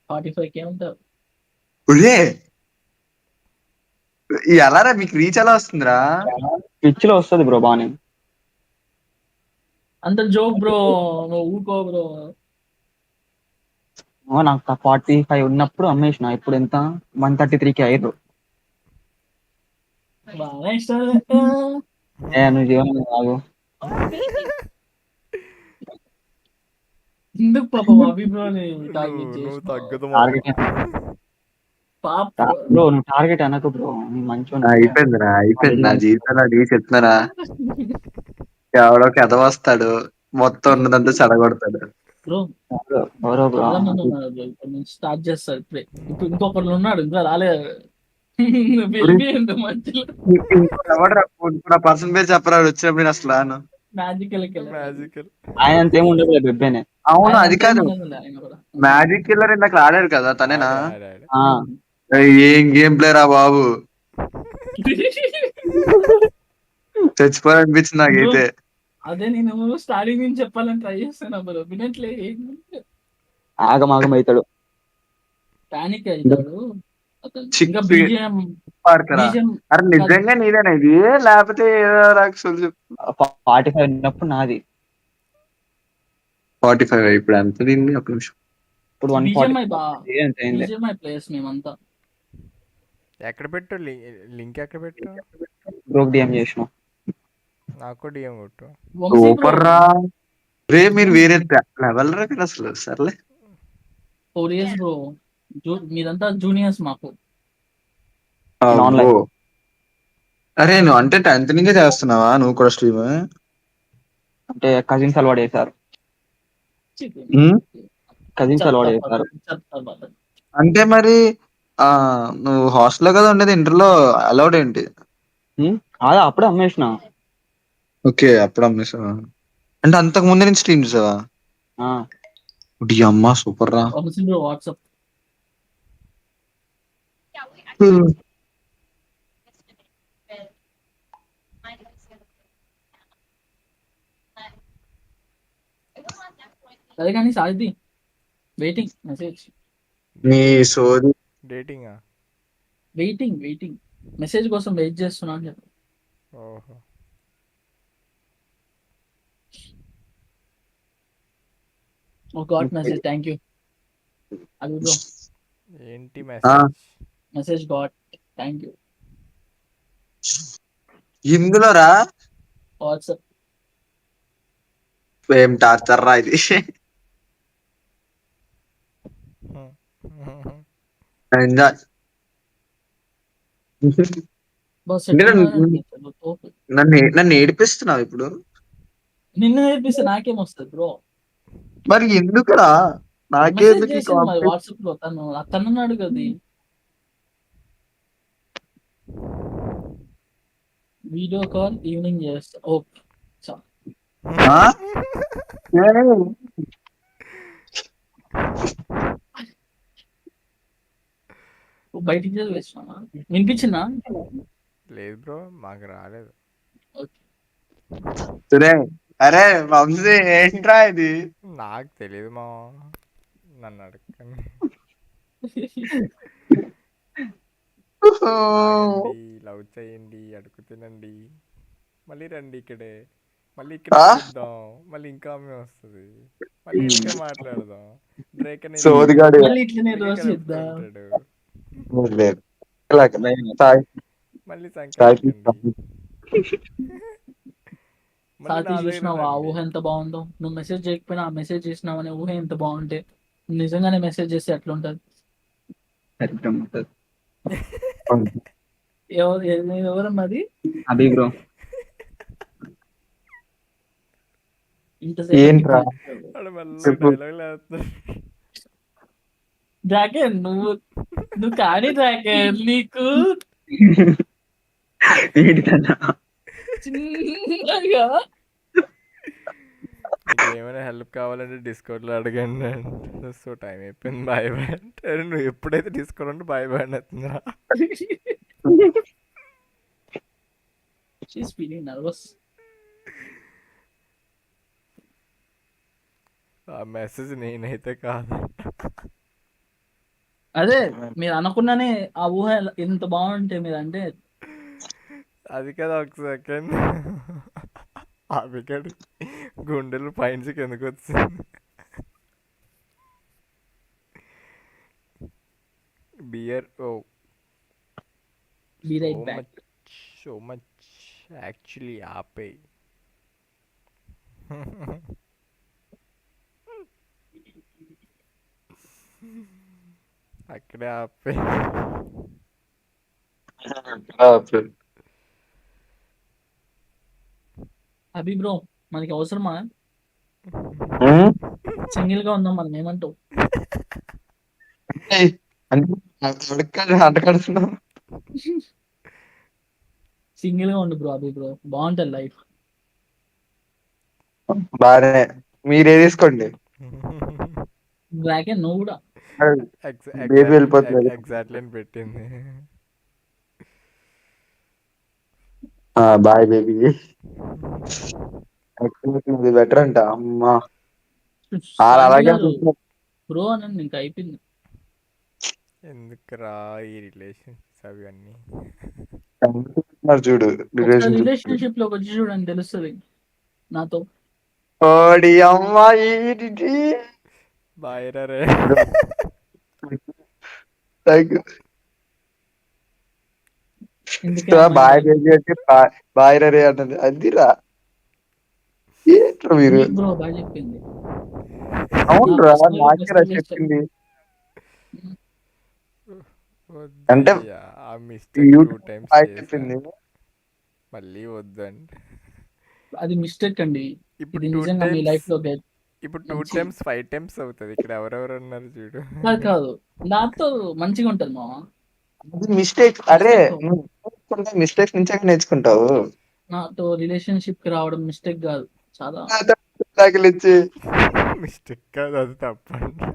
45K ఉంటారు. ఎలారా మీకు రీచ్ ఎలా వస్తుందిరా? ట్విచ్ లో వస్తుంది బ్రో బానే. అంత జోక్ బ్రో, నువ్వు ఊకో బ్రో. నాకు 45 ఉన్నప్పుడు అమ్మేసిన. ఇప్పుడు ఎంత 133K అయ్యారు. బాగా ఇష్టం. నువ్వు జీవనం కాదు. ఎందుకు పాపం అభిప్రాయాన్ని బ్రో నువ్వు టార్గెట్ అనకు బ్రో. మంచిగా అయిపోయిందిరా, అయిపోయింది. నా జీవితంలో అడిగి చెప్తున్నారా, ఎవడో కథ వస్తాడు మొత్తం ఉన్నదంతా చెడగొడతాడు. స్టార్ట్ చేస్తాడు ఇప్పుడే. ఇప్పుడు ఇంకొకళ్ళు ఉన్నాడు, ఇంకా రాలేదు. ఎవడరా పర్సన్ పేరు చెప్పరా వచ్చినప్పుడు అసలు మ్యాజికల్ ఆయన అంతేం ఉండదు బెబ్బేనే. అవును అది కాదు, మ్యాజిక్ కిల్లర్ ఇందాక ఆడాడు కదా తనేనా? ఏం గేమ్ ప్లేరా బాబు, చచ్చిపోవాలనిపించింది నాకైతే. అదే నేను స్టార్టింగ్ నుంచి చెప్పాలని ట్రై చేస్తాను బ్రో, వినట్లే. ఆగమాగం అవుతాడు, పానిక్ అవుతాడు. అరే నిజంగా నీదేనా ఇది లేకపోతే ఏదో నాకు 45 ఉన్నప్పుడు నాది. 45 ఇప్పుడు ఎంత దీన్ని? ఒక నిమిషం. ఇప్పుడు 140 ప్లేస్ మేమంతా. ఎక్కడ పెట్టు లింక్, ఎక్కడ పెట్టు? బ్రోక్ డిఎం చేసిన. నాకు డిఎం కొట్టు. సూపర్ రా రే, మీరు వేరే లెవెల్ రా మీరు అసలు. సర్లే 4 years బ్రో, మీరంతా జూనియర్స్ మాకు. అరే నువ్వు అంటే 10th నుంచే చేస్తున్నావా నువ్వు కూడా స్ట్రీమ్? అంటే కజిన్స్ అలవాటు చేశారు. కజిన్స్ అలవాటు చేశారు. అంటే మరి నువ్వు హాస్టల్లో కదా ఉండేది, ఇంటర్లో అలౌడ్ ఏంటి? అప్పుడే అమ్మేసిన. ఓకే అప్పుడు అమ్మేసావా? అంటే అంతకు ముందు నుంచి స్ట్రీమ్ చేసావా? అమ్మా సూపర్ రా. వాట్సాప్ అదే కానీ సాధిది వెయిటింగ్ మెసేజ్. నీ సోది డేటింగ్ వెయిటింగ్ మెసేజ్ కోసం వెయిట్ చేస్తున్నా అని చెప్పి. ఓహో గాట్ మెసేజ్, థ్యాంక్ యూ. అది బ్రో ఏంటి మెసేజ్ గాట్, థ్యాంక్ యూ. ఇందులో రా వాట్సాప్. ఏం టార్చర్ రా ఇది. ఎంజాయ్. నన్ను ఏడిపిస్తున్నావు ఇప్పుడు. నిన్ను నేర్పిస్తే నాకేం వస్తుంది బ్రో? మరి ఎందుకురా నాకేందుకు? వాట్సాప్ లో తను అన్నాడు కదా, వీడియో కాల్ ఈవినింగ్ చేస్తా. ఓకే బయటికి వేస్తున్నా. వినిపించిందా? లేదు బ్రో మాకు రాలేదు. అరే వంశీ ఏంట్రా ఇది? నాకు తెలియదు మా, నన్ను అడగండి. లవ్ చేయండి, అడుగు తినండి, మళ్ళీ రండి ఇక్కడే, మళ్ళీ ఇక్కడ చూద్దాం, మళ్ళీ ఇంకా ఆమె వస్తుంది, మళ్ళీ ఇంకా మాట్లాడదాం. డ్రేక్ అనేది మళ్ళీ సంక్రాంతి. చూసినావా ఊహ ఎంత బాగుందో? నువ్వు మెసేజ్ చేయకపోయినా ఆ మెసేజ్ చేసినావనే ఊహ ఎంత బాగుంటే, నిజంగానే మెసేజ్ చేస్తే ఎట్లుంటది? ఎవరన్నది? అభి బ్రో. డ్రాగన్ నువ్వు కానీ డ్రాగన్ నీకు చిన్నగా మీకు ఏమైనా హెల్ప్ కావాలంటే డిస్కౌంట్లో అడగండి అంటే సో టైం అయిపోయింది బాయ్ బాయ్ అంటే నువ్వు ఎప్పుడైతే డిస్కౌంట్ అంటే బాయ్ బాయ్ అని వస్తుందా షీస్ ఫీలింగ్ నర్వస్. ఆ మెసేజ్ నేనైతే కాదు. అదే మీరు అనుకున్నానే ఆ ఊహ ఎంత బాగుంటే మీరు అంటే అది కదా ఒక సెకండ్ అవికడి గుండెలు పైనుంచి ఎందుకు వచ్చింది. బియర్ ఓ సో మచ్ యాక్చువల్లీ ఆపే అక్కడే ఆపే అభి బ్రో మనకి అవసరమా సింగిల్ గా ఉందాం మనం ఏమంటావు? సింగిల్ గా ఉండు బ్రో అభి బ్రో బాగుంటది లైఫ్. బానే మీరే తీసుకోండి. బ్లాక్ అండ్ నువ్వు కూడా బేబీ వెళ్ళిపోతుంది. ఎగ్జాక్ట్లీ అని పెట్టింది. Bye baby. బెటర్ అంట అమ్మా అలాగే బ్రో అని ఇంకా అయిపోయింది. ఎందుకురా ఈ రిలేషన్స్ అవి అన్నీ చూడు రిలేషన్షిప్ లోకి వచ్చి చూడని తెలుస్తుంది నాతో. ఓడి అమ్మాయి బాయ్ రే బాయ్ బేబీ అంటే బాయ్ రే అన్నది అదిరా మీరు. బ్రో బాయ్ చెప్పింది. అవునరా నాకే రా చెప్పింది. అంటే ఆ మిస్టేక్ 2 times చెప్పింది మళ్ళీ వద్దండి. అది మిస్టేక్ అండి. ఇప్పుడు నిజంగా మీ లైఫ్ లో ఇప్పుడు 2 times 5 times అవుతుంది. ఇక్కడ ఎవరెవరు ఉన్నారు చూడు. కాదు నాతో మంచిగా ఉంటది మామ. అది మిస్టేక్. అరే నువ్వు మిస్టేక్స్ నుంచే నేర్చుకుంటావు. నాతో రిలేషన్షిప్ కి రావడం మిస్టేక్ కాదు. చాలా మిస్టేక్ కాదు అది తప్పండి.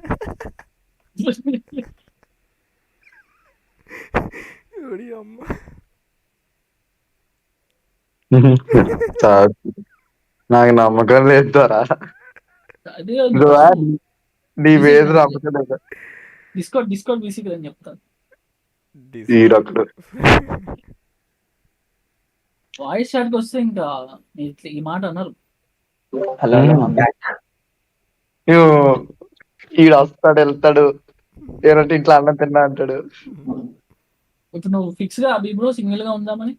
అమ్మ నాకు నమ్మకం లేదురా. నీ వేరు నమ్మకం లేదు. డిస్కౌంట్ బీసీకి అని చెప్తాను. వాయిస్ చాట్కి వస్తే ఇంకా ఈ మాట అన్నారు. ఈడు వస్తాడు వెళ్తాడు ఏమంటే ఇంట్లో అన్నం తిన్నా అంటాడు. ఇప్పుడు నువ్వు ఫిక్స్ గా అభి బ్రో సింగిల్ గా ఉందామని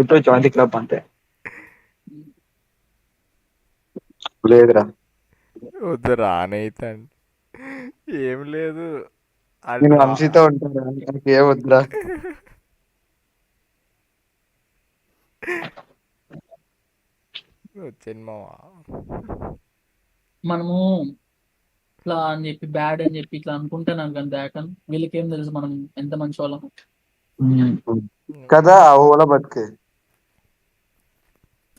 ఇప్పుడు జాయిన్ ది క్లబ్ అంతే. లేదురా వద్దు రానైతాను ఏం లేదు. నేను వంశీతో ఉంటాను నాకు ఏం వద్దురా. మనము ఇట్లా అని చెప్పి బ్యాడ్ అని చెప్పి ఇట్లా అనుకుంటున్నాం కానీ దాకన్ వీళ్ళకి ఏం తెలుసు మనం ఎంత మంచి వాళ్ళం కదా. ఓలా బతికే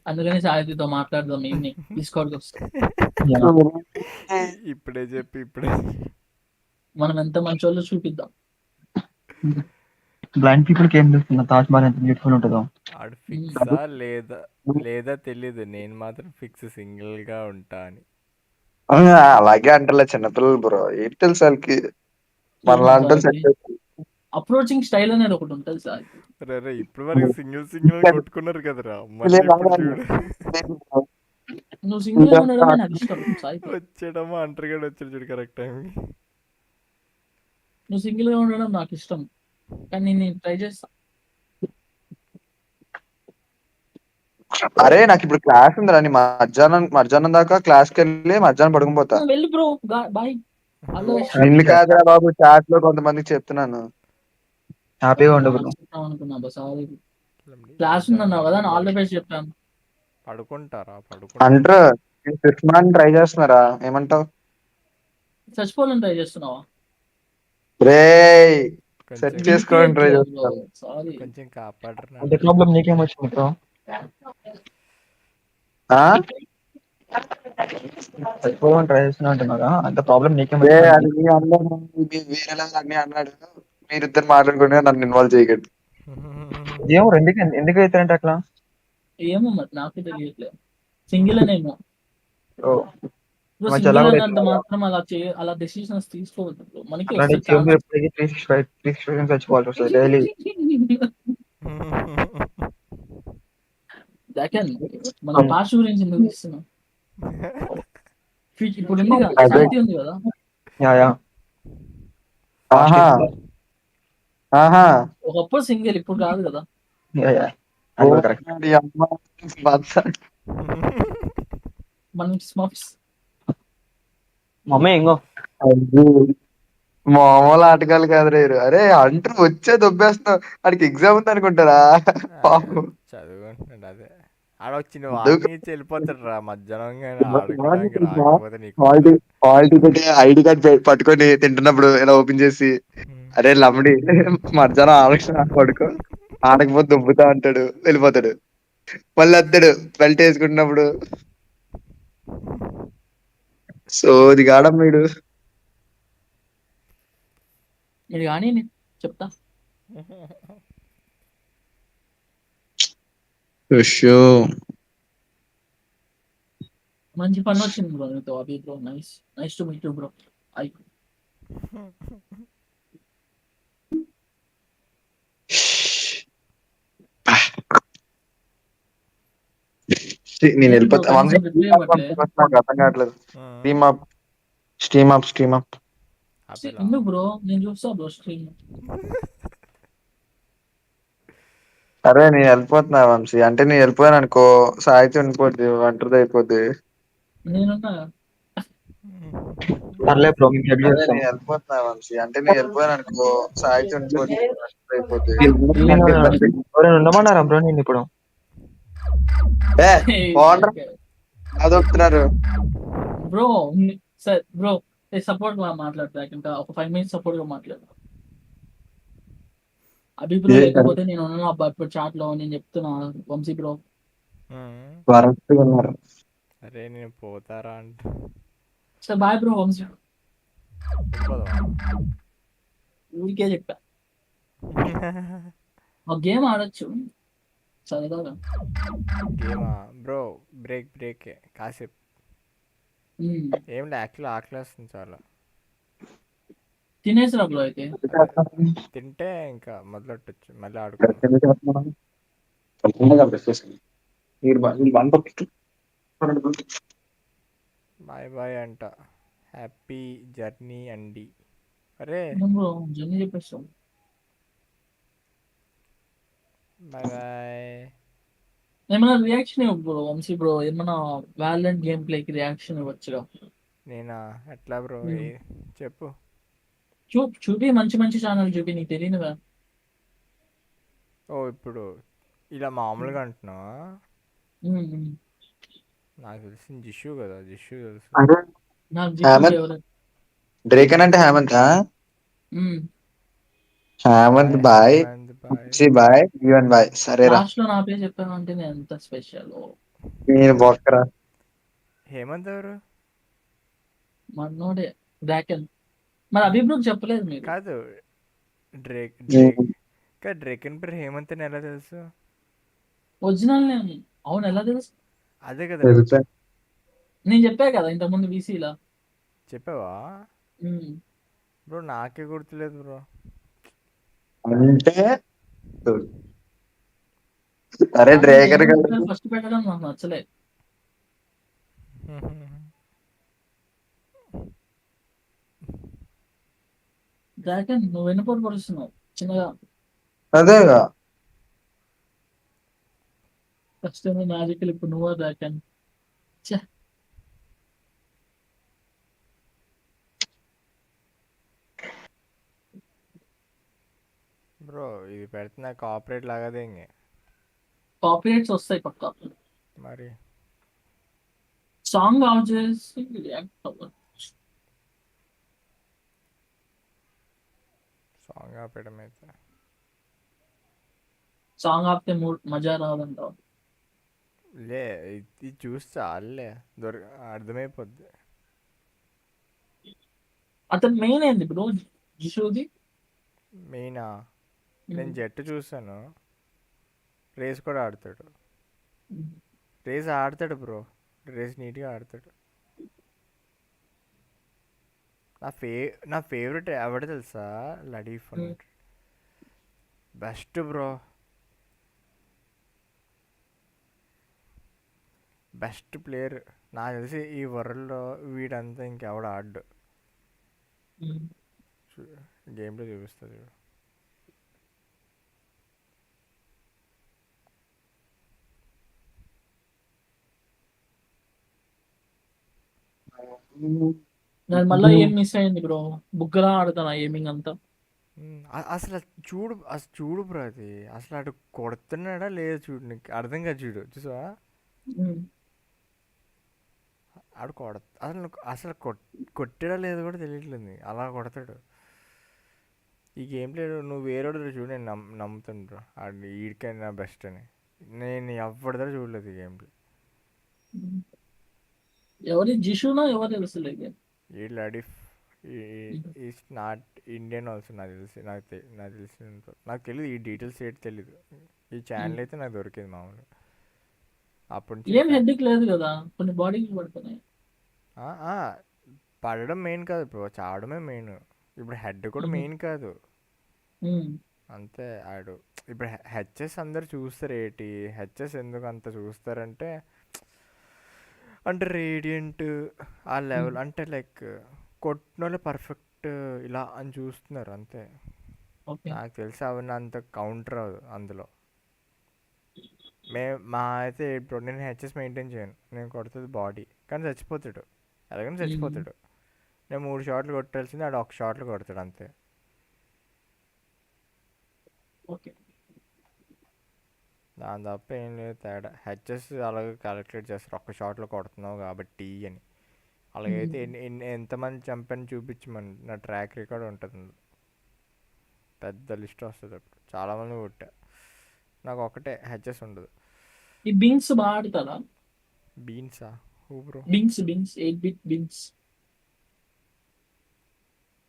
అందుకని సాహితితో మాట్లాడదాం ఈవినింగ్ డిస్కౌంట్ వస్తాం. ఇప్పుడే చెప్పి ఇప్పుడే మనం ఎంత మంచి వాళ్ళు చూపిద్దాం. బ్లైండ్ పీపుల్ కి ఏం తెలుస్తున్నా తాజ్ మహల్ ఎంత బ్యూటిఫుల్ ఉంటుందో. ఆడు ఫిక్సా లేదా తెలీదు. నేను మాత్రం ఫిక్స్ సింగిల్ గా ఉంటా అని. అలాగే అంటలే చిన్నపిల్లలు బ్రో ఏంటి తెలుసు వాళ్ళకి మనలాంటి అప్రోచింగ్ స్టైల్ అనేది ఒకటి ఉంటుంది సార్. ఇప్పుడు వరకు సింగిల్ కొట్టుకున్నారు కదరా. నువ్వు సింగిల్ గా ఉండడమే నాకు ఇష్టం. వచ్చాడమ్మా అంటర్గాడు వచ్చాడు చూడు కరెక్ట్ టైం. నువ్వు సింగిల్ గా ఉండడం నాకు ఇష్టం కానీ నేను ట్రై చేస్తా. అరే నాకు ఇప్పుడు క్లాస్ ఉందిరా. మధ్యాహ్నం దాకా క్లాస్ కి వెళ్ళి మధ్యాహ్నం పడుకుని పోతా. వెళ్ళి బ్రో బాయ్. నిన్ను కాదురా బాబు చాట్ లో కొంతమందికి చెప్తున్నాను. హ్యాపీగా ఉండదు. అనుకున్నా బస్ క్లాస్ ఉందన్నావు కదా ఆల్ ది బెస్ట్ చెప్పాను. పడుకుంటారా అంటారు ట్రై చేస్తున్నారా ఏమంటావు? చచ్చిపోవాలని ట్రై చేస్తున్నావా? రే సెట్ చేసుకోవడం ట్రై చేస్తాను. కొంచెం కాపాడరు. అంత ప్రాబ్లం నీకేమొచ్చింది బ్రో? చచ్చిపోవడం ట్రై చేస్తున్నా అంటున్నారా? అంత ప్రాబ్లం నీకేమొచ్చింది? అది మీ అన్నాడు, వేరేలా అన్నీ అన్నాడు. మీరిద్దరు మాట్లాడుకుంటే నన్ను ఇన్వాల్వ్ చేయకండి. ఏమో ఎందుకు అవుతారంటే అట్లా? ఏమో మరి నాకు తెలియట్లేదు. సింగిల్ అనేమో. మంచి అలా సింగిల్ కూడా అన్నంత మాత్రం అలా డెసిషన్స్ తీసుకోవద్దు. మనకి అలాంటి వస్తే చెవులు ఛాన్స్. ఎప్పటికీ 365 చచ్చిపోవాల్సి వస్తుంది డైలీ. మన పాస్ట్ గురించి ఎందుకు తీస్తున్నాం? ఇప్పుడు ఉంది కదా, సాహిత్యం ఉంది కదా. ఒకప్పుడు సింగిల్, ఇప్పుడు కాదు కదా. మనం స్మఫ్స్. మమ్మీ ఇంకో మామూలు ఆటగాళ్ళు కాదు రేరు. అరే అంటారు వచ్చే దొబ్బేస్తున్నావు, వాడికి ఎగ్జామ్ ఉంది అనుకుంటారా? చదువుకుంటున్నాడు అదే. ఆడొచ్చిన వార్నింగ్ ఇచ్చి వెళ్ళిపోతాడు రా మధ్యాహ్నం ఆడుకోవడానికి రాకపోతే నీకు ఐడి కార్డ్ పట్టుకొని తింటున్నప్పుడు ఇలా ఓపెన్ చేసి, అరే లమ్డి మధ్యాహ్నం ఆలోచన పడుకో, ఆడకపోతే దుబ్బుతా అంటాడు, వెళ్ళిపోతాడు. మళ్ళీ వస్తాడు బెల్ట్ వేసుకుంటున్నప్పుడు. సోది గాడం వీడు. ఇది కానీ చెప్తా. మంచి పని వచ్చింది బ్రో నీతో Abhi bro. Nice to meet you bro. నేను వెళ్ళిపోతా. అర్థం కావట్లేదు. Steam up. ఎందుకు బ్రో? నేను చూస్తా బ్రో స్ట్రీమ్. అరే నేను వెళ్ళిపోతున్నా వంశీ. అంటే నేను వెళ్ళిపోయాను అనుకో, సాహిత్యం ఉండిపోద్ది, ఒంటరిది అయిపోద్ది. నేనున్నా. నేను వెళ్ళిపోతున్నా వంశీ. అంటే నేను వెళ్ళిపోయాను అనుకో, సాహిత్యం ఉండిపోద్ది, ఒంటరిది అయిపోద్ది. ఉండమన్నారా బ్రో నేను ఇప్పుడు? అదొక్కుతున్నారు బ్రో. సార్ బ్రో సపోర్ట్ మాట్లాడతా. ఇంకా ఒక 5 minutes సపోర్ట్ గా మాట్లాడతా. అభి బ్రో లేకపోతే నేను ఉన్నాను అబ్బా ఇప్పుడు చాట్ లో. నేను చెప్తున్నా వంశీ బ్రో. అరే నేను పోతారా అంట. సరే బాయ్ బ్రో వంశీ. ఊరికే చెప్పా. ఒక గేమ్ ఆడొచ్చు సరదాగా. గేమా బ్రో? బ్రేక్ కాసేపు. ఏం యాక్చువల్ ఆకలేస్తుంది చాలా. తినేసిరా బ్రో అయితే. తింటే ఇంకా మొదలెట్టచ్చు మళ్ళీ ఆడుకో. బాయ్ అంట. హ్యాపీ జర్నీ అండి. అరే జర్నీ చెప్పేస్తాం. బాయ్. ఏమైనా రియాక్షన్ ఇవ్వ బ్రో వంశీ బ్రో. ఏమైనా వ్యాలెంట్ గేమ్ ప్లేకి రియాక్షన్ ఇవ్వచ్చుగా. నేనా? ఎట్లా బ్రో చెప్పు. చూపి మంచి ఛానల్ చూపి. నీకు తెలియనుగా. ఓ ఇప్పుడు ఇలా మామూలుగా అంటున్నావా? నాకు తెలిసింది జిషు కదా. జిషు తెలుసు. డ్రేకన్ అంటే Hemanth. Hemanth boy, boy, Yuvan boy. సరేరా. లాస్ట్ లో నా పేరు చెప్పాను అంటే నేను ఎంత స్పెషల్. నేను బొక్కరా. హేమంత్ ఎవరు? మనోడే డ్రాకెన్. మరి అభిబ్రోకి చెప్పలేదు మీరు? కాదు డ్రేకన్ పేరు హేమంత్ అని ఎలా తెలుసు? Original name. అవును ఎలా తెలుసు? అదే కదా నేను చెప్పా కదా ఇంతకుముందు వీసీలా. చెప్పావా బ్రో? నాకే గుర్తులేదు బ్రో. అంటే అరే డ్రేగర్ ఫస్ట్ పెట్టడం నాకు నచ్చలే. డ్రాగన్ నువ్వు వెనుపోటు పడుస్తున్నావు చిన్నగా. అదేగా ఫస్ట్ మ్యాజికల్. ఇప్పుడు నువ్వు డ్రాగన్. బ్రో ఇది పెడుతున్నా కాపరేట్ లాగాదే. కాపీరైట్స్ వస్తాయి పక్కా. మరి సాంగ్ ఆఫ్ చేసి రియాక్ట్ అవ్వచ్చు. సాంగ్ ఆపేయడం అయితే సాంగ్ ఆపితే మజా రాదంటావు. లే ఇది చూస్తే చాలే అర్థమైపోద్ది. అతను మెయిన్ ఏంది బ్రో జిషుది? మెయినా నేను జట్టు చూసాను. రేస్ కూడా ఆడతాడు. రేస్ ఆడతాడు బ్రో. రేస్ నీట్గా ఆడతాడు. నా ఫేవరెట్ ఎవడ తెలుసా? లడీఫ్ అన్నట్టు బెస్ట్ బ్రో. బెస్ట్ ప్లేయర్ నాకు తెలిసి ఈ వరల్డ్లో. వీడంతా ఇంకెవడ ఆడు. గేమ్లో చూపిస్తా చూడు. నేను మళ్ళీ ఏం మిస్ అయింది బ్రో. బుగ్గలా ఆడుతాను ఏమింగ్ అంతా. అసలు చూడు బ్రో. అది అసలు అటు కొడుతున్నాడా లేదా చూడు. నీకు అర్థం కాదు చూడు. చూసావా ఆడు అసలు కొట్టాడా లేదు కూడా తెలియట్లేదు. అలా కొడతాడు. ఈ గేమ్ ప్లే నువ్వు వేరే చూడు. నేను నమ్ముతాను బ్రో. ఆడు ఈడికైనా బెస్ట్ అని. నేను ఎవరిదో చూడలేదు ఈ గేమ్ ప్లే. ఎవరి జిషునా ఎవరు తెలుసు. ఈ లడీఫ్ ఈస్ నాట్ ఇండియన్ ఆల్సో. నాకు తెలియదు ఈ డీటెయిల్స్ ఏంటి తెలీదు. ఈ ఛానల్ అయితే నాకు దొరికింది మామూలుగా. అప్పుడు ఏం హెడ్కి లేదు కదా. కొన్ని బాడీకి పడుతున్నాయి. పడడం మెయిన్ కాదు బ్రో. చావడమే మెయిన్. ఇప్పుడు హెడ్ కూడా మెయిన్ కాదు. అంతే ఆడు. ఇప్పుడు హెచ్ఎస్ అందరు చూస్తారు. ఏంటి హెచ్ఎస్ ఎందుకు అంత చూస్తారంటే రేడియంట్ ఆ లెవెల్ అంటే లైక్ కొట్టినోళ్ళే పర్ఫెక్ట్ ఇలా అని చూస్తున్నారు అంతే. నాకు తెలిసి అవన్నీ అంత కౌంటర్ అవ్వదు అందులో. మా అయితే ఇప్పుడు నేను హెచ్ఎస్ మెయింటైన్ చేయను. నేను కొడుతుంది బాడీ. కానీ చచ్చిపోతాడు. ఎలాగైనా చచ్చిపోతాడు. నేను 3 షాట్లు కొట్టాల్సింది ఆడు 1 షాట్లు కొడతాడు అంతే. దాని తప్ప ఏం లేదు తేడా. హెచ్ఎస్ అలాగే క్యాలిక్యులేట్ చేస్తారు. 1 షాట్లో కొడుతున్నావు కాబట్టి అని. అలాగైతే ఎంతమంది చంపని చూపించమని నా ట్రాక్ రికార్డ్ ఉంటుంది. పెద్ద లిస్ట్ వస్తుంది. అప్పుడు చాలామంది కొట్టా. నాకు ఒకటే హెచ్ఎస్ ఉండదు. ఈ బీన్స్ బాగా ఆడతారా? బీన్సా? Bro beans 8-bit beans.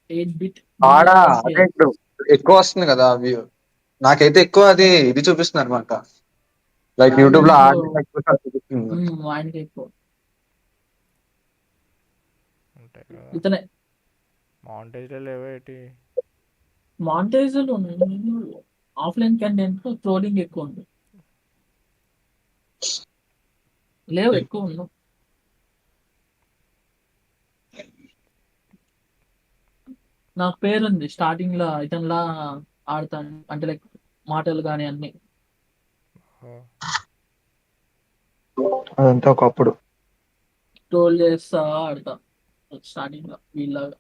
8-bit ఆడా అదే ఇప్పుడు ఎక్కువ వస్తుంది కదా వ్యూ. నాకైతే ఎక్కువ అది ఇది చూపిస్తుంది అనమాట. లైక్ యూట్యూబ్ లో ఆయనకి ఎక్కువ ఇతనే మాంటేజ్లో లేవేటి. మాంటేజ్లో ఆఫ్లైన్ కంటెంట్ ట్రోలింగ్ ఎక్కువ ఉంది. లేవు ఎక్కువ ఉండవు. నాకు పేరుంది. స్టార్టింగ్ లో ఇతనిలా ఆడతాను అంటే లైక్ మాటలు కానీ అన్ని. అదంతా ఒకప్పుడు ట్రోల్ చేస్తా ఆడతా స్టార్టింగ్ లో వీళ్ళగా.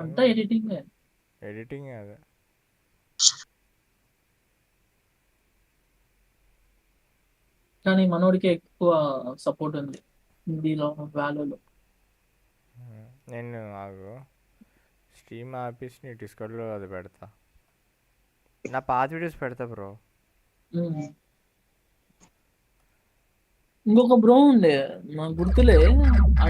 అంతా ఎడిటింగ్ అదే. కానీ మనోడికి ఎక్కువ సపోర్ట్ ఉంది హిందీలో వాల్యూలో. నేను ఆగు స్ట్రీమ్ ఆపేసి డిస్కౌంట్లో అది పెడతా. నా పాత వీడియోస్ పెడతా బ్రో. ఇంకొక బ్రో ఉండే నాకు గుర్తులే.